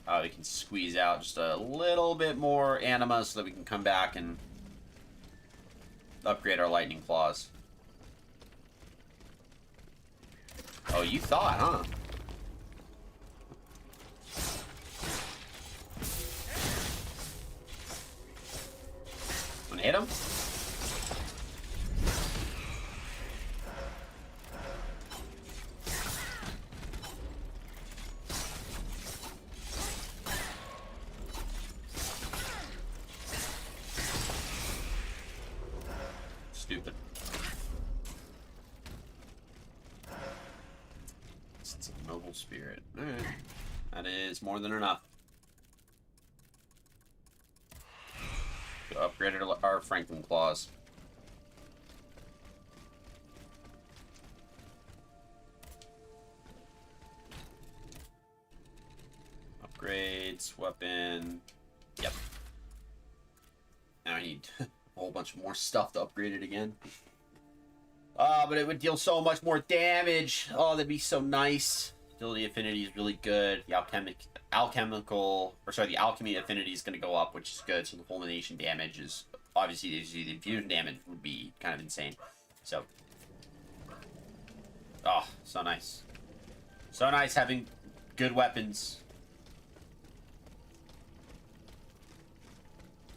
how we can squeeze out just a little bit more anima so that we can come back and upgrade our Lightning Claws. Oh, you thought, huh? Wanna hit him? Stupid. It's a noble spirit. Alright. That is more than enough. We upgraded our Franklin Claws. Upgrades, weapon. Yep. Now I need a whole bunch of more stuff to upgrade it again. But it would deal so much more damage. Oh, that'd be so nice. Ability affinity is really good. The the alchemy affinity is going to go up, which is good. So the fulmination damage is obviously the infusion damage would be kind of insane. So, oh, so nice. So nice having good weapons.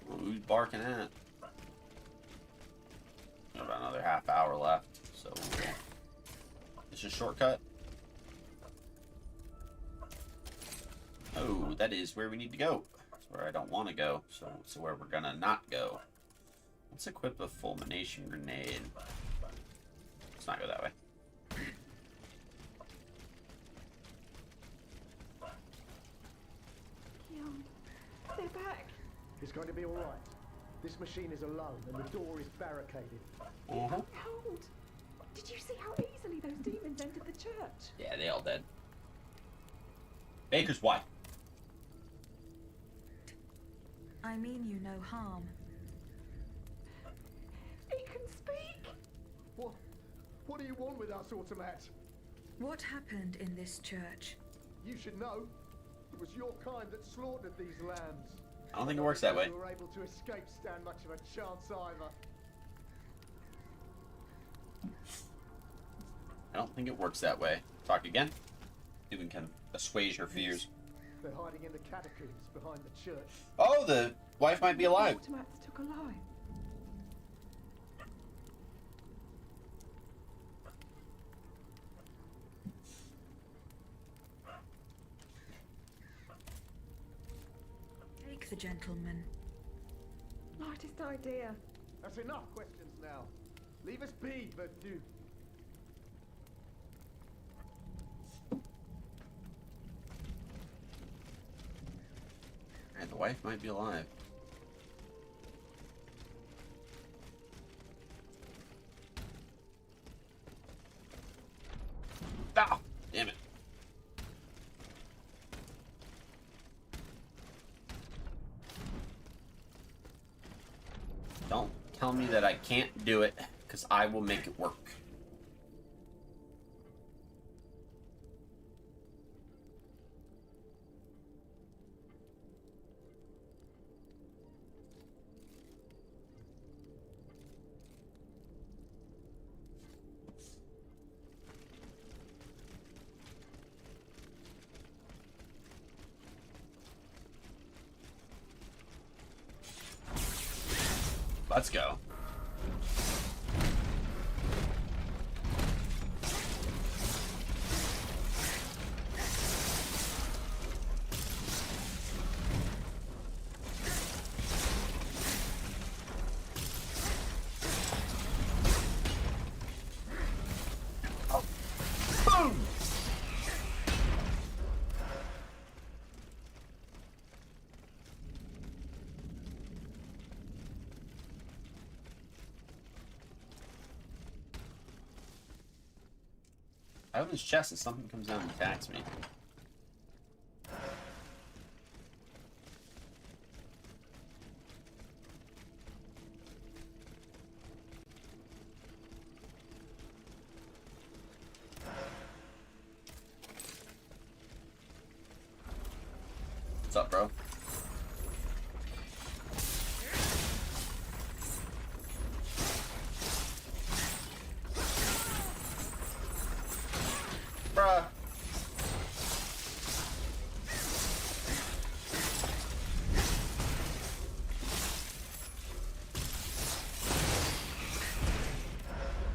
Who's barking at? Got about another half hour left, so it's a shortcut. Oh, that is where we need to go. That's where I don't want to go, so it's where we're gonna not go. Let's equip a fulmination grenade. Let's not go that way. They're back. It's going to be all right. This machine is alone, and the door is barricaded. Hold! Did you see how easily those demons entered the church? Yeah, they all dead. Baker's wife. I mean you no harm. He can speak! What do you want with us, Automat? What happened in this church? You should know. It was your kind that slaughtered these lambs. I don't think it works that way. You were able to escape stand much of a chance either. I don't think it works that way. Talk again. See if we can assuage her fears. They're hiding in the catacombs behind the church. Oh, the wife might be alive. Automats took a lie. Take the gentleman. Slightest idea. That's enough questions now. Leave us be, Vertu. Alright, the wife might be alive. Ah! Damn it. Don't tell me that I can't do it, because I will make it work. Let's go. Oh. Boom! I open his chest and something comes down and attacks me. What's up, bro? Bruh.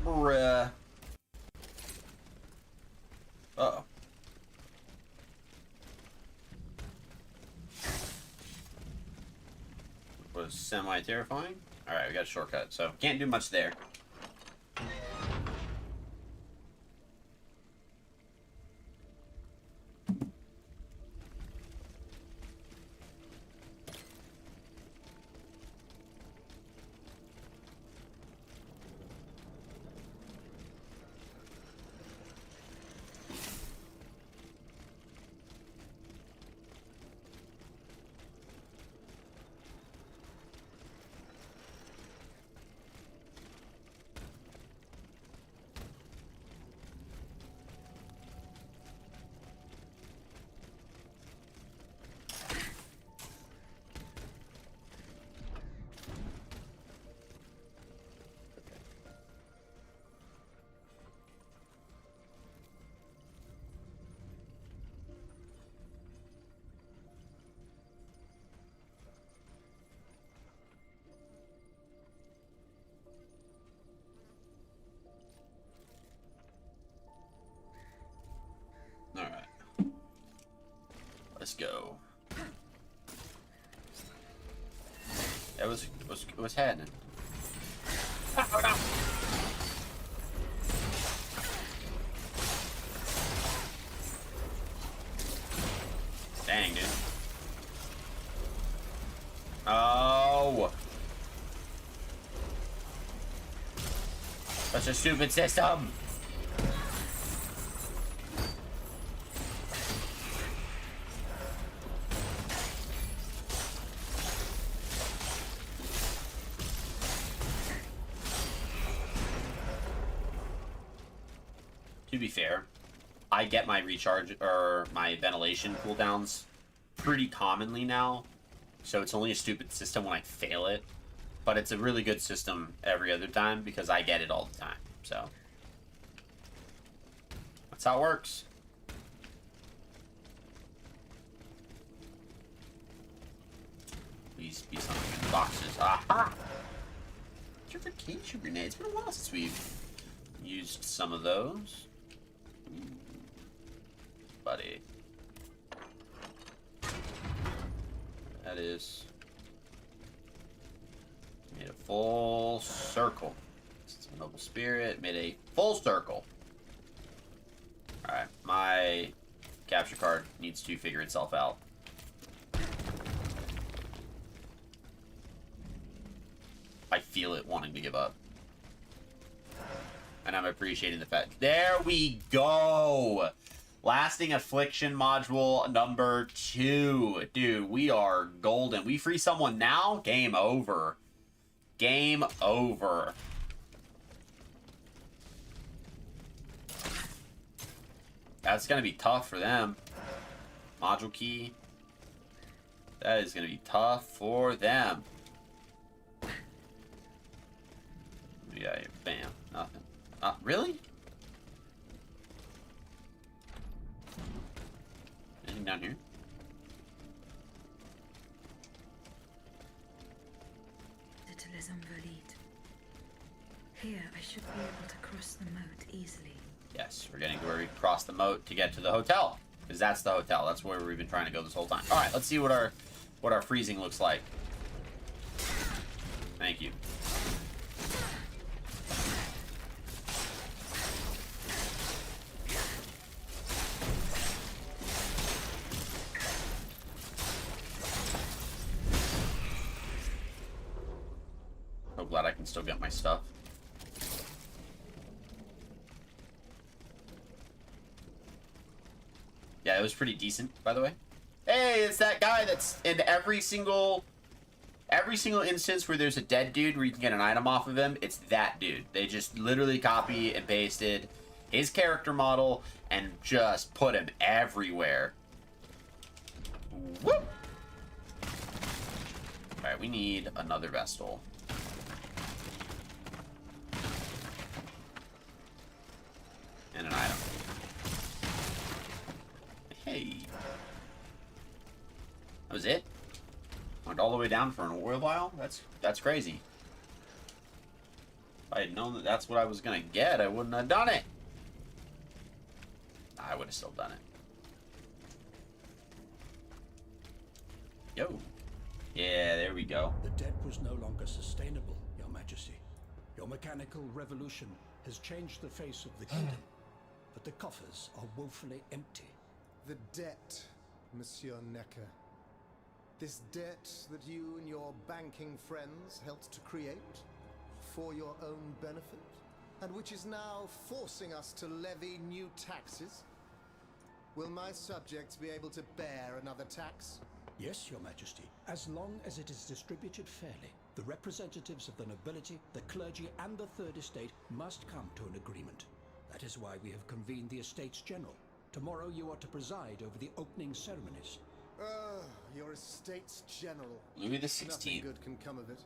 Bruh. Uh-oh. Was semi-terrifying. Alright, we got a shortcut, so can't do much there. Alright. Let's go. That was happening. Oh, no. Dang, dude. Oh. Such a stupid system. To be fair, I get my recharge or my ventilation cooldowns pretty commonly now, so it's only a stupid system when I fail it, but it's a really good system every other time because I get it all the time, so That's how it works. Please be something in the boxes. Aha! Purification grenades. It's been a while since we've used some of those. Ooh. Buddy. That is. Made a full circle. It's a noble spirit. Made a full circle. Alright. My capture card needs to figure itself out. I feel it wanting to give up. And I'm appreciating the fact. There we go! Lasting Affliction module number 2. Dude, we are golden. We free someone now? Game over. Game over. That's going to be tough for them. Module key. That is going to be tough for them. Yeah, bam. Nothing. Really? Anything down here? Les Invalides. Here, I should be able to cross the moat easily. Yes, we're getting where we cross the moat to get to the hotel. Because that's the hotel. That's where we've been trying to go this whole time. Alright, let's see what our freezing looks like. Thank you. So glad I can still get my stuff. Yeah, it was pretty decent, by the way. Hey, it's that guy that's in every single instance where there's a dead dude where you can get an item off of him. It's that dude. They just literally copy and pasted his character model and just put him everywhere. Whoop! Alright, we need another Vestal. And an item. Hey. That was it? Went all the way down for an oil vial? That's crazy. If I had known that that's what I was gonna get, I wouldn't have done it. I would have still done it. Yo. Yeah, there we go. The debt was no longer sustainable, Your Majesty. Your mechanical revolution has changed the face of the kingdom, but the coffers are woefully empty. The debt, Monsieur Necker. This debt that you and your banking friends helped to create for your own benefit, and which is now forcing us to levy new taxes. Will my subjects be able to bear another tax? Yes, Your Majesty, as long as it is distributed fairly. The representatives of the nobility, the clergy, and the Third Estate must come to an agreement. That is why we have convened the Estates General. Tomorrow you are to preside over the opening ceremonies. Your Estates General. Louis the Nothing 16th. good can come of it.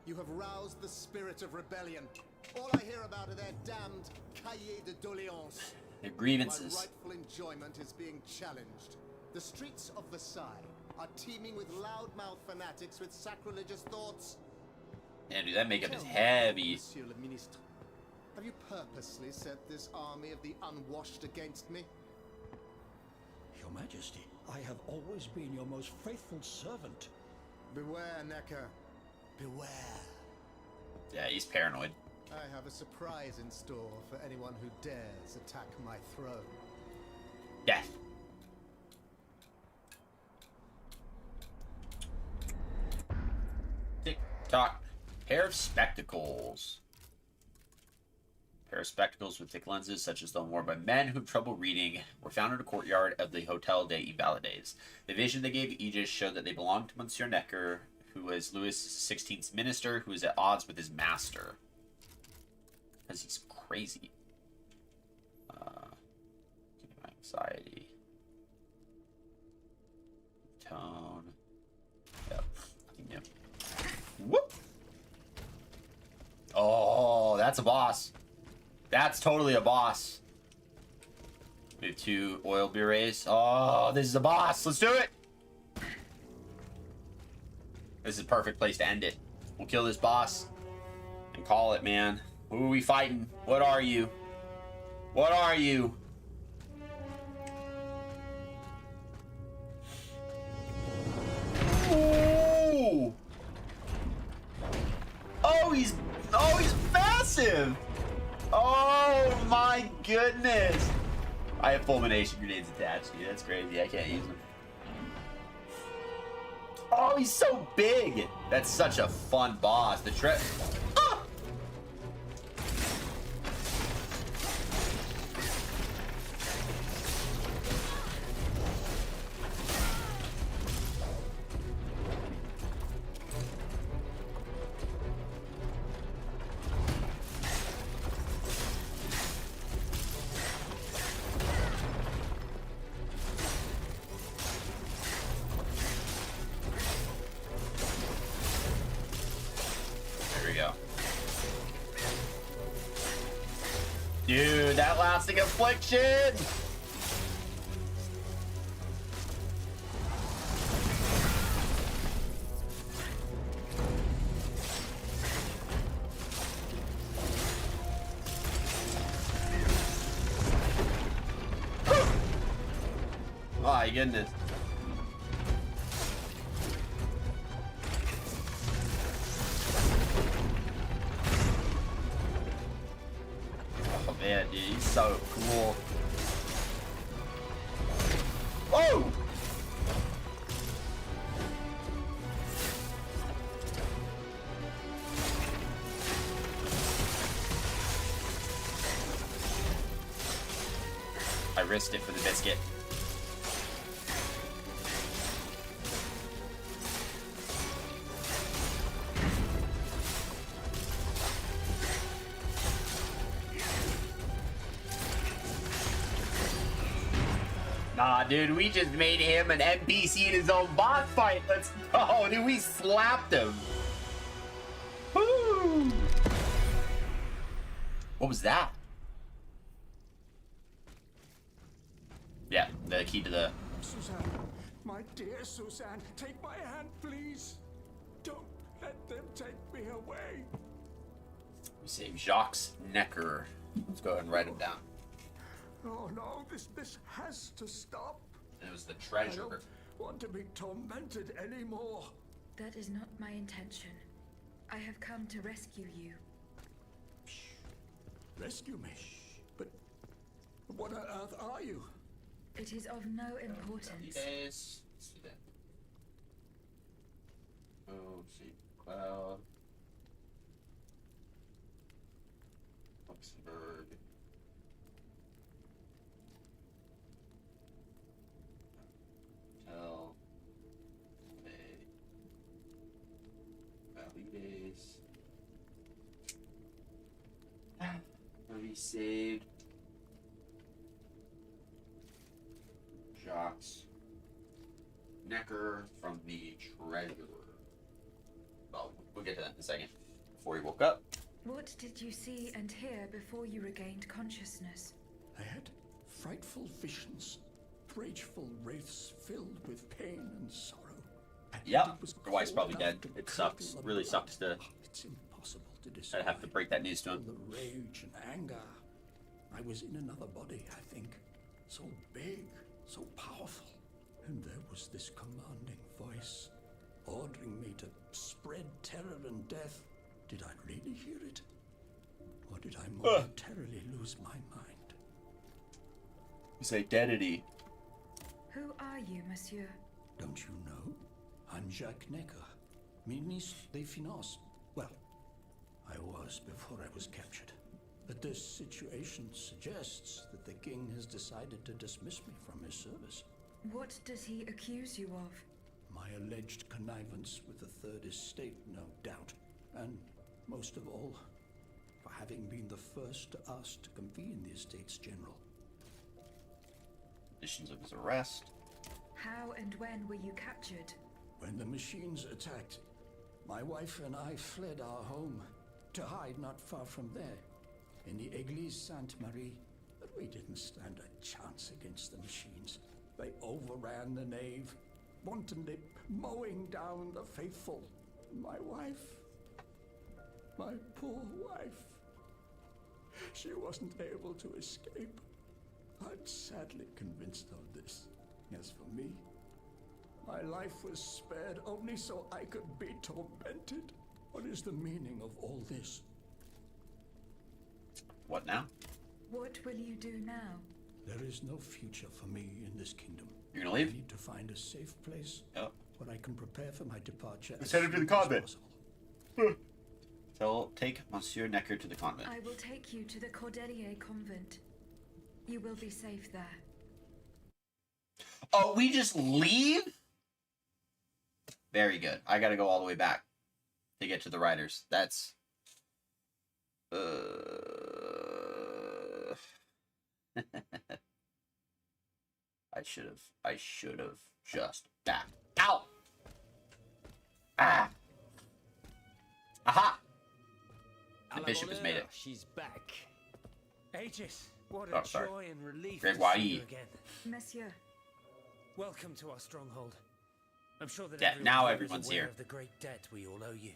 You have roused the spirit of rebellion. All I hear about are their damned cahiers de doléances. Their grievances. My rightful enjoyment is being challenged. The streets of Versailles are teeming with loudmouth fanatics with sacrilegious thoughts. Yeah, dude, that makeup is Tell me, heavy. Monsieur le Ministre, have you purposely set this army of the unwashed against me? Your Majesty, I have always been your most faithful servant. Beware, Necker. Beware. Yeah, he's paranoid. I have a surprise in store for anyone who dares attack my throne. Death. Tick-tock. Pair of spectacles. Pair of spectacles with thick lenses, such as those worn by men who have trouble reading, were found in a courtyard of the Hotel des Invalides. The vision they gave Aegis showed that they belonged to Monsieur Necker, who was Louis XVI's minister, who is at odds with his master. Because he's crazy. Anxiety. Tone. Yep. Nothing new. Whoop! Oh, that's a boss. That's totally a boss. have 2 oil berets. Oh, this is the boss. Let's do it. This is a perfect place to end it. We'll kill this boss and call it, man. Who are we fighting? What are you? What are you? Ooh. Oh, he's massive. Oh my goodness. I have fulmination grenades attached, dude. That's crazy. I can't use them. Oh, he's so big. That's such a fun boss. The ah! Dude, that lasting affliction! My goodness. Oh man, dude, he's so cool. Oh! I risked it for the biscuit. Nah, dude, we just made him an NPC in his own boss fight. Let's go, dude. We slapped him. Woo! What was that? Yeah, the key to the... Suzanne, my dear Suzanne, take my hand, please. Don't let them take me away. We save Jacques Necker. Let's go ahead and write him down. Oh no, this has to stop. It was the treasure. I don't want to be tormented anymore. That is not my intention. I have come to rescue you. Rescue me? But what on earth are you? It is of no importance. Let's see that. Oh, see, cloud. Luxembourg. Hotel. Bay. Paladins. Where we saved Jacques Necker from the treasure. Well, we'll get to that in a second. Before he woke up. What did you see and hear before you regained consciousness? I had frightful visions, rageful wraiths filled with pain and sorrow. Yep, your wife's probably dead. It sucks. Really sucks to... It's impossible to describe. I'd have to break that news to him. The rage and anger. I was in another body, I think. So big, so powerful. And there was this commanding voice, ordering me to spread terror and death. Did I really hear it? Or did I momentarily lose my mind? His identity. Who are you, monsieur? Don't you know? I'm Jacques Necker, ministre des Finances. Well, I was before I was captured. But this situation suggests that the king has decided to dismiss me from his service. What does he accuse you of? My alleged connivance with the Third Estate, no doubt. And most of all, for having been the first to ask to convene the Estates General. Conditions of his arrest. How and when were you captured? When the machines attacked, my wife and I fled our home to hide not far from there, in the Église Sainte-Marie, We didn't stand a chance against the machines. They overran the nave, wantonly mowing down the faithful. My wife, my poor wife, she wasn't able to escape. I'm sadly convinced of this. As for me, my life was spared only so I could be tormented. What is the meaning of all this? What now? What will you do now? There is no future for me in this kingdom. You're gonna leave? I need to find a safe place where I can prepare for my departure. Let's head him to the convent. So take Monsieur Necker to the convent. I will take you to the Cordelier convent. You will be safe there. Oh, we just leave? Very good. I gotta go all the way back to get to the riders. That's... I should have just backed out. Ah! Aha! The bishop has made it. She's back. Aegis, what Oh, a sorry. joy and relief Greg, to why see you- you again. Monsieur. Welcome to our stronghold. I'm sure that Yeah, everyone now here is everyone's aware here. of the great debt we all owe you.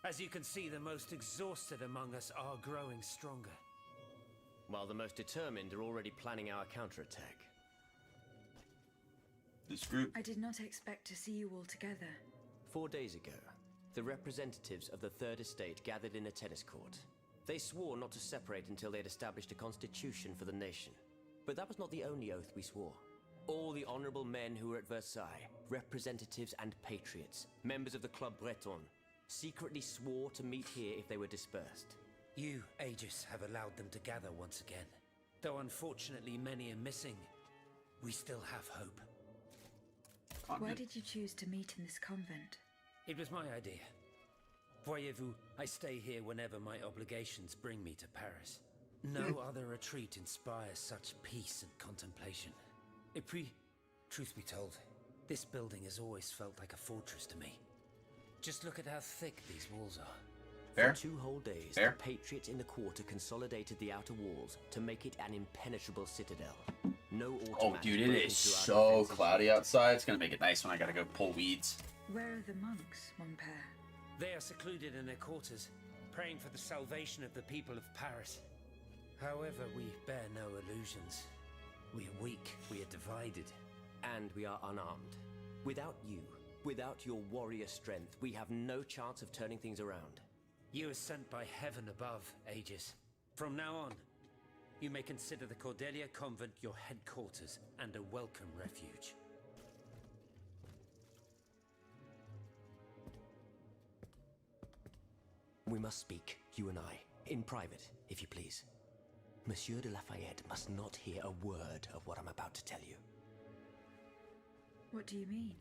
As you can see, the most exhausted among us are growing stronger, while the most determined are already planning our counterattack. This group... I did not expect to see you all together. 4 days ago, the representatives of the Third Estate gathered in a tennis court. They swore not to separate until they had established a constitution for the nation. But that was not the only oath we swore. All the honorable men who were at Versailles, representatives and patriots, members of the Club Breton, secretly swore to meet here if they were dispersed. You, Aegis, have allowed them to gather once again. Though unfortunately many are missing, we still have hope. Why did you choose to meet in this convent? It was my idea. Voyez-vous, I stay here whenever my obligations bring me to Paris. No other retreat inspires such peace and contemplation. Et puis, truth be told, this building has always felt like a fortress to me. Just look at how thick these walls are. Fair. For 2 whole days, Fair. the patriots in the quarter consolidated the outer walls to make it an impenetrable citadel. No Oh, automatic dude, it breaking is through our so defenses. cloudy outside. It's gonna make it nice when I gotta go pull weeds. Where are the monks, mon père? They are secluded in their quarters, praying for the salvation of the people of Paris. However, we bear no illusions. We are weak, we are divided, and we are unarmed. Without you, without your warrior strength, we have no chance of turning things around. You are sent by heaven above, Aegis. From now on, you may consider the Cordelia Convent your headquarters and a welcome refuge. We must speak, you and I, in private, if you please. Monsieur de Lafayette must not hear a word of what I'm about to tell you. What do you mean?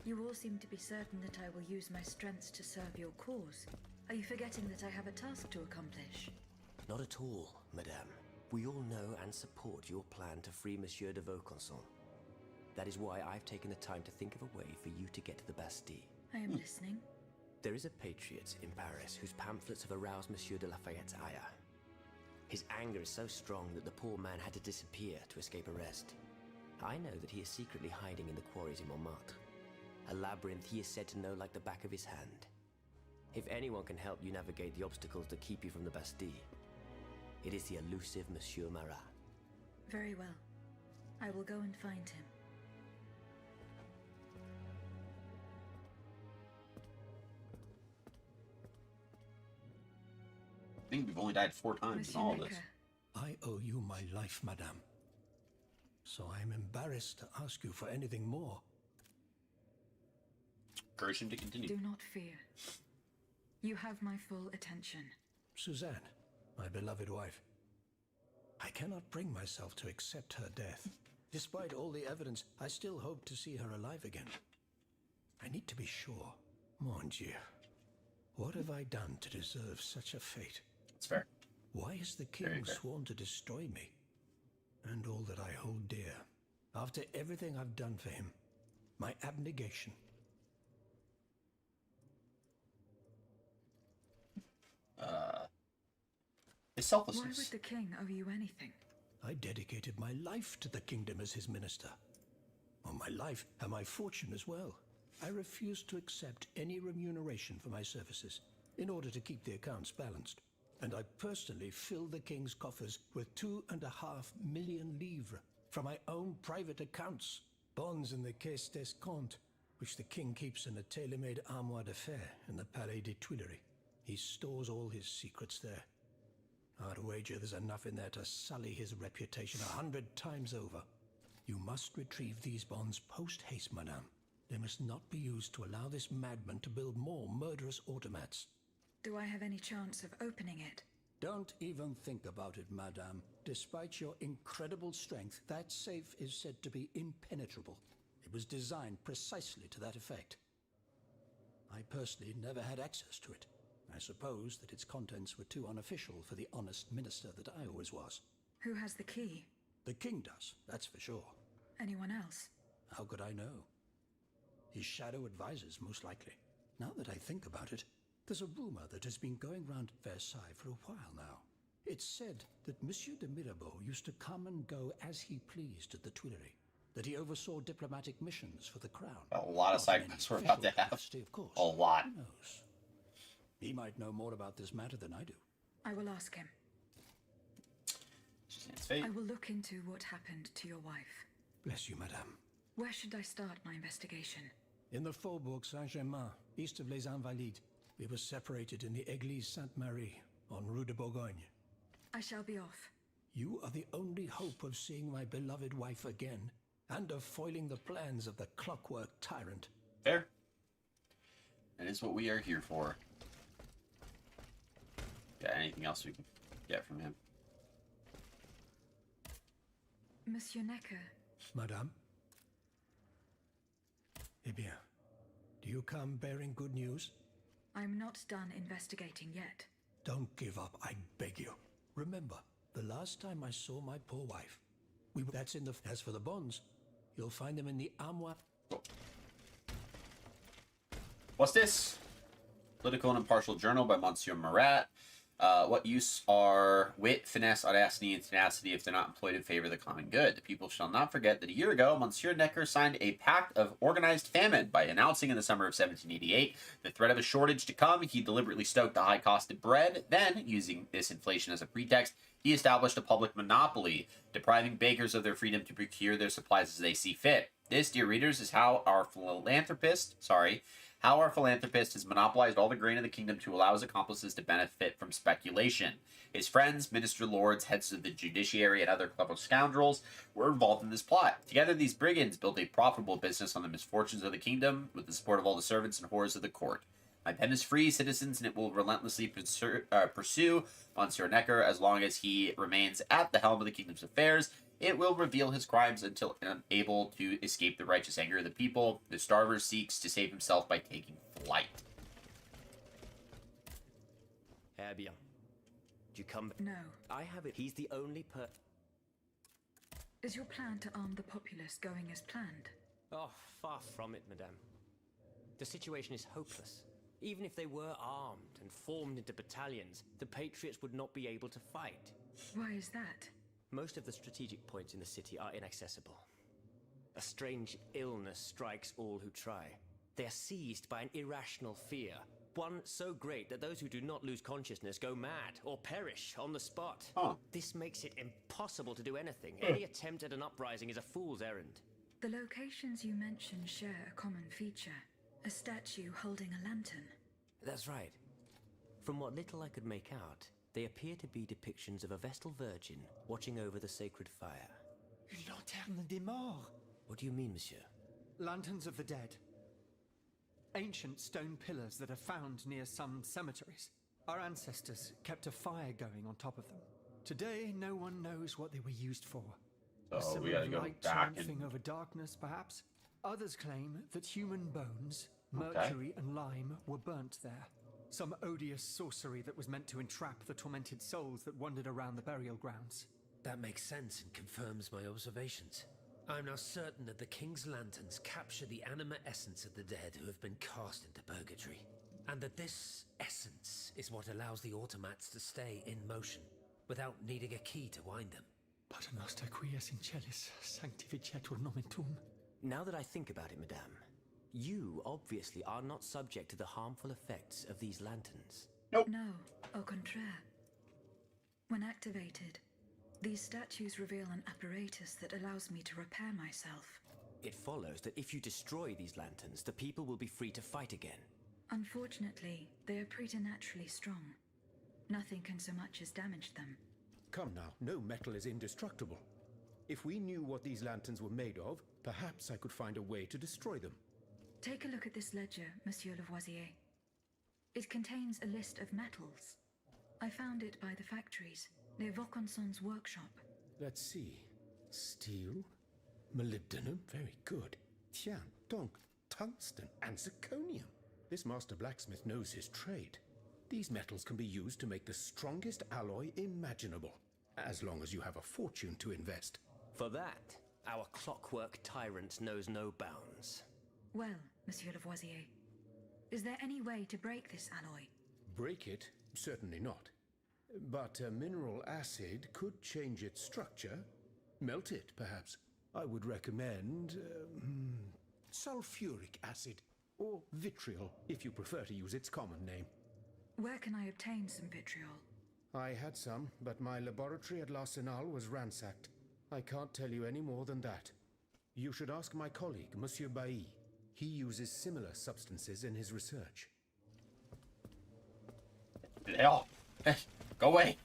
You all seem to be certain that I will use my strengths to serve your cause. Are you forgetting that I have a task to accomplish? Not at all, madame. We all know and support your plan to free Monsieur de Vaucanson. That is why I've taken the time to think of a way for you to get to the Bastille. I am listening. There is a patriot in Paris whose pamphlets have aroused Monsieur de Lafayette's ire. His anger is so strong that the poor man had to disappear to escape arrest. I know that he is secretly hiding in the quarries in Montmartre. A labyrinth he is said to know like the back of his hand. If anyone can help you navigate the obstacles that keep you from the Bastille, it is the elusive Monsieur Marat. Very well. I will go and find him. I think we've only died 4 times in all of this. I owe you my life, madame. So I am embarrassed to ask you for anything more. Encourage him to continue. Do not fear. You have my full attention. Suzanne, my beloved wife. I cannot bring myself to accept her death. Despite all the evidence, I still hope to see her alive again. I need to be sure. Mon Dieu. What have I done to deserve such a fate? That's fair. Why has the king sworn to destroy me? And all that I hold dear. After everything I've done for him. My abnegation. His Why selflessness. would the king owe you anything? I dedicated my life to the kingdom as his minister. Well, my life and my fortune as well. I refuse to accept any remuneration for my services in order to keep the accounts balanced. And I personally filled the king's coffers with 2.5 million livres from my own private accounts. Bonds in the Caisse d'Escompte, which the king keeps in a tailor-made armoire d'affaires in the Palais des Tuileries. He stores all his secrets there. I'd wager there's enough in there to sully his reputation 100 times over. You must retrieve these bonds post-haste, madame. They must not be used to allow this madman to build more murderous automats. Do I have any chance of opening it? Don't even think about it, madame. Despite your incredible strength, that safe is said to be impenetrable. It was designed precisely to that effect. I personally never had access to it. I suppose that its contents were too unofficial for the honest minister that I always was. Who has the key? The king does, that's for sure. Anyone else? How could I know? His shadow advisors, most likely. Now that I think about it, there's a rumor that has been going round Versailles for a while now. It's said that Monsieur de Mirabeau used to come and go as he pleased at the Tuileries, that he oversaw diplomatic missions for the crown. A lot of side quests we're about to have. Of course. A lot. Who knows? He might know more about this matter than I do. I will ask him. I will look into what happened to your wife. Bless you, madame. Where should I start my investigation? In the Faubourg Saint-Germain, east of Les Invalides. We were separated in the Église Sainte-Marie, on Rue de Bourgogne. I shall be off. You are the only hope of seeing my beloved wife again, and of foiling the plans of the clockwork tyrant. Fair. That is what we are here for. Got anything else we can get from him? Monsieur Necker. Madame? Eh bien, do you come bearing good news? I'm not done investigating yet. Don't give up, I beg you. Remember, the last time I saw my poor wife, that's in the... As for the bonds, you'll find them in the armoire... Oh. What's this? Political and Impartial Journal by Monsieur Marat. What use are wit, finesse, audacity, and tenacity if they're not employed in favor of the common good? The people shall not forget that a year ago, Monsieur Necker signed a pact of organized famine by announcing in the summer of 1788 the threat of a shortage to come. He deliberately stoked the high cost of bread. Then, using this inflation as a pretext, he established a public monopoly, depriving bakers of their freedom to procure their supplies as they see fit. This, dear readers, is how our philanthropist has monopolized all the grain of the kingdom to allow his accomplices to benefit from speculation. His friends, minister lords, heads of the judiciary, and other clever scoundrels were involved in this plot. Together, these brigands built a profitable business on the misfortunes of the kingdom with the support of all the servants and whores of the court. My pen is free, citizens, and it will relentlessly pursue Monsieur Necker as long as he remains at the helm of the kingdom's affairs. It will reveal his crimes until unable to escape the righteous anger of the people. The starver seeks to save himself by taking flight. Eh bien. Do you come? No. I have it. He's the only Is your plan to arm the populace going as planned? Oh, far from it, madame. The situation is hopeless. Even if they were armed and formed into battalions, the Patriots would not be able to fight. Why is that? Most of the strategic points in the city are inaccessible. A strange illness strikes all who try. They are seized by an irrational fear, one so great that those who do not lose consciousness go mad or perish on the spot. This makes it impossible to do anything. Any attempt at an uprising is a fool's errand. The locations you mention share a common feature. A statue holding a lantern. That's right. From what little I could make out, they appear to be depictions of a Vestal Virgin watching over the sacred fire. Une lanterne des morts. What do you mean, monsieur? Lanterns of the dead. Ancient stone pillars that are found near some cemeteries. Our ancestors kept a fire going on top of them. Today, no one knows what they were used for. A So we symbol gotta of go light back triumphing and... over darkness, perhaps? Others claim that human bones, mercury and lime, were burnt there. Some odious sorcery that was meant to entrap the tormented souls that wandered around the burial grounds. That makes sense and confirms my observations. I am now certain that the King's lanterns capture the anima essence of the dead who have been cast into purgatory, and that this essence is what allows the automats to stay in motion. without needing a key to wind them. Pater noster quies in celis sanctificetur nomen tuum. Now that I think about it, madame, you obviously are not subject to the harmful effects of these lanterns. No, au contraire. When activated, these statues reveal an apparatus that allows me to repair myself. It follows that if you destroy these lanterns, the people will be free to fight again. Unfortunately, they are preternaturally strong. Nothing can so much as damage them. Come now, no metal is indestructible. If we knew what these lanterns were made of, perhaps I could find a way to destroy them. Take a look at this ledger, Monsieur Lavoisier. It contains a list of metals. I found it by the factories, near Vaucanson's workshop. Let's see. Steel, molybdenum, very good. Tiens, donc, tungsten and zirconium. This master blacksmith knows his trade. These metals can be used to make the strongest alloy imaginable, as long as you have a fortune to invest. For that, our clockwork tyrant knows no bounds. Well, Monsieur Lavoisier, is there any way to break this alloy? Break it? Certainly not. But mineral acid could change its structure. Melt it, perhaps. I would recommend sulfuric acid, or vitriol, if you prefer to use its common name. Where can I obtain some vitriol? I had some, but my laboratory at L'Arsenal was ransacked. I can't tell you any more than that. You should ask my colleague, Monsieur Bailly. He uses similar substances in his research. Hell, go away.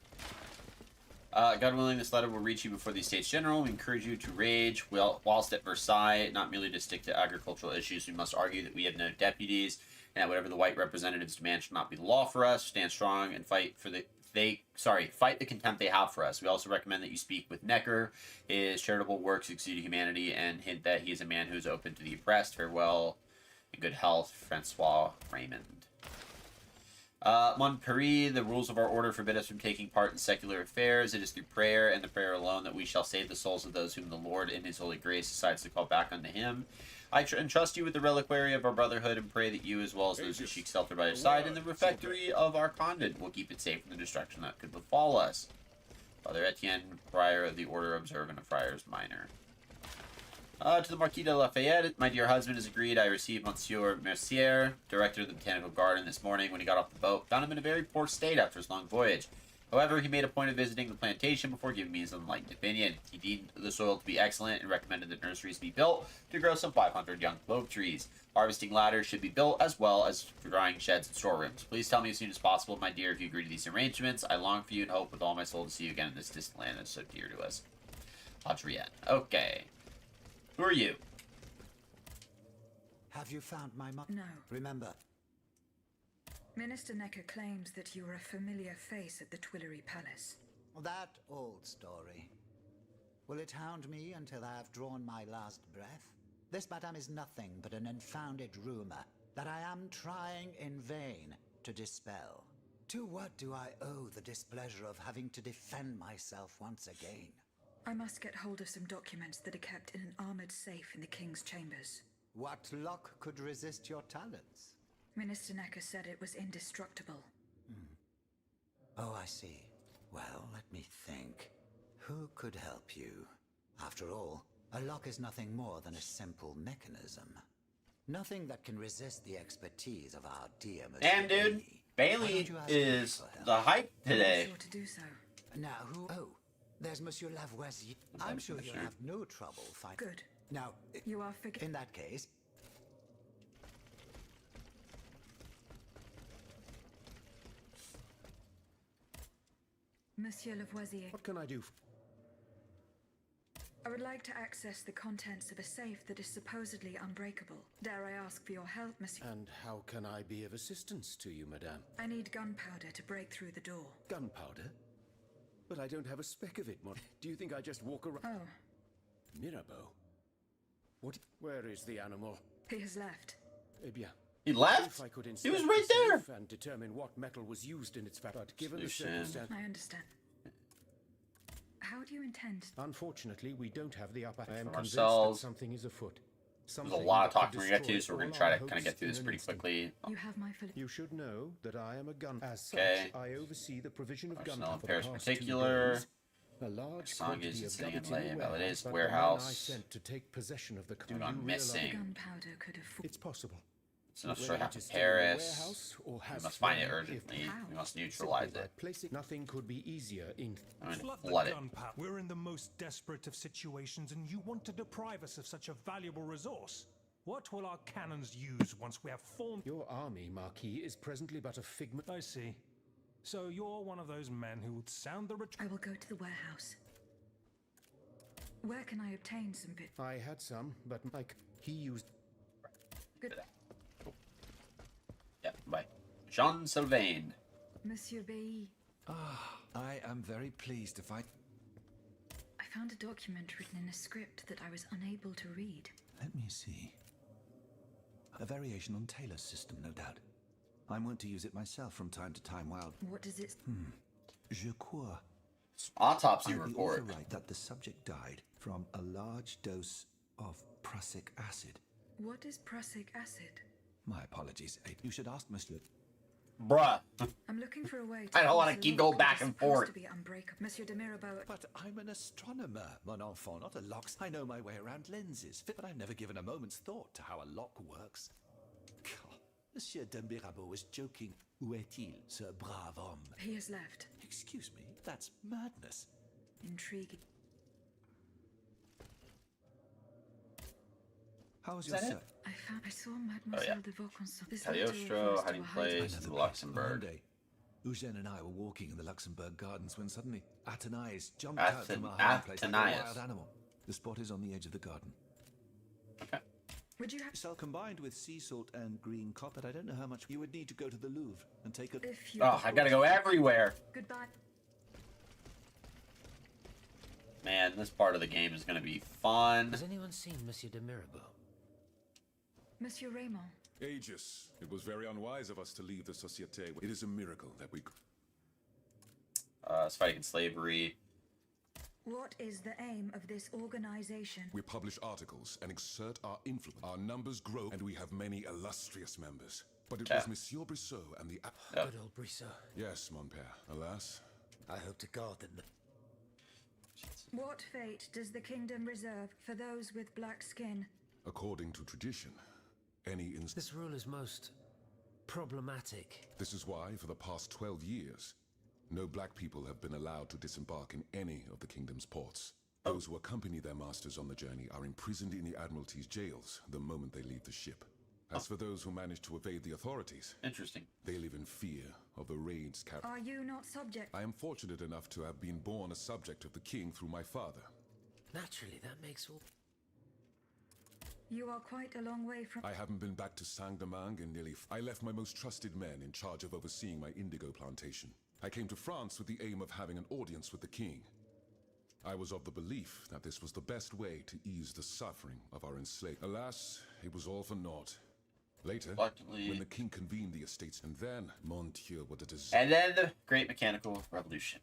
God willing, this letter will reach you before the Estates General. We encourage you to rage whilst at Versailles, not merely to stick to agricultural issues. We must argue that we have no deputies, and that whatever the white representatives demand should not be the law for us. Stand strong and fight the contempt they have for us. We also recommend that you speak with Necker. His charitable works exude humanity, and hint that he is a man who is open to the oppressed. Farewell and good health, Francois Raymond. Mon Paris, the rules of our order forbid us from taking part in secular affairs. It is through prayer and the prayer alone that we shall save the souls of those whom the Lord in his holy grace decides to call back unto him. I entrust you with the reliquary of our brotherhood and pray that you, as well as those who seek shelter by your side in the refectory of our convent, will keep it safe from the destruction that could befall us. Father Etienne, Prior of the Order Observant of Friars Minor. To the Marquis de Lafayette, my dear husband has agreed. I received Monsieur Mercier, director of the Botanical Garden, this morning when he got off the boat. Found him in a very poor state after his long voyage. However, he made a point of visiting the plantation before giving me his enlightened opinion. He deemed the soil to be excellent and recommended that nurseries be built to grow some 500 young clove trees. Harvesting ladders should be built, as well as for drying sheds and storerooms. Please tell me as soon as possible, my dear, if you agree to these arrangements. I long for you and hope with all my soul to see you again in this distant land that is so dear to us. Adrienne. Okay. Who are you? Have you found my mother? No. Remember, Minister Necker claims that you are a familiar face at the Tuileries Palace. that old story. Will it hound me until I have drawn my last breath? This, madame, is nothing but an unfounded rumor that I am trying in vain to dispel. To what do I owe the displeasure of having to defend myself once again? I must get hold of some documents that are kept in an armored safe in the King's chambers. What lock could resist your talents? Minister Necker said it was indestructible. Oh, I see. Well, let me think. Who could help you? After all, a lock is nothing more than a simple mechanism. Nothing that can resist the expertise of our dear Monsieur And dude, Bailey is the hype today. Sure to do so. Now, who? Oh, there's Monsieur Lavoisier. I'm sure you'll have no trouble finding. Good. Now, You are in that case, Monsieur Lavoisier. What can I do? I would like to access the contents of a safe that is supposedly unbreakable. Dare I ask for your help, Monsieur? And how can I be of assistance to you, madame? I need gunpowder to break through the door. Gunpowder? But I don't have a speck of it, Mon. Do you think I just walk around? Oh. Mirabeau? What? Where is the animal? He has left. Eh bien. He left? If I could He was inspect right the there. safe and determine what metal was used in its but given the Solution. circumstance. I understand. How do you intend? Unfortunately, we don't have the upper. I am For convinced ourselves. that something is afoot. There's a lot of talking we're going to get to, so we're going to try to kind of get through this pretty quickly. You have my full. You should know that I am a gun. As such, Okay. I oversee the provision of Personnel gunpowder. affairs particular. A large Song is quantity of sitting in garbage in the Paladins but warehouse. the man I sent to take possession of the Dude, I'm missing. Gunpowder could have. It's possible. It's enough Whether to it have is in still in the Paris. warehouse or We has must find it flown, urgently. if- We must neutralize Simply by it. placing nothing could be easier in I'm going to Flood the flood it. gunpowder. We're in the most desperate of situations, and you want to deprive us of such a valuable resource. What will our cannons use once we have formed? Your army, Marquis, is presently but a figment. I see. So you're one of those men who would sound the I will go to the warehouse. Where can I obtain some bit? I had some, but Mike, he used. Good. Yeah, bye. Jean Sylvain. Monsieur Bailly, I am very pleased to find. I found a document written in a script that I was unable to read. Let me see. A variation on Taylor's system, no doubt. I'm wont to use it myself from time to time while. What does it? Je crois. Autopsy The author report. write that the subject died from a large dose of prussic acid. What is prussic acid? My apologies. You should ask Monsieur. Bruh. I'm looking for a way to. I don't want to use a keep lock going that back is and supposed forth. To be unbreakable. Monsieur de Mirabeau. But I'm an astronomer, mon enfant, not a lock. I know my way around lenses, but I've never given a moment's thought to how a lock works. God, Monsieur de Mirabeau was joking. Où est-il, ce brave homme? He has left. Excuse me, that's madness. Intriguing. How was Is your that it? search? I saw Mademoiselle de Vaucanson. This letter Cagliostro, refers to hiding a place, Another in place. Luxembourg. One day, Eugène and I were walking in the Luxembourg gardens when suddenly Athenais jumped out from our hiding place like a Athenais. wild animal. The spot is on the edge of the garden. Okay. Would you have? Salt combined with sea salt and green copper. I don't know how much you would need to go to the Louvre and take a. If you. Oh, I gotta go everywhere. Goodbye. Man, this part of the game is gonna be fun. Has anyone seen Monsieur de Mirabeau? Monsieur Raymond. Aegis, it was very unwise of us to leave the Société. It is a miracle that we... It's fighting slavery. What is the aim of this organization? We publish articles and exert our influence. Our numbers grow, and we have many illustrious members. But it was Monsieur Brissot and the... Good old Brissot. Yes, mon père. Alas... I hope to God that... What fate does the kingdom reserve for those with black skin? According to tradition, any This rule is most problematic. This is why, for the past 12 years, no black people have been allowed to disembark in any of the kingdom's ports. Those who accompany their masters on the journey are imprisoned in the Admiralty's jails the moment they leave the ship. As for those who manage to evade the authorities, interesting. They live in fear of the raids carried. Are you not subject? I am fortunate enough to have been born a subject of the king through my father. Naturally, that makes all... You are quite a long way from... I haven't been back to Saint-Domingue in nearly... I left my most trusted men in charge of overseeing my indigo plantation. I came to France with the aim of having an audience with the king. I was of the belief that this was the best way to ease the suffering of our enslaved. Alas, it was all for naught. Later, when the king convened the estates, and then, mon Dieu, what a disaster. And then the Great Mechanical Revolution.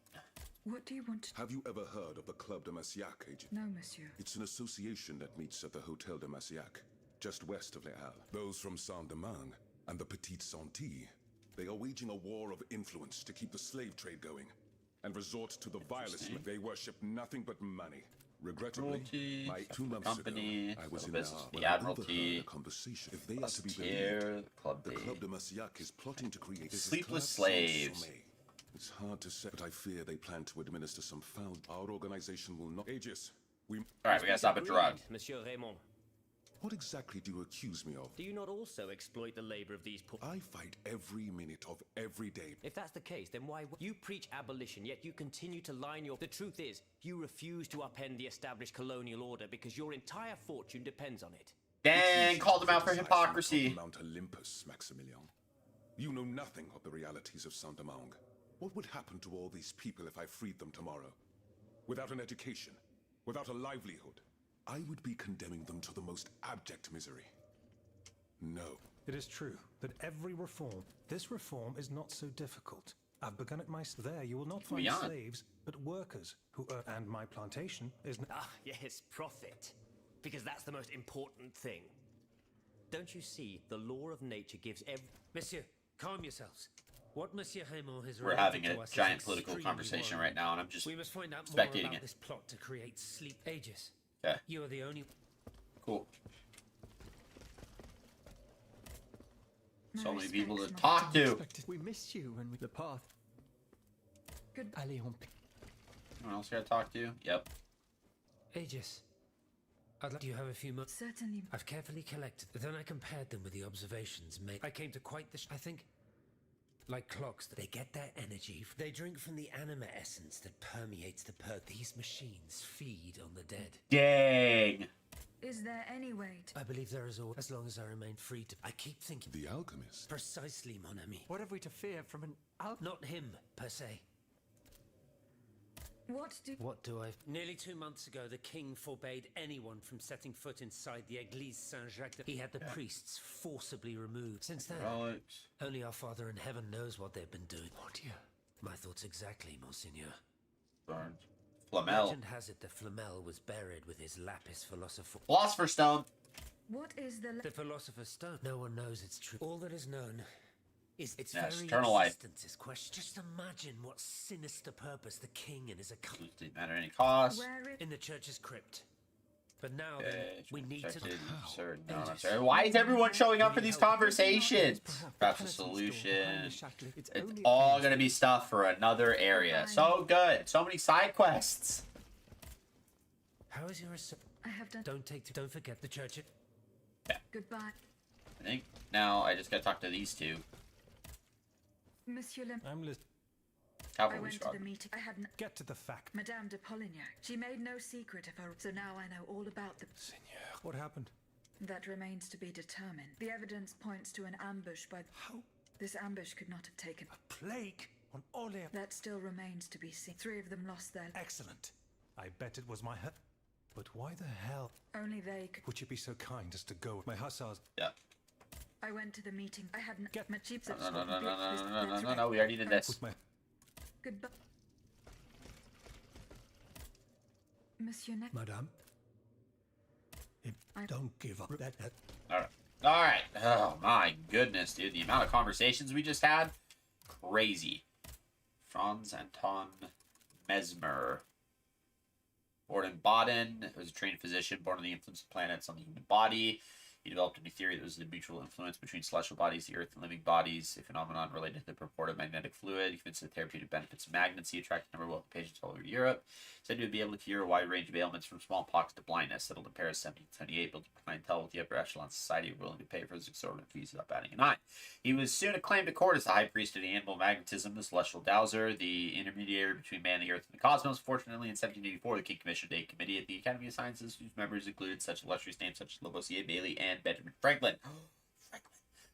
What do you want to... Have you ever heard of the Club de Massiac, agent? No, monsieur. It's an association that meets at the Hotel de Massiac, just west of Les Halles. Those from Saint-Domingue and the Petite Santilles, they are waging a war of influence to keep the slave trade going, and resort to the vilest. They worship nothing but money. Regrettably, 2 months ago, I was in the Admiralty, a conversation. If they are to be Bustier, believed, the Club de Massiac is plotting to create Sleepless Slaves. It's hard to say, but I fear they plan to administer some foul. Our organization will not. Aegis, we. All right, we gotta stop at drug. Monsieur Raymond. What exactly do you accuse me of? Do you not also exploit the labor of these poor... I fight every minute of every day. If that's the case, then why... You preach abolition, yet you continue to line your... The truth is, you refuse to upend the established colonial order because your entire fortune depends on it. Dang, called him out for hypocrisy. Mount Olympus, Maximilian. You know nothing of the realities of Saint-Domingue. What would happen to all these people if I freed them tomorrow? Without an education, without a livelihood, I would be condemning them to the most abject misery. No. It is true that every reform, this reform is not so difficult. I've begun it myself. There you will not find slaves, but workers who and my plantation is... yes, profit. because that's the most important thing. Don't you see, the law of nature gives every... Monsieur, calm yourselves. What Monsieur Raymond has We're having a giant political conversation right now, and I'm just we must find out spectating more about it. this plot to create sleep. Aegis. Okay. You are the only... Cool. My So many people to respects, talk to. We miss you when we the path. Good. Allez, on... Anyone else gotta talk to? Yep. Aegis. Do you have a few moments? Certainly. I've carefully collected, but then I compared them with the observations made. I came to quite the... I think... Like clocks, they get their energy. They drink from the anima essence that permeates the These machines feed on the dead. Dang. Is there any way to... I believe there is all, as long as I remain free to... I keep thinking... The alchemist? Precisely, mon ami. What have we to fear from an Not him, per se. What do I... Nearly 2 months ago, the king forbade anyone from setting foot inside the Église Saint-Jacques. He had the priests forcibly removed. Since then, only our Father in heaven knows what they've been doing. Mon Dieu. My thoughts exactly, Monseigneur. Burned. Flamel. Legend has it that Flamel was buried with his lapis philosopher. Philosopher's Stone. What is the Philosopher's Stone? No one knows its truth. All that is known is its Yes, very eternal life. existence is questioned. Just imagine what sinister purpose the king and his accomplice... Didn't matter any cost. In the church's crypt. But now then, we need to... Why is everyone showing up for these conversations? Perhaps a solution. It's all gonna be stuff for another area. So good. So many side quests. How is your... I have done... Don't forget the church. Yeah. Goodbye. I think now I just gotta talk to these two. Monsieur le... I'm listening. I went to the meeting. I had Get to the fact. Madame de Polignac. She made no secret of her... So now I know all about the... Seigneur. What happened? That remains to be determined. The evidence points to an ambush by... How? This ambush could not have taken... A plague on Orleans. That still remains to be seen. 3 of them lost their... Excellent. I bet it was my... But why the hell? Only they could... Would you be so kind as to go with my hussars? Yeah. I went to the meeting. I hadn't... Get my cheap... No, we already did this. Goodbye. Monsieur Neck. Madame, don't give up. Alright. Oh my goodness, dude. The amount of conversations we just had. Crazy. Franz Anton Mesmer. Born in Baden, was a trained physician, born on the influence of planets on the human body. He developed a new theory that was the mutual influence between celestial bodies, the Earth, and living bodies, a phenomenon related to the purported magnetic fluid. He convinced the therapeutic benefits of magnets. He attracted a number of wealthy patients all over Europe. Said he would be able to cure a wide range of ailments from smallpox to blindness. Settled in Paris in 1778, built a clientele with the upper echelon society willing to pay for his exorbitant fees without batting an eye. He was soon acclaimed at court as the high priest of the animal magnetism, the celestial dowser, the intermediary between man, the earth, and the cosmos. Fortunately, in 1784, the king commissioned a committee at the Academy of Sciences whose members included such illustrious names such as Lavoisier, Bailey, and Benjamin Franklin.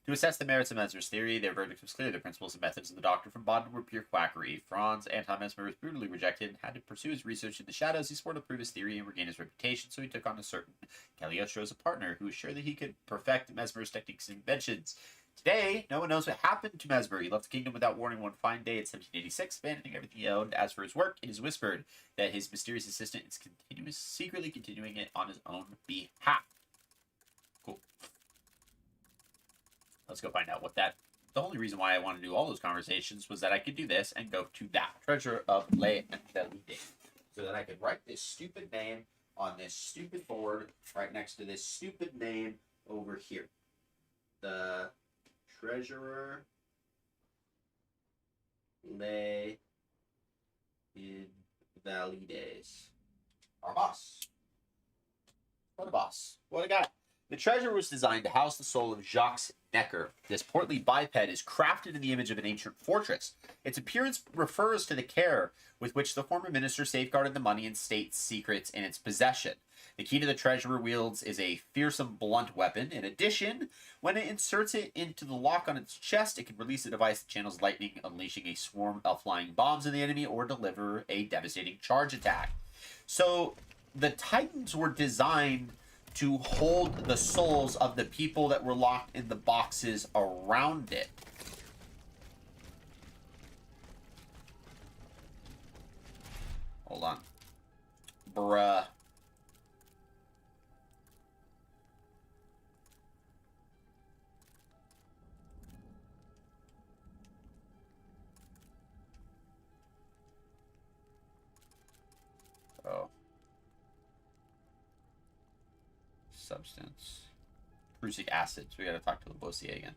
To assess the merits of Mesmer's theory, their verdict was clear. The principles and methods of the doctor from Baden were pure quackery. Franz Anton-Mesmer was brutally rejected and had to pursue his research in the shadows. He swore to prove his theory and regain his reputation, so he took on a certain Cagliostro as a partner who was sure that he could perfect Mesmer's techniques and inventions. Today, no one knows what happened to Mesmer. He left the kingdom without warning one fine day in 1786, abandoning everything he owned. As for his work, it is whispered that his mysterious assistant is secretly continuing it on his own behalf. Cool. Let's go find out what that... The only reason why I want to do all those conversations was that I could do this and go to that. Treasure of Les Invalides. So that I could write this stupid name on this stupid board right next to this stupid name over here. The Treasurer Les Invalides. Our boss. What a boss. What a guy. The treasure was designed to house the soul of Jacques Necker. This portly biped is crafted in the image of an ancient fortress. Its appearance refers to the care with which the former minister safeguarded the money and state secrets in its possession. The key to the treasurer wields is a fearsome blunt weapon. In addition, when it inserts it into the lock on its chest, it can release a device that channels lightning, unleashing a swarm of flying bombs on the enemy or deliver a devastating charge attack. So the Titans were designed to hold the souls of the people that were locked in the boxes around it. Hold on. Bruh. substance. Prussic acid. So we gotta talk to Lavoisier again.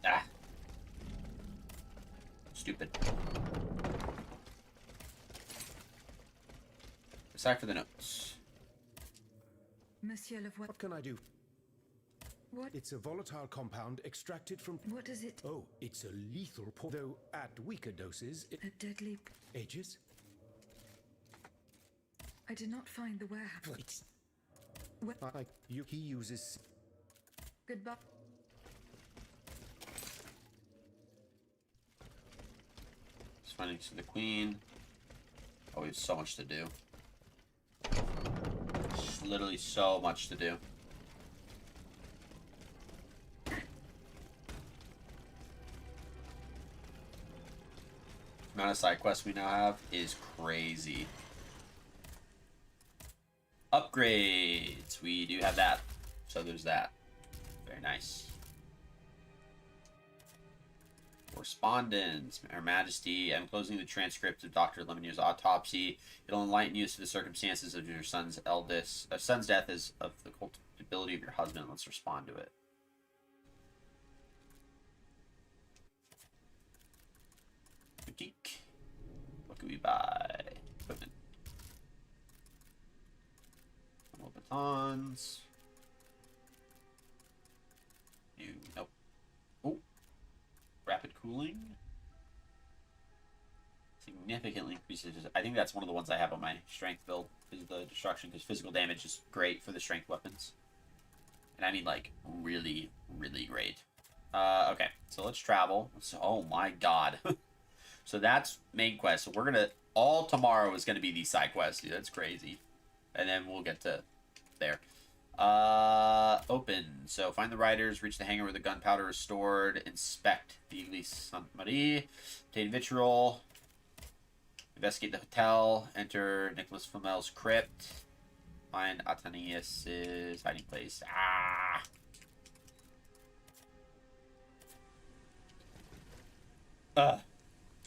Ah. Stupid. Decipher the notes. Monsieur Lavoisier. What can I do? What? It's a volatile compound extracted from... What does it... Oh, it's a lethal though at weaker doses... A deadly... Aegis? I did not find the warehouse. He uses... Goodbye. Just finding the queen. Oh, we have so much to do. Just literally so much to do. The amount of side quests we now have is crazy. Upgrades. We do have that. So there's that. Very nice. Correspondence. Her Majesty, I'm closing the transcript of Dr. Lemonier's autopsy. It'll enlighten you as to the circumstances of your son's death as of the culpability of your husband. Let's respond to it. Geek. What can we buy? Equipment. Batons. Nope. Oh. Rapid cooling. Significantly increases. I think that's one of the ones I have on my strength build. Is the destruction, because physical damage is great for the strength weapons. And I mean, like, really, really great. Okay, so let's travel. Oh my god. So that's main quest. So we're gonna... All tomorrow is gonna be these side quests, dude. That's crazy. And then we'll get to there. Open. So find the riders, reach the hangar where the gunpowder is stored, inspect the Église Sainte-Marie, obtain vitriol, investigate the hotel, enter Nicholas Flamel's crypt, find Atanius' hiding place.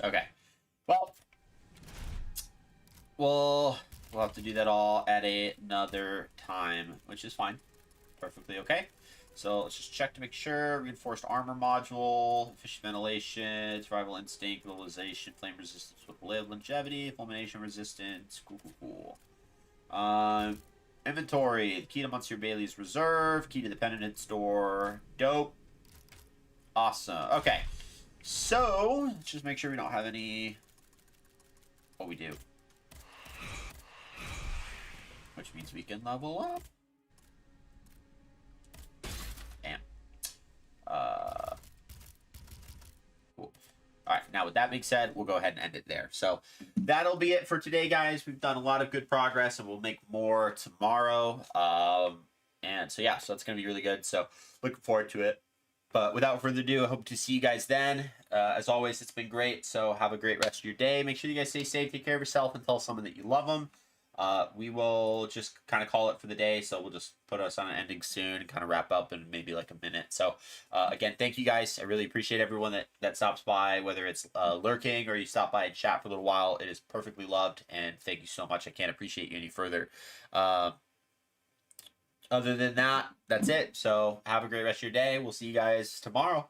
Okay. Well, we'll have to do that all at another time, which is fine. Perfectly okay. So let's just check to make sure. Reinforced armor module, efficient ventilation, survival instinct, mobilization, flame resistance with longevity, fulmination resistance. Cool. Inventory. The key to Monsieur Bailey's reserve. Key to the penitent store. Dope. Awesome. Okay. So let's just make sure we don't have any... Oh, we do. Which means we can level up. Damn. Cool. Alright, now with that being said, we'll go ahead and end it there. So that'll be it for today, guys. We've done a lot of good progress, and we'll make more tomorrow. And so yeah, so it's going to be really good. So looking forward to it. But without further ado, I hope to see you guys then. As always, it's been great. So have a great rest of your day. Make sure you guys stay safe, take care of yourself, and tell someone that you love them. We will just kind of call it for the day. So we'll just put us on an ending soon and kind of wrap up in maybe like a minute. So again, thank you guys. I really appreciate everyone that stops by, whether it's lurking or you stop by and chat for a little while. It is perfectly loved. And thank you so much. I can't appreciate you any further. Other than that, that's it. So have a great rest of your day. We'll see you guys tomorrow.